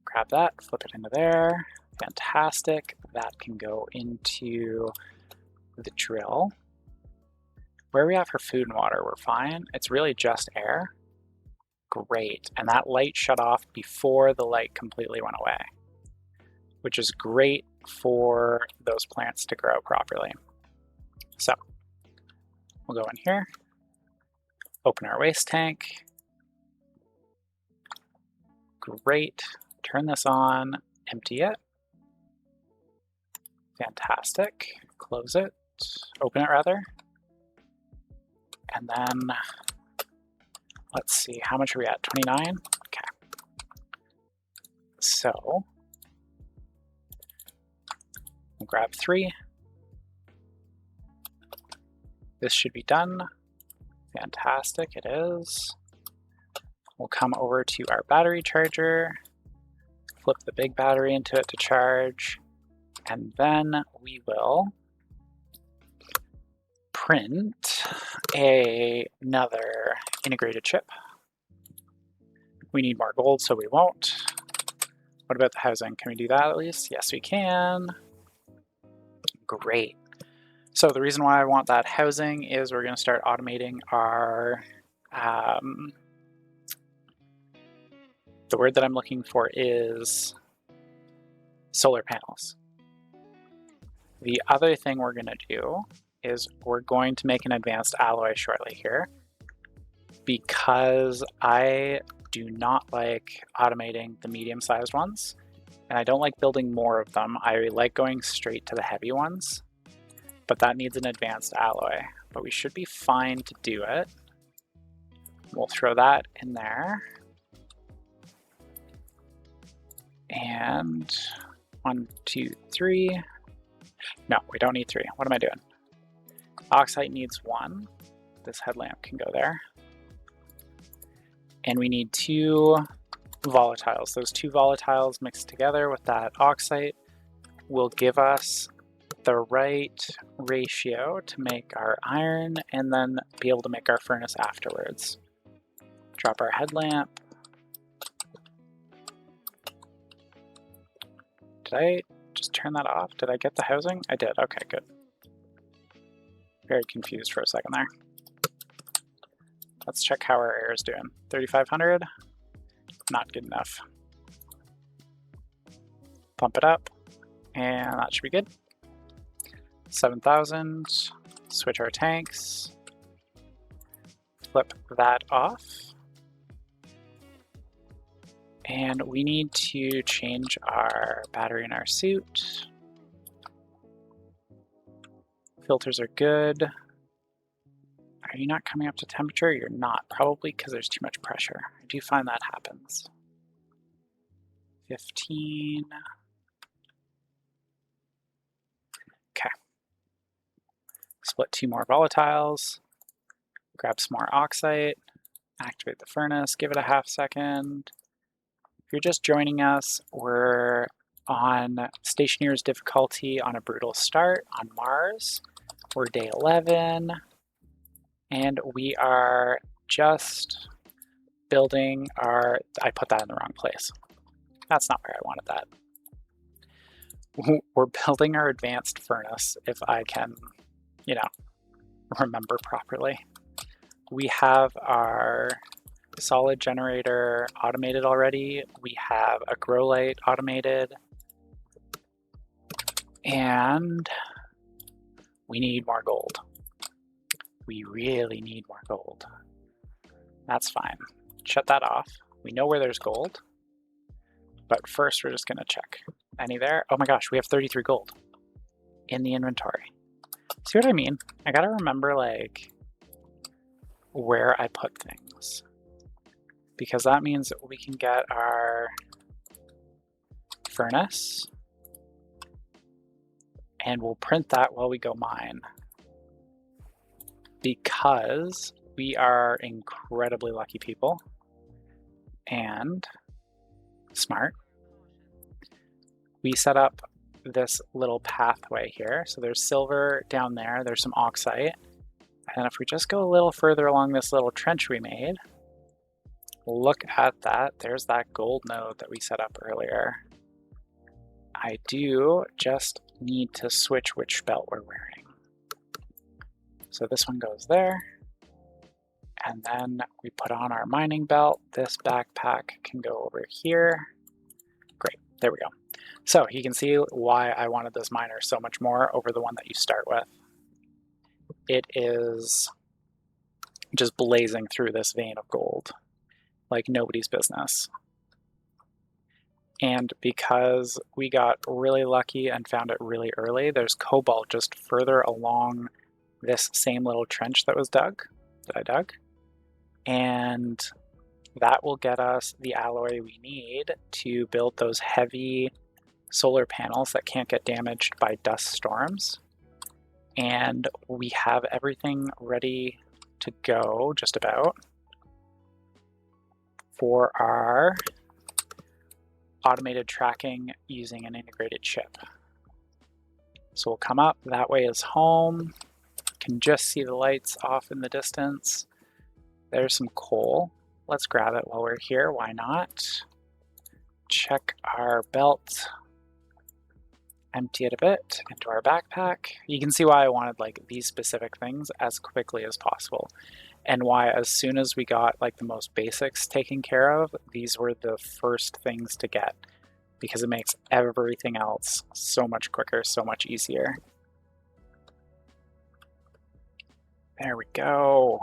Speaker 1: grab that, flip it into there. Fantastic, that can go into the drill. Where we have for food and water, we're fine. It's really just air. Great, and that light shut off before the light completely went away, which is great for those plants to grow properly. So, we'll go in here, open our waste tank. Great, turn this on, empty it. Fantastic, close it, open it rather. And then, let's see, how much are we at, 29? Okay. So, we'll grab 3. This should be done. Fantastic, it is. We'll come over to our battery charger, flip the big battery into it to charge, and then we will print another integrated chip. We need more gold, so we won't. What about the housing? Can we do that at least? Yes, we can. Great. So the reason why I want that housing is we're going to start automating our, the word that I'm looking for is solar panels. The other thing we're going to do is we're going to make an advanced alloy shortly here, because I do not like automating the medium-sized ones, and I don't like building more of them. I like going straight to the heavy ones, but that needs an advanced alloy. But we should be fine to do it. We'll throw that in there. And 1, 2, 3. No, we don't need 3. What am I doing? Oxide needs 1. This headlamp can go there. And we need 2 volatiles. Those 2 volatiles mixed together with that oxide will give us the right ratio to make our iron and then be able to make our furnace afterwards. Drop our headlamp. Did I just turn that off? Did I get the housing? I did. Okay, good. Very confused for a second there. Let's check how our air is doing. 3,500. Not good enough. Pump it up, and that should be good. 7,000. Switch our tanks. Flip that off. And we need to change our battery in our suit. Filters are good. Are you not coming up to temperature? You're not, probably because there's too much pressure. I do find that happens. 15. Okay. Split 2 more volatiles. Grab some more oxide. Activate the furnace, give it a half second. If you're just joining us, we're on Stationeer's difficulty on a brutal start on Mars. We're day 11, and we are just building our, I put that in the wrong place. That's not where I wanted that. We're building our advanced furnace, if I can, remember properly. We have our solid generator automated already. We have a grow light automated. And we need more gold. We really need more gold. That's fine. Shut that off. We know where there's gold. But first we're just gonna check. Any there? Oh my gosh, we have 33 gold in the inventory. See what I mean? I gotta remember like where I put things, because that means that we can get our furnace and we'll print that while we go mine, because we are incredibly lucky people and smart. We set up this little pathway here. So there's silver down there, there's some oxide. And if we just go a little further along this little trench we made, look at that, there's that gold node that we set up earlier. I do just need to switch which belt we're wearing. So this one goes there, and then we put on our mining belt. This backpack can go over here. Great, there we go. So you can see why I wanted this miner so much more over the one that you start with. It is just blazing through this vein of gold like nobody's business. And because we got really lucky and found it really early, there's cobalt just further along this same little trench that I dug. And that will get us the alloy we need to build those heavy solar panels that can't get damaged by dust storms. And we have everything ready to go, just about, for our automated tracking using an integrated chip. So we'll come up, that way is home. Can just see the lights off in the distance. There's some coal. Let's grab it while we're here, why not? Check our belt. Empty it a bit into our backpack. You can see why I wanted like these specific things as quickly as possible, and why as soon as we got like the most basics taken care of, these were the first things to get, because it makes everything else so much quicker, so much easier. There we go.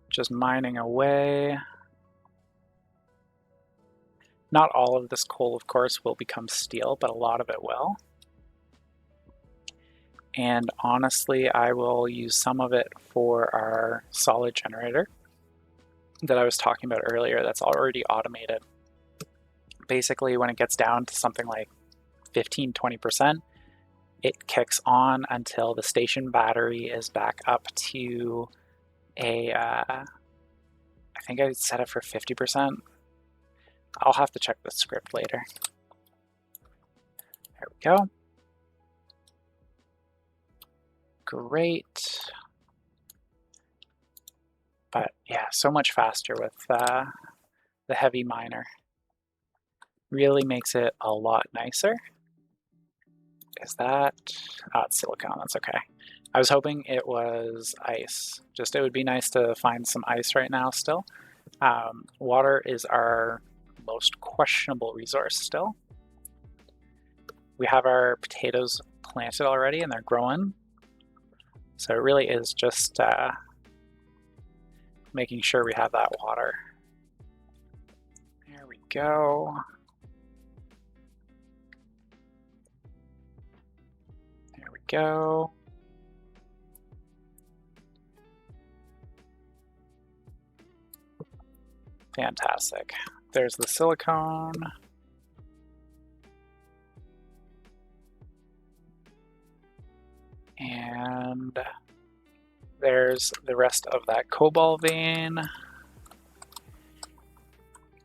Speaker 1: Just mining away. Not all of this coal, of course, will become steel, but a lot of it will. And honestly, I will use some of it for our solid generator that I was talking about earlier that's already automated. Basically, when it gets down to something like 15-20%, it kicks on until the station battery is back up to a, I think I set it for 50%. I'll have to check the script later. There we go. Great. But yeah, so much faster with the heavy miner. Really makes it a lot nicer. Is that, oh, it's silicone, that's okay. I was hoping it was ice. Just, it would be nice to find some ice right now still. Water is our most questionable resource still. We have our potatoes planted already and they're growing. So it really is just making sure we have that water. There we go. There we go. Fantastic. There's the silicone. And there's the rest of that cobalt vein.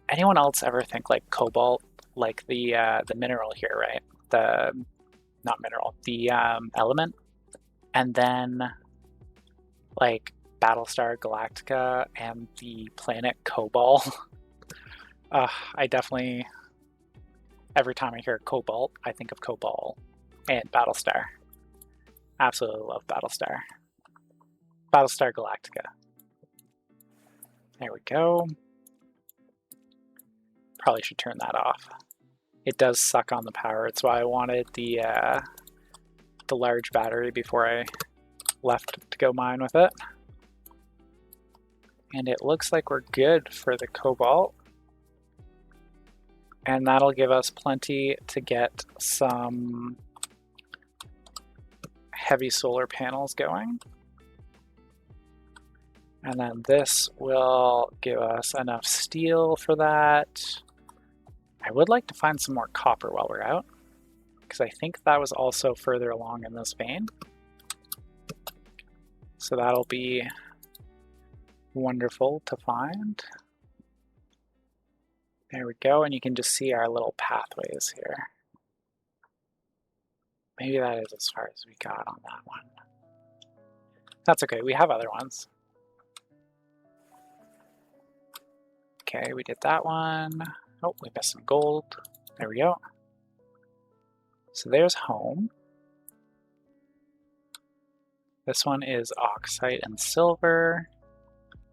Speaker 1: Anyone else ever think like cobalt, like the mineral here, right? Not mineral, the element, and then like Battlestar Galactica and the planet Cobalt. I definitely, every time I hear cobalt, I think of Cobalt and Battlestar. Absolutely love Battlestar. Battlestar Galactica. There we go. Probably should turn that off. It does suck on the power. It's why I wanted the large battery before I left to go mine with it. And it looks like we're good for the cobalt. And that'll give us plenty to get some heavy solar panels going. And then this will give us enough steel for that. I would like to find some more copper while we're out, because I think that was also further along in this vein. So that'll be wonderful to find. There we go, and you can just see our little pathways here. Maybe that is as far as we got on that one. That's okay, we have other ones. Okay, we did that one. Oh, we missed some gold. There we go. So there's home. This one is oxide and silver.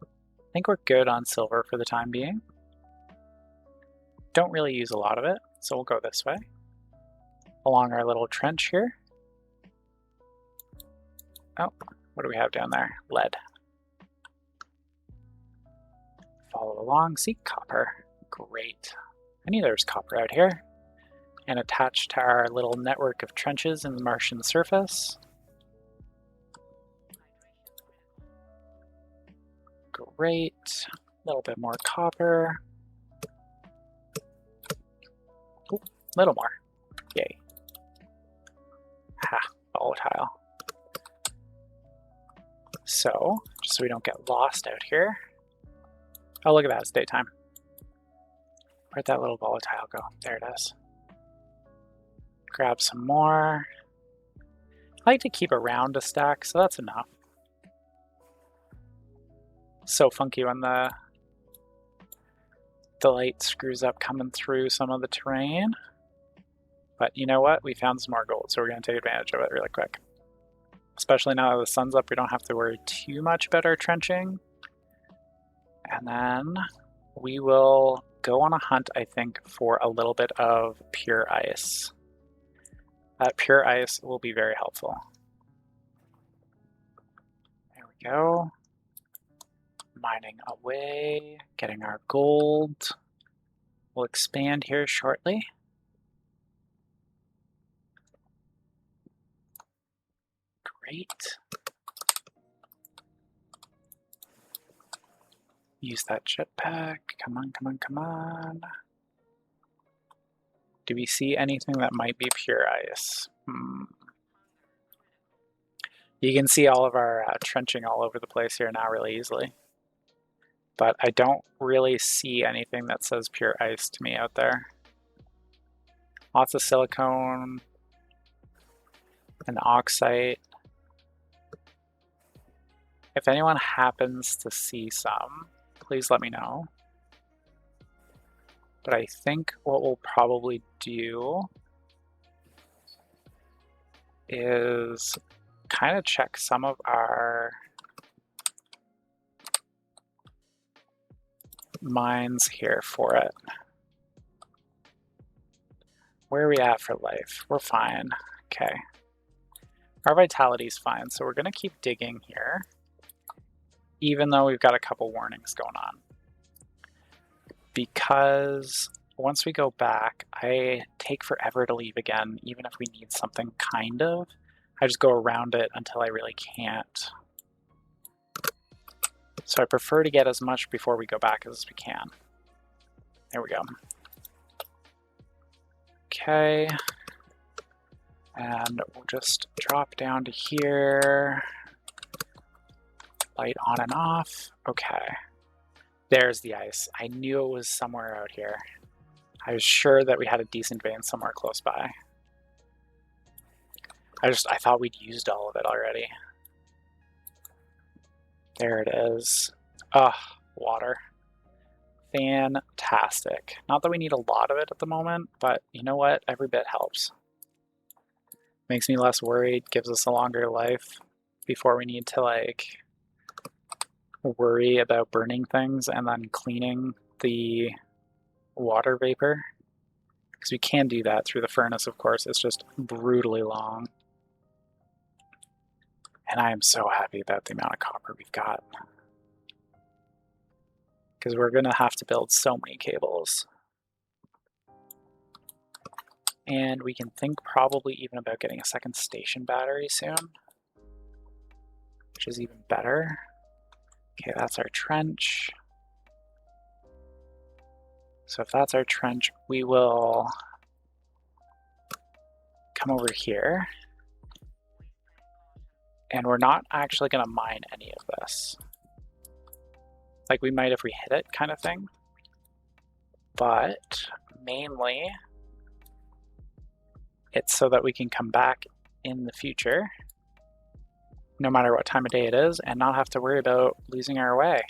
Speaker 1: I think we're good on silver for the time being. Don't really use a lot of it, so we'll go this way. Along our little trench here. Oh, what do we have down there? Lead. Follow along, see copper. Great. I knew there was copper out here. And attached to our little network of trenches in the Martian surface. Great. A little bit more copper. Ooh, a little more. Yay. Ha, volatile. So, just so we don't get lost out here. Oh, look at that, it's daytime. Where'd that little volatile go? There it is. Grab some more. I like to keep around a stack, so that's enough. So funky when the light screws up coming through some of the terrain. But you know what? We found some more gold, so we're going to take advantage of it really quick. Especially now that the sun's up, we don't have to worry too much about our trenching. And then we will go on a hunt, I think, for a little bit of pure ice. That pure ice will be very helpful. There we go. Mining away, getting our gold. We'll expand here shortly. Great. Use that jetpack. Come on, come on, come on. Do we see anything that might be pure ice? You can see all of our trenching all over the place here now really easily. But I don't really see anything that says pure ice to me out there. Lots of silicone and oxide. If anyone happens to see some, please let me know. But I think what we'll probably do is kind of check some of our mines here for it. Where are we at for life? We're fine. Okay. Our vitality's fine, so we're gonna keep digging here, even though we've got a couple warnings going on. Because once we go back, I take forever to leave again, even if we need something kind of. I just go around it until I really can't. So I prefer to get as much before we go back as we can. There we go. Okay. And we'll just drop down to here. Light on and off. Okay. There's the ice. I knew it was somewhere out here. I was sure that we had a decent vein somewhere close by. I thought we'd used all of it already. There it is. Ugh, water. Fantastic. Not that we need a lot of it at the moment, but you know what? Every bit helps. Makes me less worried, gives us a longer life before we need to like worry about burning things and then cleaning the water vapor. Because we can do that through the furnace, of course. It's just brutally long. And I am so happy about the amount of copper we've got. Because we're going to have to build so many cables. And we can think probably even about getting a second station battery soon, which is even better. Okay, that's our trench. So if that's our trench, we will come over here. And we're not actually going to mine any of this. Like we might if we hit it kind of thing. But mainly, it's so that we can come back in the future, no matter what time of day it is, and not have to worry about losing our way.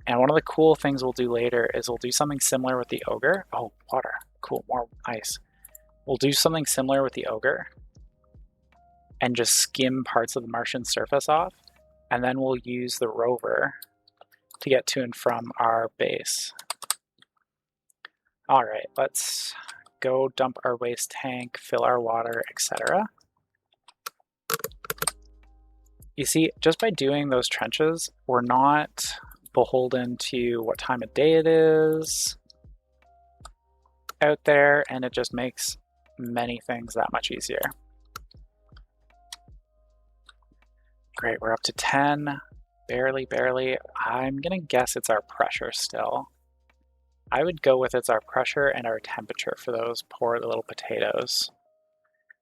Speaker 1: And one of the cool things we'll do later is we'll do something similar with the ogre. Oh, water. Cool, more ice. We'll do something similar with the ogre and just skim parts of the Martian surface off. And then we'll use the rover to get to and from our base. All right, let's go dump our waste tank, fill our water, etc. You see, just by doing those trenches, we're not beholden to what time of day it is out there, and it just makes many things that much easier. Great, we're up to 10. Barely, barely. I'm gonna guess it's our pressure still. I would go with it's our pressure and our temperature for those poor little potatoes,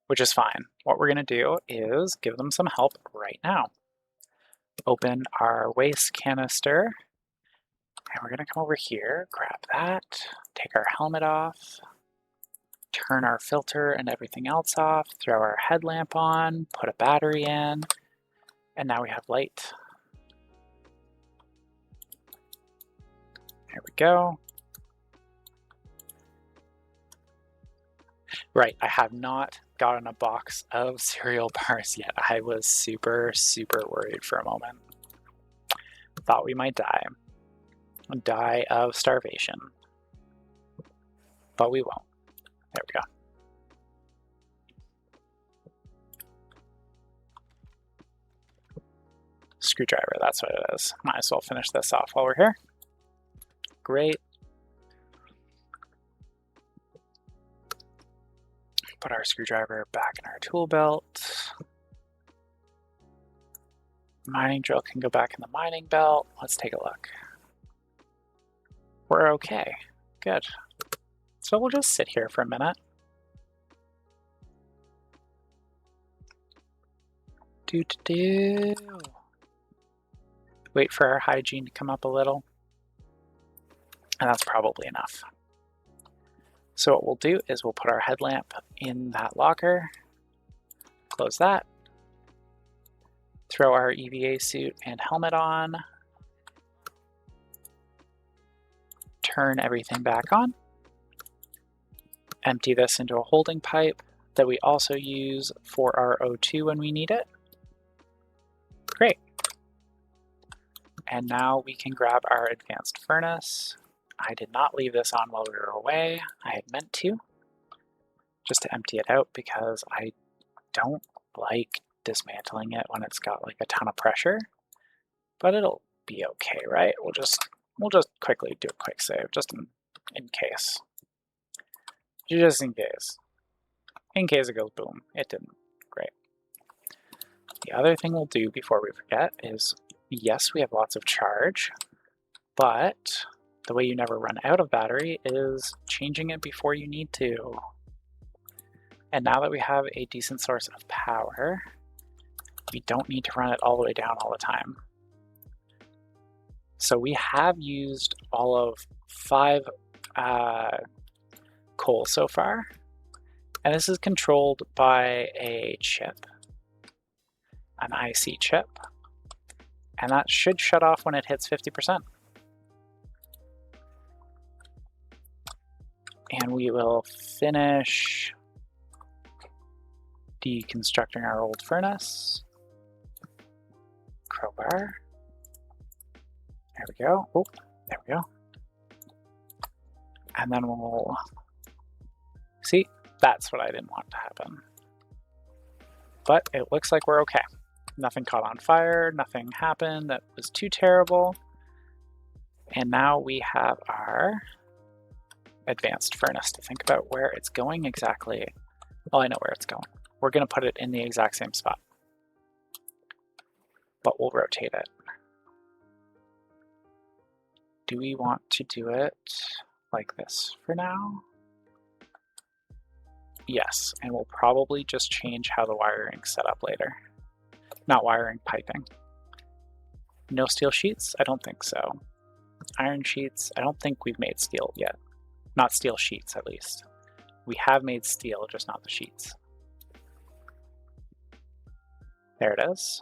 Speaker 1: which is fine. What we're gonna do is give them some help right now. Open our waste canister, and we're gonna come over here, grab that, take our helmet off, turn our filter and everything else off, throw our headlamp on, put a battery in, and now we have light. There we go. Right, I have not gotten a box of cereal bars yet. I was super, super worried for a moment. Thought we might die of starvation. But we won't. There we go. Screwdriver, that's what it is. Might as well finish this off while we're here. Great. Put our screwdriver back in our tool belt. Mining drill can go back in the mining belt. Let's take a look. We're okay. Good. So we'll just sit here for a minute. Wait for our hygiene to come up a little. And that's probably enough. So what we'll do is we'll put our headlamp in that locker, close that, throw our EVA suit and helmet on, turn everything back on, empty this into a holding pipe that we also use for our O2 when we need it. Great. And now we can grab our advanced furnace. I did not leave this on while we were away. I had meant to, just to empty it out because I don't like dismantling it when it's got like a ton of pressure, but it'll be okay, right? We'll just quickly do a quick save, just in case. Just in case. In case it goes boom. It didn't. Great. The other thing we'll do before we forget is, yes, we have lots of charge, but the way you never run out of battery is changing it before you need to. And now that we have a decent source of power, we don't need to run it all the way down all the time. So we have used all of 5 coal so far, and this is controlled by a chip, an IC chip, and that should shut off when it hits 50%. And we will finish deconstructing our old furnace. Crowbar. There we go. Oh, there we go. And then we'll see, that's what I didn't want to happen. But it looks like we're okay. Nothing caught on fire, nothing happened that was too terrible. And now we have our advanced furnace to think about where it's going exactly. Well, I know where it's going. We're going to put it in the exact same spot, but we'll rotate it. Do we want to do it like this for now? Yes, and we'll probably just change how the wiring's set up later. Not wiring, piping. No steel sheets? I don't think so. Iron sheets? I don't think we've made steel yet. Not steel sheets, at least. We have made steel, just not the sheets. There it is.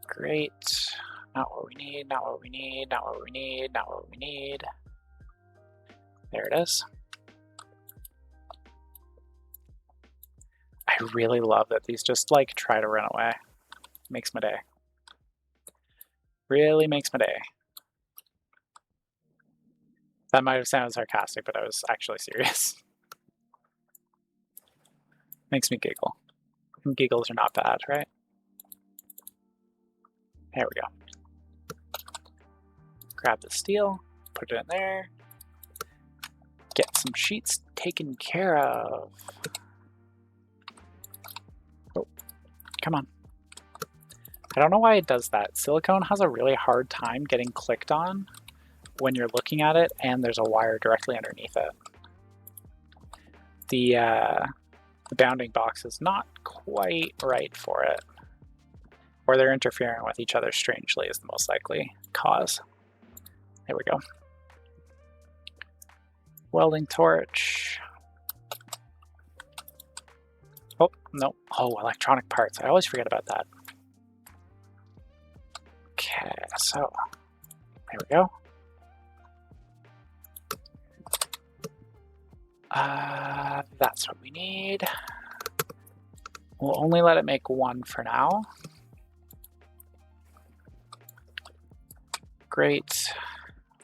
Speaker 1: Great. Not what we need, not what we need, not what we need, not what we need. There it is. I really love that these just like try to run away. Makes my day. Really makes my day. That might have sounded sarcastic, but I was actually serious. Makes me giggle. And giggles are not bad, right? There we go. Grab the steel, put it in there. Get some sheets taken care of. Oh, come on. I don't know why it does that. Silicone has a really hard time getting clicked on when you're looking at it and there's a wire directly underneath it. The bounding box is not quite right for it. Or they're interfering with each other strangely is the most likely cause. There we go. Welding torch. Oh, no. Oh, electronic parts. I always forget about that. Okay, so there we go. That's what we need. We'll only let it make one for now. Great.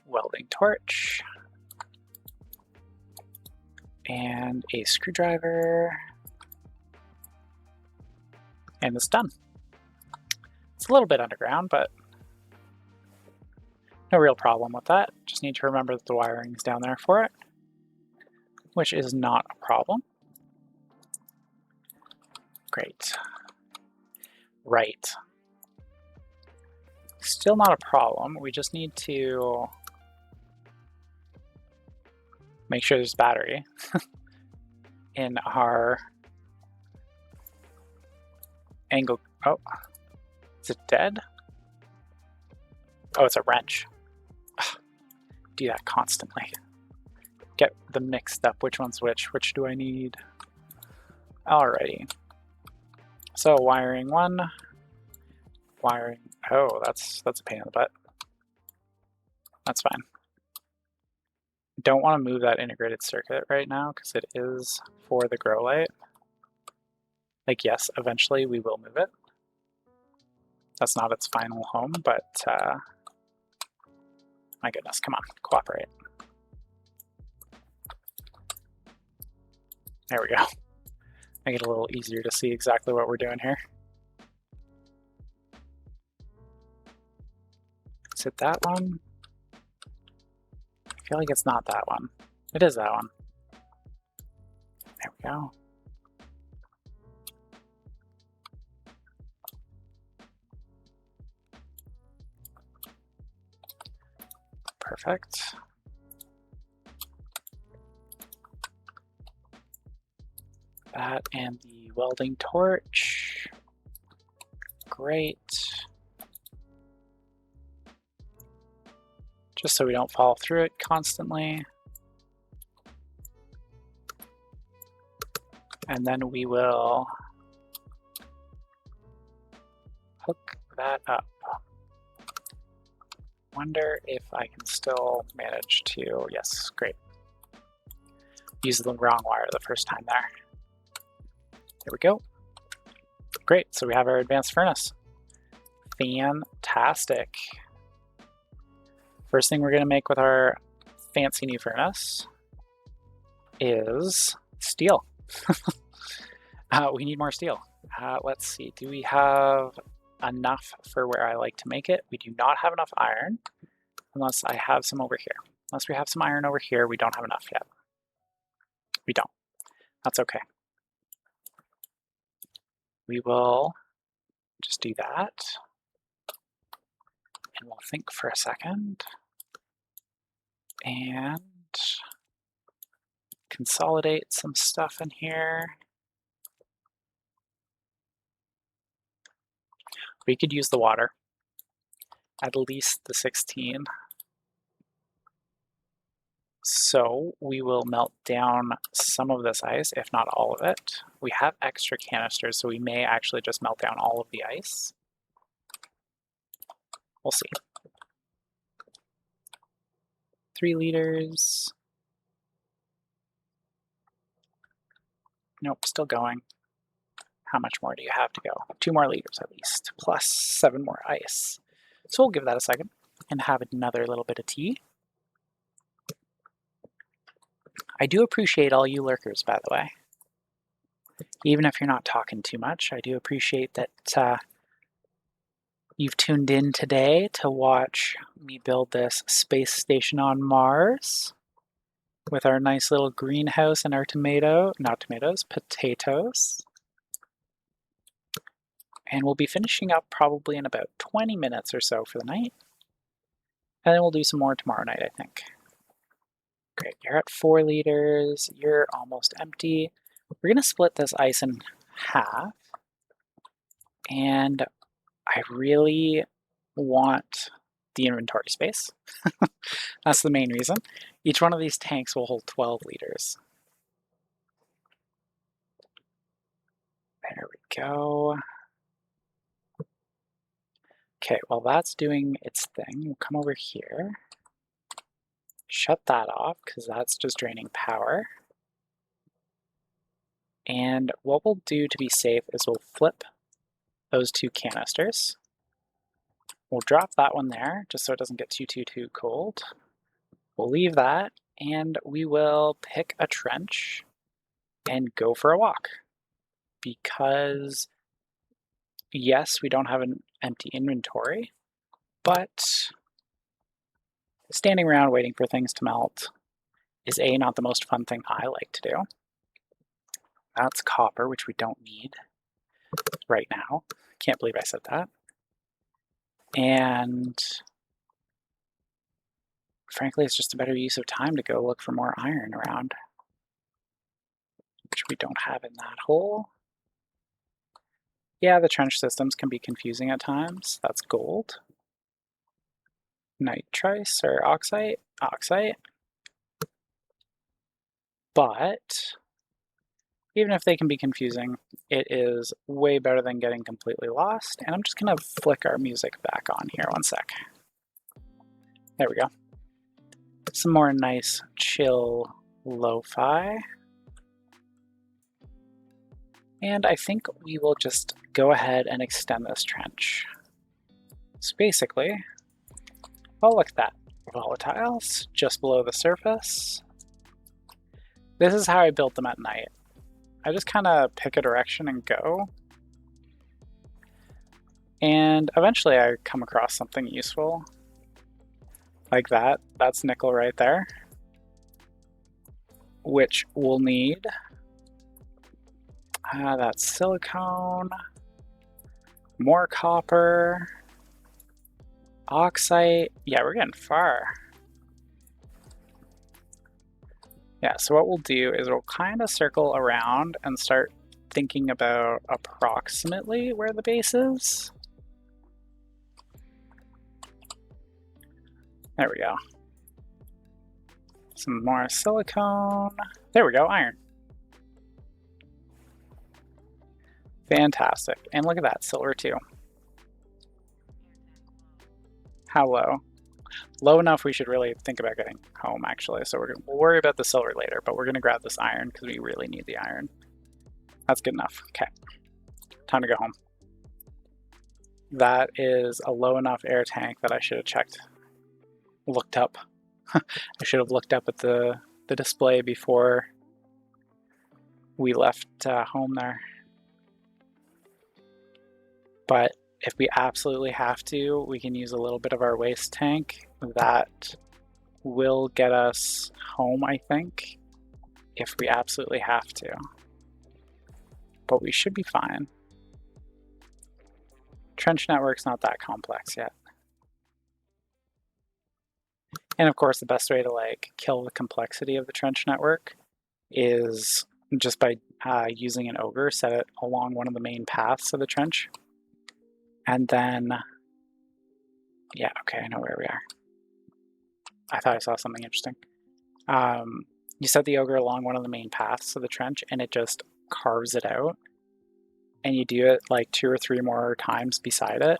Speaker 1: Welding torch. And a screwdriver. And it's done. It's a little bit underground, but no real problem with that. Just need to remember that the wiring's down there for it, which is not a problem. Great. Right. Still not a problem. We just need to make sure there's battery in our angle. Oh, is it dead? Oh, it's a wrench. Ugh, do that constantly. Get them mixed up. Which one's which? Which do I need? Alrighty. So wiring one. Wiring. Oh, that's a pain in the butt. That's fine. Don't want to move that integrated circuit right now because it is for the grow light. Like, yes, eventually we will move it. That's not its final home, but my goodness, come on, cooperate. There we go. Make it a little easier to see exactly what we're doing here. Is it that one? I feel like it's not that one. It is that one. There we go. Perfect. That and the welding torch. Great. Just so we don't fall through it constantly. And then we will hook that up. Wonder if I can still manage to, yes, great. Use the wrong wire the first time there. There we go. Great, so we have our advanced furnace. Fantastic. First thing we're gonna make with our fancy new furnace is steel. We need more steel. Let's see, do we have enough for where I like to make it? We do not have enough iron. Unless I have some over here. Unless we have some iron over here, we don't have enough yet. We don't. That's okay. We will just do that. And we'll think for a second. And consolidate some stuff in here. We could use the water. At least the 16. So we will melt down some of this ice, if not all of it. We have extra canisters, so we may actually just melt down all of the ice. We'll see. 3 liters. Nope, still going. How much more do you have to go? 2 more liters at least, plus 7 more ice. So we'll give that a second and have another little bit of tea. I do appreciate all you lurkers, by the way. Even if you're not talking too much, I do appreciate that you've tuned in today to watch me build this space station on Mars with our nice little greenhouse and our potatoes. And we'll be finishing up probably in about 20 minutes or so for the night. And then we'll do some more tomorrow night, I think. Great, you're at 4 liters, you're almost empty. We're gonna split this ice in half. And I really want the inventory space. That's the main reason. Each one of these tanks will hold 12 liters. There we go. Okay, while that's doing its thing, we'll come over here. Shut that off, because that's just draining power. And what we'll do to be safe is we'll flip those 2 canisters. We'll drop that one there, just so it doesn't get too cold. We'll leave that, and we will pick a trench and go for a walk. Because, yes, we don't have an empty inventory, but standing around waiting for things to melt is not the most fun thing I like to do. That's copper, which we don't need right now. Can't believe I said that. And frankly, it's just a better use of time to go look for more iron around, which we don't have in that hole. Yeah, the trench systems can be confusing at times. That's gold. Nitrice or oxide. But even if they can be confusing, it is way better than getting completely lost. And I'm just gonna flick our music back on here, one sec. There we go. Some more nice, chill lo-fi. And I think we will just go ahead and extend this trench. So basically, oh, look at that. Volatiles just below the surface. This is how I built them at night. I just kind of pick a direction and go. And eventually I come across something useful. Like that. That's nickel right there. Which we'll need. That's silicone. More copper. Oxide. Yeah, we're getting far. Yeah, so what we'll do is we'll kind of circle around and start thinking about approximately where the base is. There we go. Some more silicone. There we go, iron. Fantastic. And look at that, silver too. How low? Low enough we should really think about getting home, actually. So we'll worry about the silver later, but we're going to grab this iron because we really need the iron. That's good enough. Okay. Time to go home. That is a low enough air tank that I should have checked. Looked up. I should have looked up at the display before we left home there. But If we absolutely have to, we can use a little bit of our waste tank. That will get us home, I think, if we absolutely have to. But we should be fine. Trench network's not that complex yet. And of course, the best way to like kill the complexity of the trench network is just by using an ogre, set it along one of the main paths of the trench. And then, yeah, okay, I know where we are. I thought I saw something interesting. You set the ogre along one of the main paths of the trench and it just carves it out. And you do it like 2 or 3 more times beside it.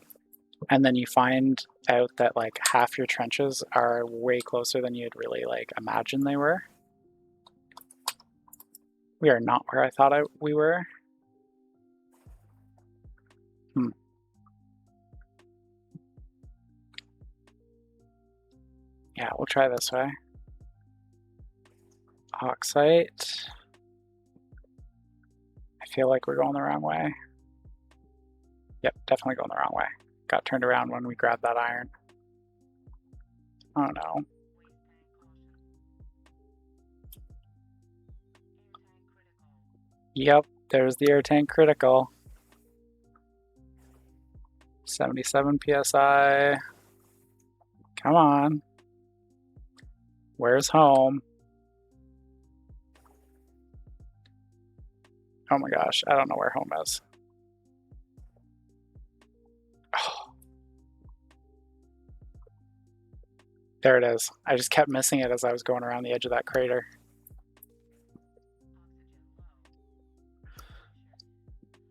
Speaker 1: And then you find out that like half your trenches are way closer than you'd really like imagine they were. We are not where I thought we were. Yeah, we'll try this way. Oxite. I feel like we're going the wrong way. Yep, definitely going the wrong way. Got turned around when we grabbed that iron. Oh no. Yep, there's the air tank critical. 77 PSI. Come on. Where's home? Oh my gosh, I don't know where home is. Oh. There it is. I just kept missing it as I was going around the edge of that crater.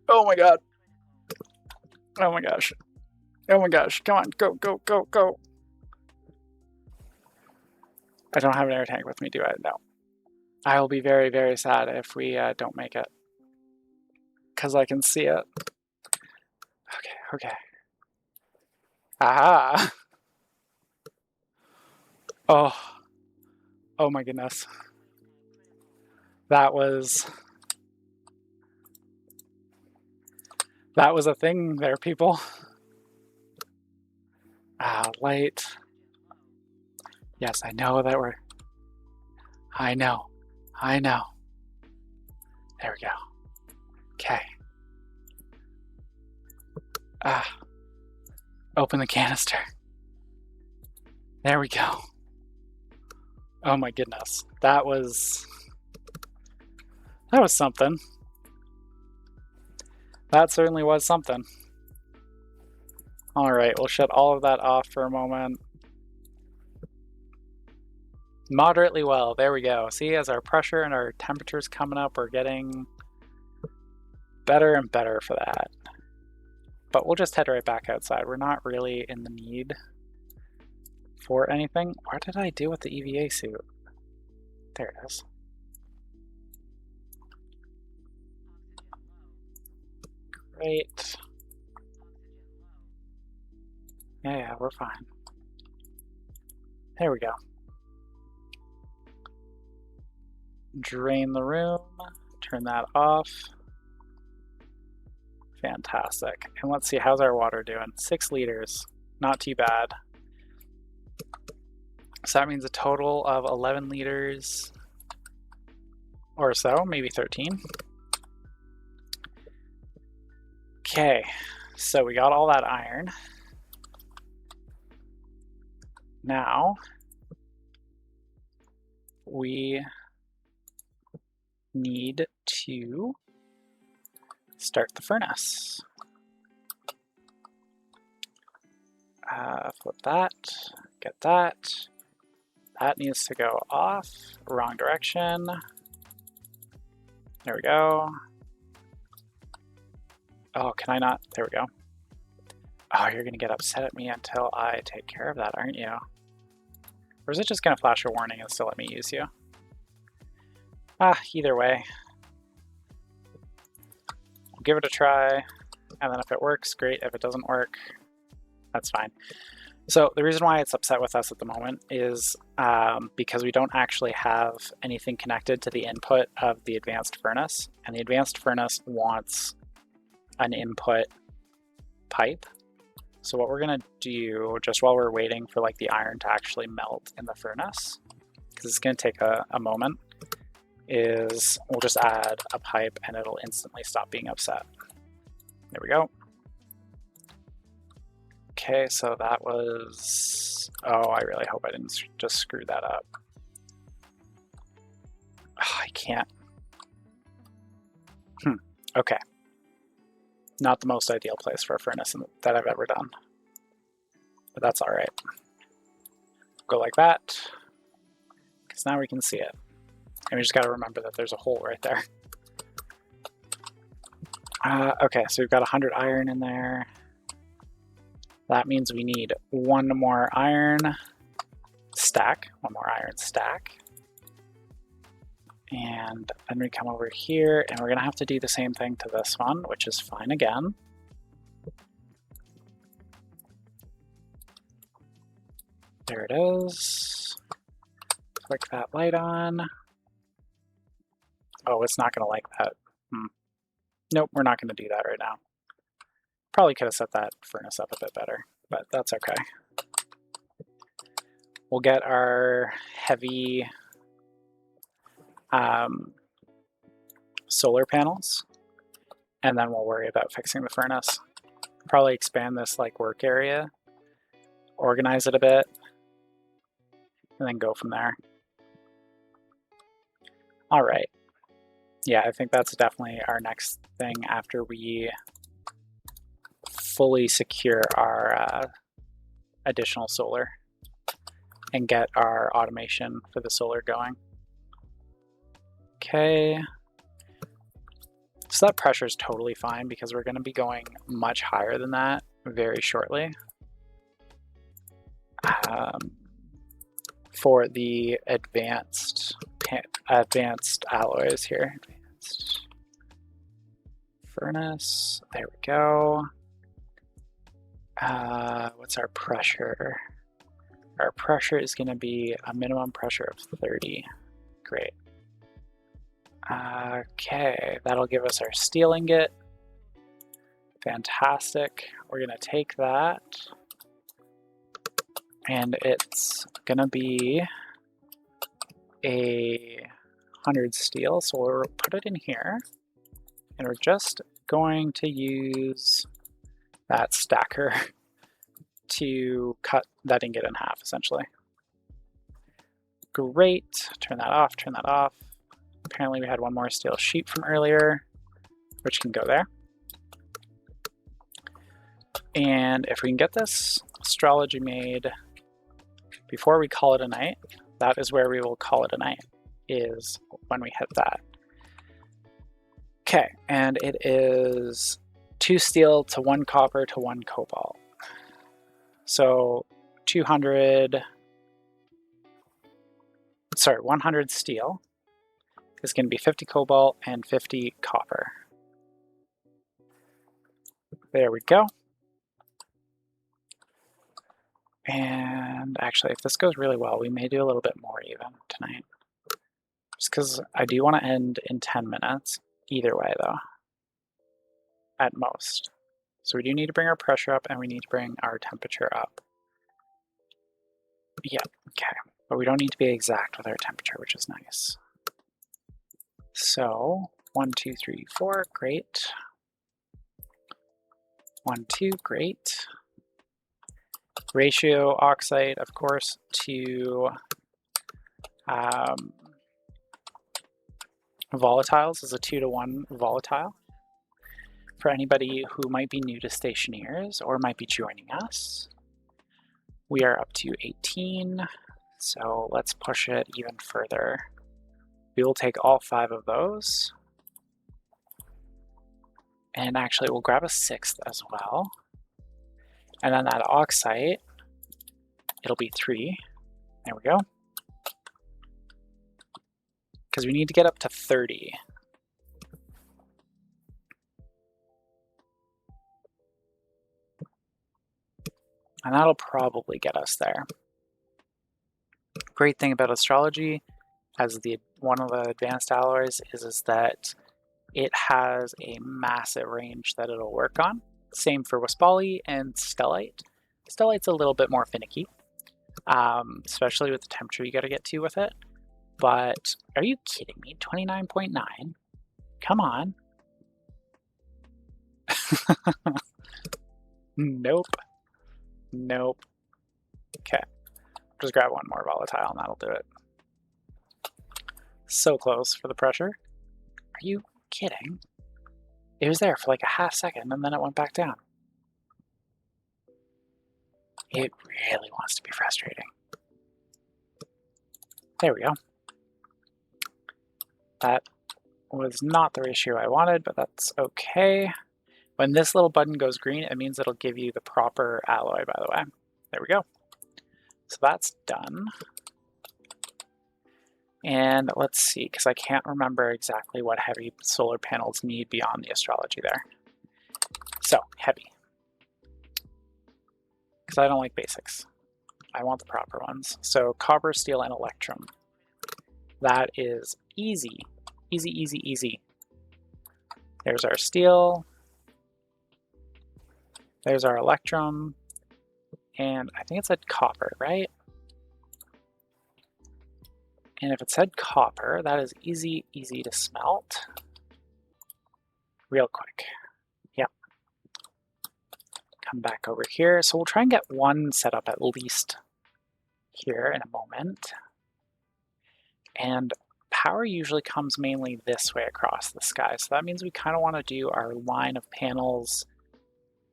Speaker 1: Oh my god. Oh my gosh. Oh my gosh. Come on. Go, go, go, go. I don't have an air tank with me, do I? No. I will be very, very sad if we don't make it. Because I can see it. Okay, okay. Aha! Oh. Oh my goodness. That was a thing there, people. Light. Yes, I know that we're... I know. There we go. Okay. Open the canister. There we go. Oh my goodness. That was something. That certainly was something. Alright, we'll shut all of that off for a moment. Moderately well, there we go. See, as our pressure and our temperature's coming up, we're getting better and better for that. But we'll just head right back outside. We're not really in the need for anything. What did I do with the EVA suit? There it is. Great. Yeah, we're fine. There we go. Drain the room, turn that off. Fantastic. And let's see, how's our water doing? 6 liters, not too bad. So that means a total of 11 liters or so, maybe 13. Okay, so we got all that iron. Now, we need to start the furnace. Flip that, get that. That needs to go off, wrong direction. There we go. Oh, can I not? There we go. Oh, you're gonna get upset at me until I take care of that, aren't you? Or is it just gonna flash a warning and still let me use you? Either way. I'll give it a try, and then if it works, great. If it doesn't work, that's fine. So the reason why it's upset with us at the moment is because we don't actually have anything connected to the input of the advanced furnace, and the advanced furnace wants an input pipe So what we're gonna do, just while we're waiting for like the iron to actually melt in the furnace, because it's gonna take a moment, is we'll just add a pipe and it'll instantly stop being upset. There we go. Okay, so that was, oh, I really hope I didn't just screw that up. Oh, I can't. Okay. Not the most ideal place for a furnace that I've ever done, but that's all right. Go like that, because now we can see it. And we just got to remember that there's a hole right there. Okay, so we've got 100 iron in there. That means we need one more iron stack. And then we come over here, and we're going to have to do the same thing to this one, which is fine again. There it is. Click that light on. Oh, it's not going to like that. Nope, we're not going to do that right now. Probably could have set that furnace up a bit better, but that's okay. We'll get our heavy solar panels, and then we'll worry about fixing the furnace. Probably expand this like work area, organize it a bit, and then go from there. All right. Yeah, I think that's definitely our next thing after we fully secure our additional solar and get our automation for the solar going. Okay. So that pressure is totally fine because we're going to be going much higher than that very shortly. For the advanced alloys here. Advanced furnace. There we go. What's our pressure? Our pressure is going to be a minimum pressure of 30. Great. Okay, that'll give us our steel ingot. Fantastic. We're going to take that, and it's going to be a 100 steel, so we'll put it in here, and we're just going to use that stacker to cut that ingot in half, essentially. Great. Turn that off, turn that off. Apparently we had one more steel sheet from earlier, which can go there. And if we can get this astrology made before we call it a night, that is where we will call it a night, is when we hit that. Okay, and it is 2 steel to 1 copper to 1 cobalt. So 100 steel is going to be 50 cobalt and 50 copper. There we go. And actually, if this goes really well, we may do a little bit more even tonight. Just because I do want to end in 10 minutes, either way though, at most. So we do need to bring our pressure up and we need to bring our temperature up. Yeah, okay. But we don't need to be exact with our temperature, which is nice. So 1, 2, 3, 4, great. 1, 2, great. Ratio oxide, of course, to volatiles is a 2-to-1 volatile. For anybody who might be new to Stationeers or might be joining us, we are up to 18, so let's push it even further. We will take all 5 of those, and actually we'll grab a 6th as well. And then that oxide, it'll be 3. There we go. Because we need to get up to 30. And that'll probably get us there. Great thing about astrology, as one of the advanced alloys, is that it has a massive range that it'll work on. Same for Wispali and Stellite. Stellite's a little bit more finicky, especially with the temperature you gotta get to with it. But are you kidding me? 29.9? Come on. Nope. Nope. Okay. Just grab one more volatile and that'll do it. So close for the pressure. Are you kidding? It was there for like a half second and then it went back down. It really wants to be frustrating. There we go. That was not the ratio I wanted, but that's okay. When this little button goes green, it means it'll give you the proper alloy, by the way. There we go. So that's done. And let's see, because I can't remember exactly what heavy solar panels need beyond the astrology there. So, heavy. Because I don't like basics. I want the proper ones. So, copper, steel, and electrum. That is easy. Easy, easy, easy. There's our steel. There's our electrum. And I think it said copper, right? And if it said copper, that is easy, easy to smelt. Real quick. Yep. Come back over here. So we'll try and get one set up at least here in a moment. And power usually comes mainly this way across the sky. So that means we kind of want to do our line of panels.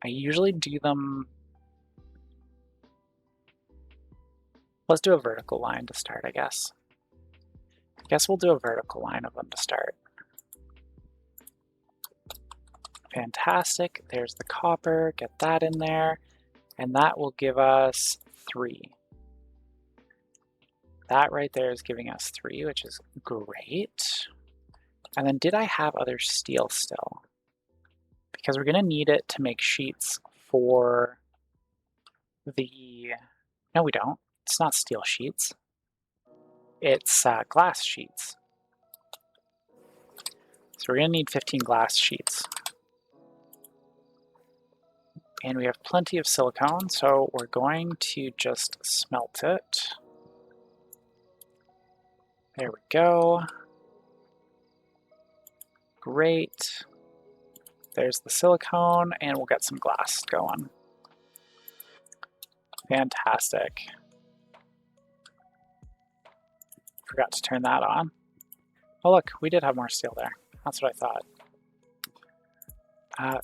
Speaker 1: I usually do them. Let's do a vertical line to start, I guess. I guess we'll do a vertical line of them to start. Fantastic. There's the copper. Get that in there. And that will give us 3. That right there is giving us 3, which is great. And then did I have other steel still? Because we're going to need it to make sheets for the... No, we don't. It's not steel sheets. It's glass sheets. So we're going to need 15 glass sheets. And we have plenty of silicone, so we're going to just smelt it. There we go. Great. There's the silicone, and we'll get some glass going. Fantastic. Forgot to turn that on. Oh look, we did have more steel there. That's what I thought.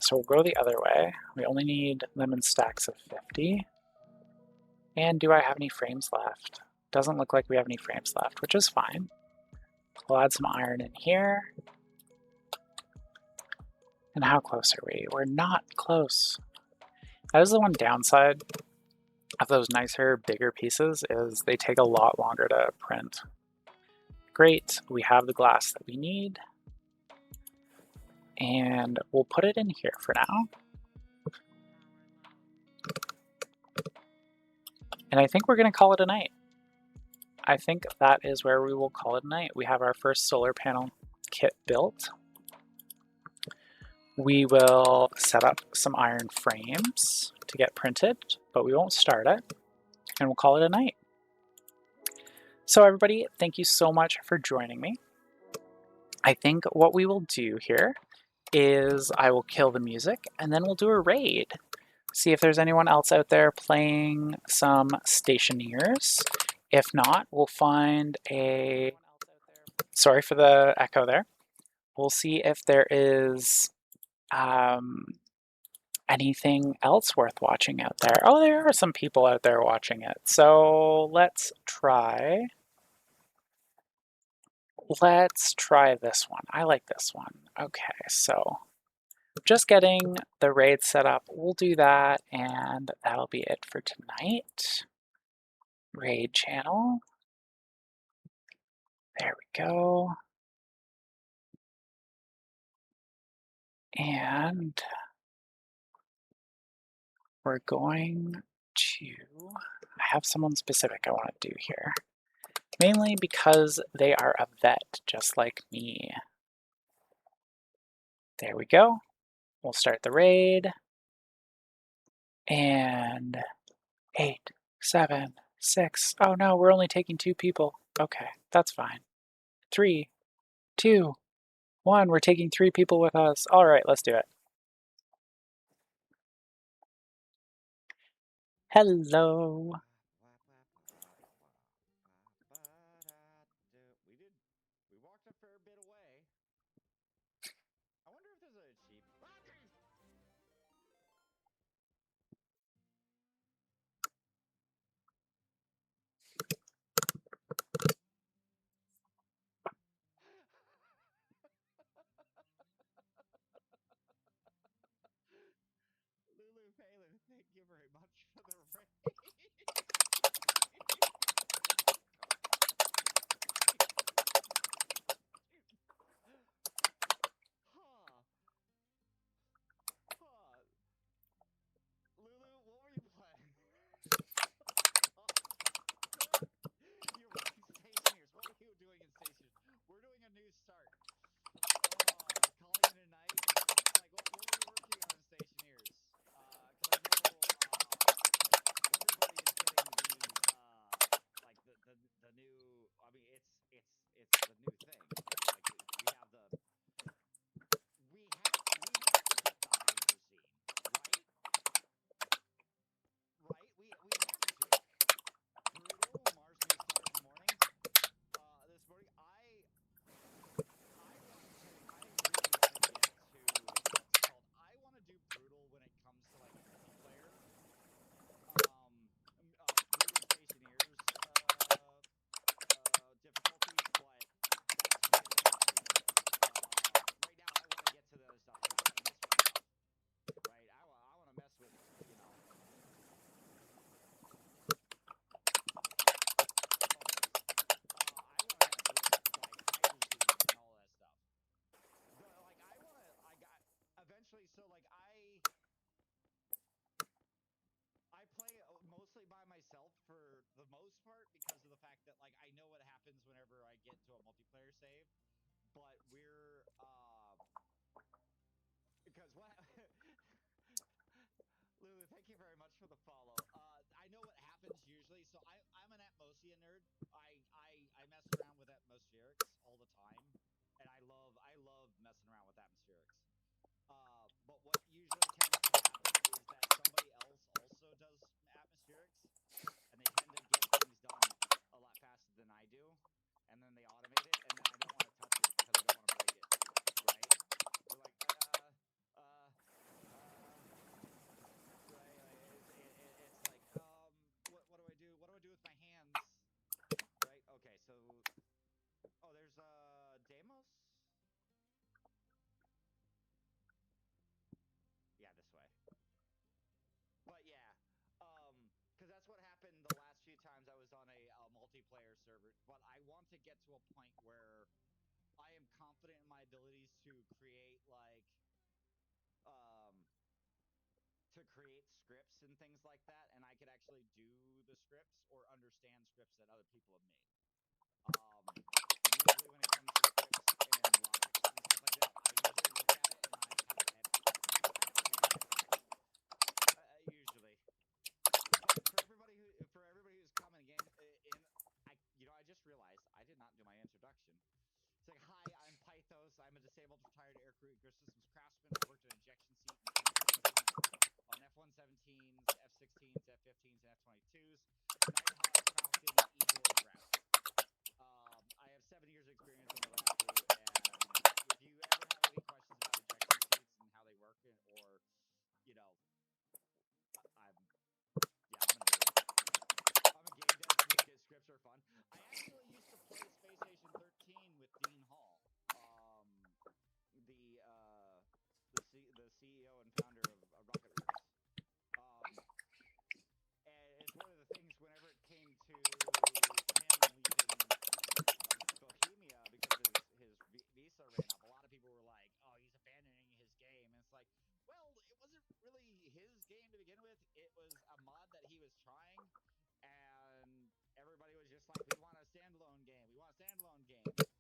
Speaker 1: So we'll go the other way. We only need them in stacks of 50. And do I have any frames left? Doesn't look like we have any frames left, which is fine. We'll add some iron in here. And how close are we? We're not close. That is the one downside of those nicer, bigger pieces, is they take a lot longer to print. Great, we have the glass that we need. And we'll put it in here for now. And I think we're going to call it a night. I think that is where we will call it a night. We have our first solar panel kit built. We will set up some iron frames to get printed, but we won't start it, and we'll call it a night. So everybody, thank you so much for joining me. I think what we will do here is I will kill the music, and then we'll do a raid. See if there's anyone else out there playing some stationeers. If not, we'll find a... Sorry for the echo there. We'll see if there is anything else worth watching out there. Oh, there are some people out there watching it. So let's try. Let's try this one. I like this one. Okay, so just getting the raid set up. We'll do that, and that'll be it for tonight. Raid channel. There we go. And we're going to, I have someone specific I want to do here. Mainly because they are a vet, just like me. There we go. We'll start the raid. And 8, 7, 6. Oh no, we're only taking 2 people. Okay, that's fine. 3, 2, 1. We're taking 3 people with us. All right, let's do it. Hello.
Speaker 2: We walked a fair bit away. I wonder if there's a sheep. Lulu Palin, thank you very much for the raid. Huh. Huh. Lulu, what were you playing? You're playing Stationers. What were you doing in Stationers? We're doing a new start. Calling it a night. Like, what were you working on in Stationers? Because I know everybody is getting like the new. I mean, it's the new thing, right? Like we have the we have to get the hyper scene, right? Right? We have to. Brutal Mars new start in the morning. This morning I really want to get to what's it called? I want to do brutal when it comes to like multiplayer. Brutal Stationeers difficulties, but that's way in the future. Right now, I want to get to the stuff like the mystery stuff. Right? I want to mess with bubbles. I want to mess with like hydrazines and all that stuff. Like I want to. I got eventually. So like I play mostly by myself for the most part because of the fact that like I know what happens whenever I get into a multiplayer save. But we're because what Lulu, thank you very much for the follow. I know what happens usually, so I'm an Atmosia nerd. I mess around with atmospherics all the time, and I love messing around with atmospherics. But what usually tends to happen is that somebody else also does atmospherics, and they tend to get things done a lot faster than I do, and then they automate it, and then I don't want to touch it because I don't want to break it, right? They're like, right? Like it's like, what do I do? What do I do with my hands? Right? Okay, so there's Deimos. Yeah, this way. But yeah, because that's what happened the last few times I was on a multiplayer server. But I want to get to a point where I am confident in my abilities to create um, create scripts and things like that, and I could actually do the scripts or understand scripts that other people have made. Usually when it comes to scripts and logics and stuff like that, I usually look at it and I kind of head check it. Usually, but for everybody who's coming again in, I just realized I did not do my introduction. It's like, hi, I'm Pythos. I'm a disabled retired aircrew ecosystems craftsman. I worked in ejection seat and counter on F-117s, F-16s, F-15s, and F-22s, Nighthawk, Falcon, Eagle, and Grouse. I have 7 years experience on the RAFU, and if you ever have any questions about ejection seats and how they work, or you know, I'm yeah, I'm a nerd. I'm a game dev, so these scripts are fun. I actually used to play Space Station 13 with Dean Hall, the CEO and founder of Rocket Roots. And it's one of the things whenever it came to him leaving Bohemia because his visa ran up, a lot of people were like, "Oh, he's abandoning his game." And it's like, well, it wasn't really his game to begin with. It was a mod that he was trying, and everybody was just like, "We want a standalone game. We want a standalone game."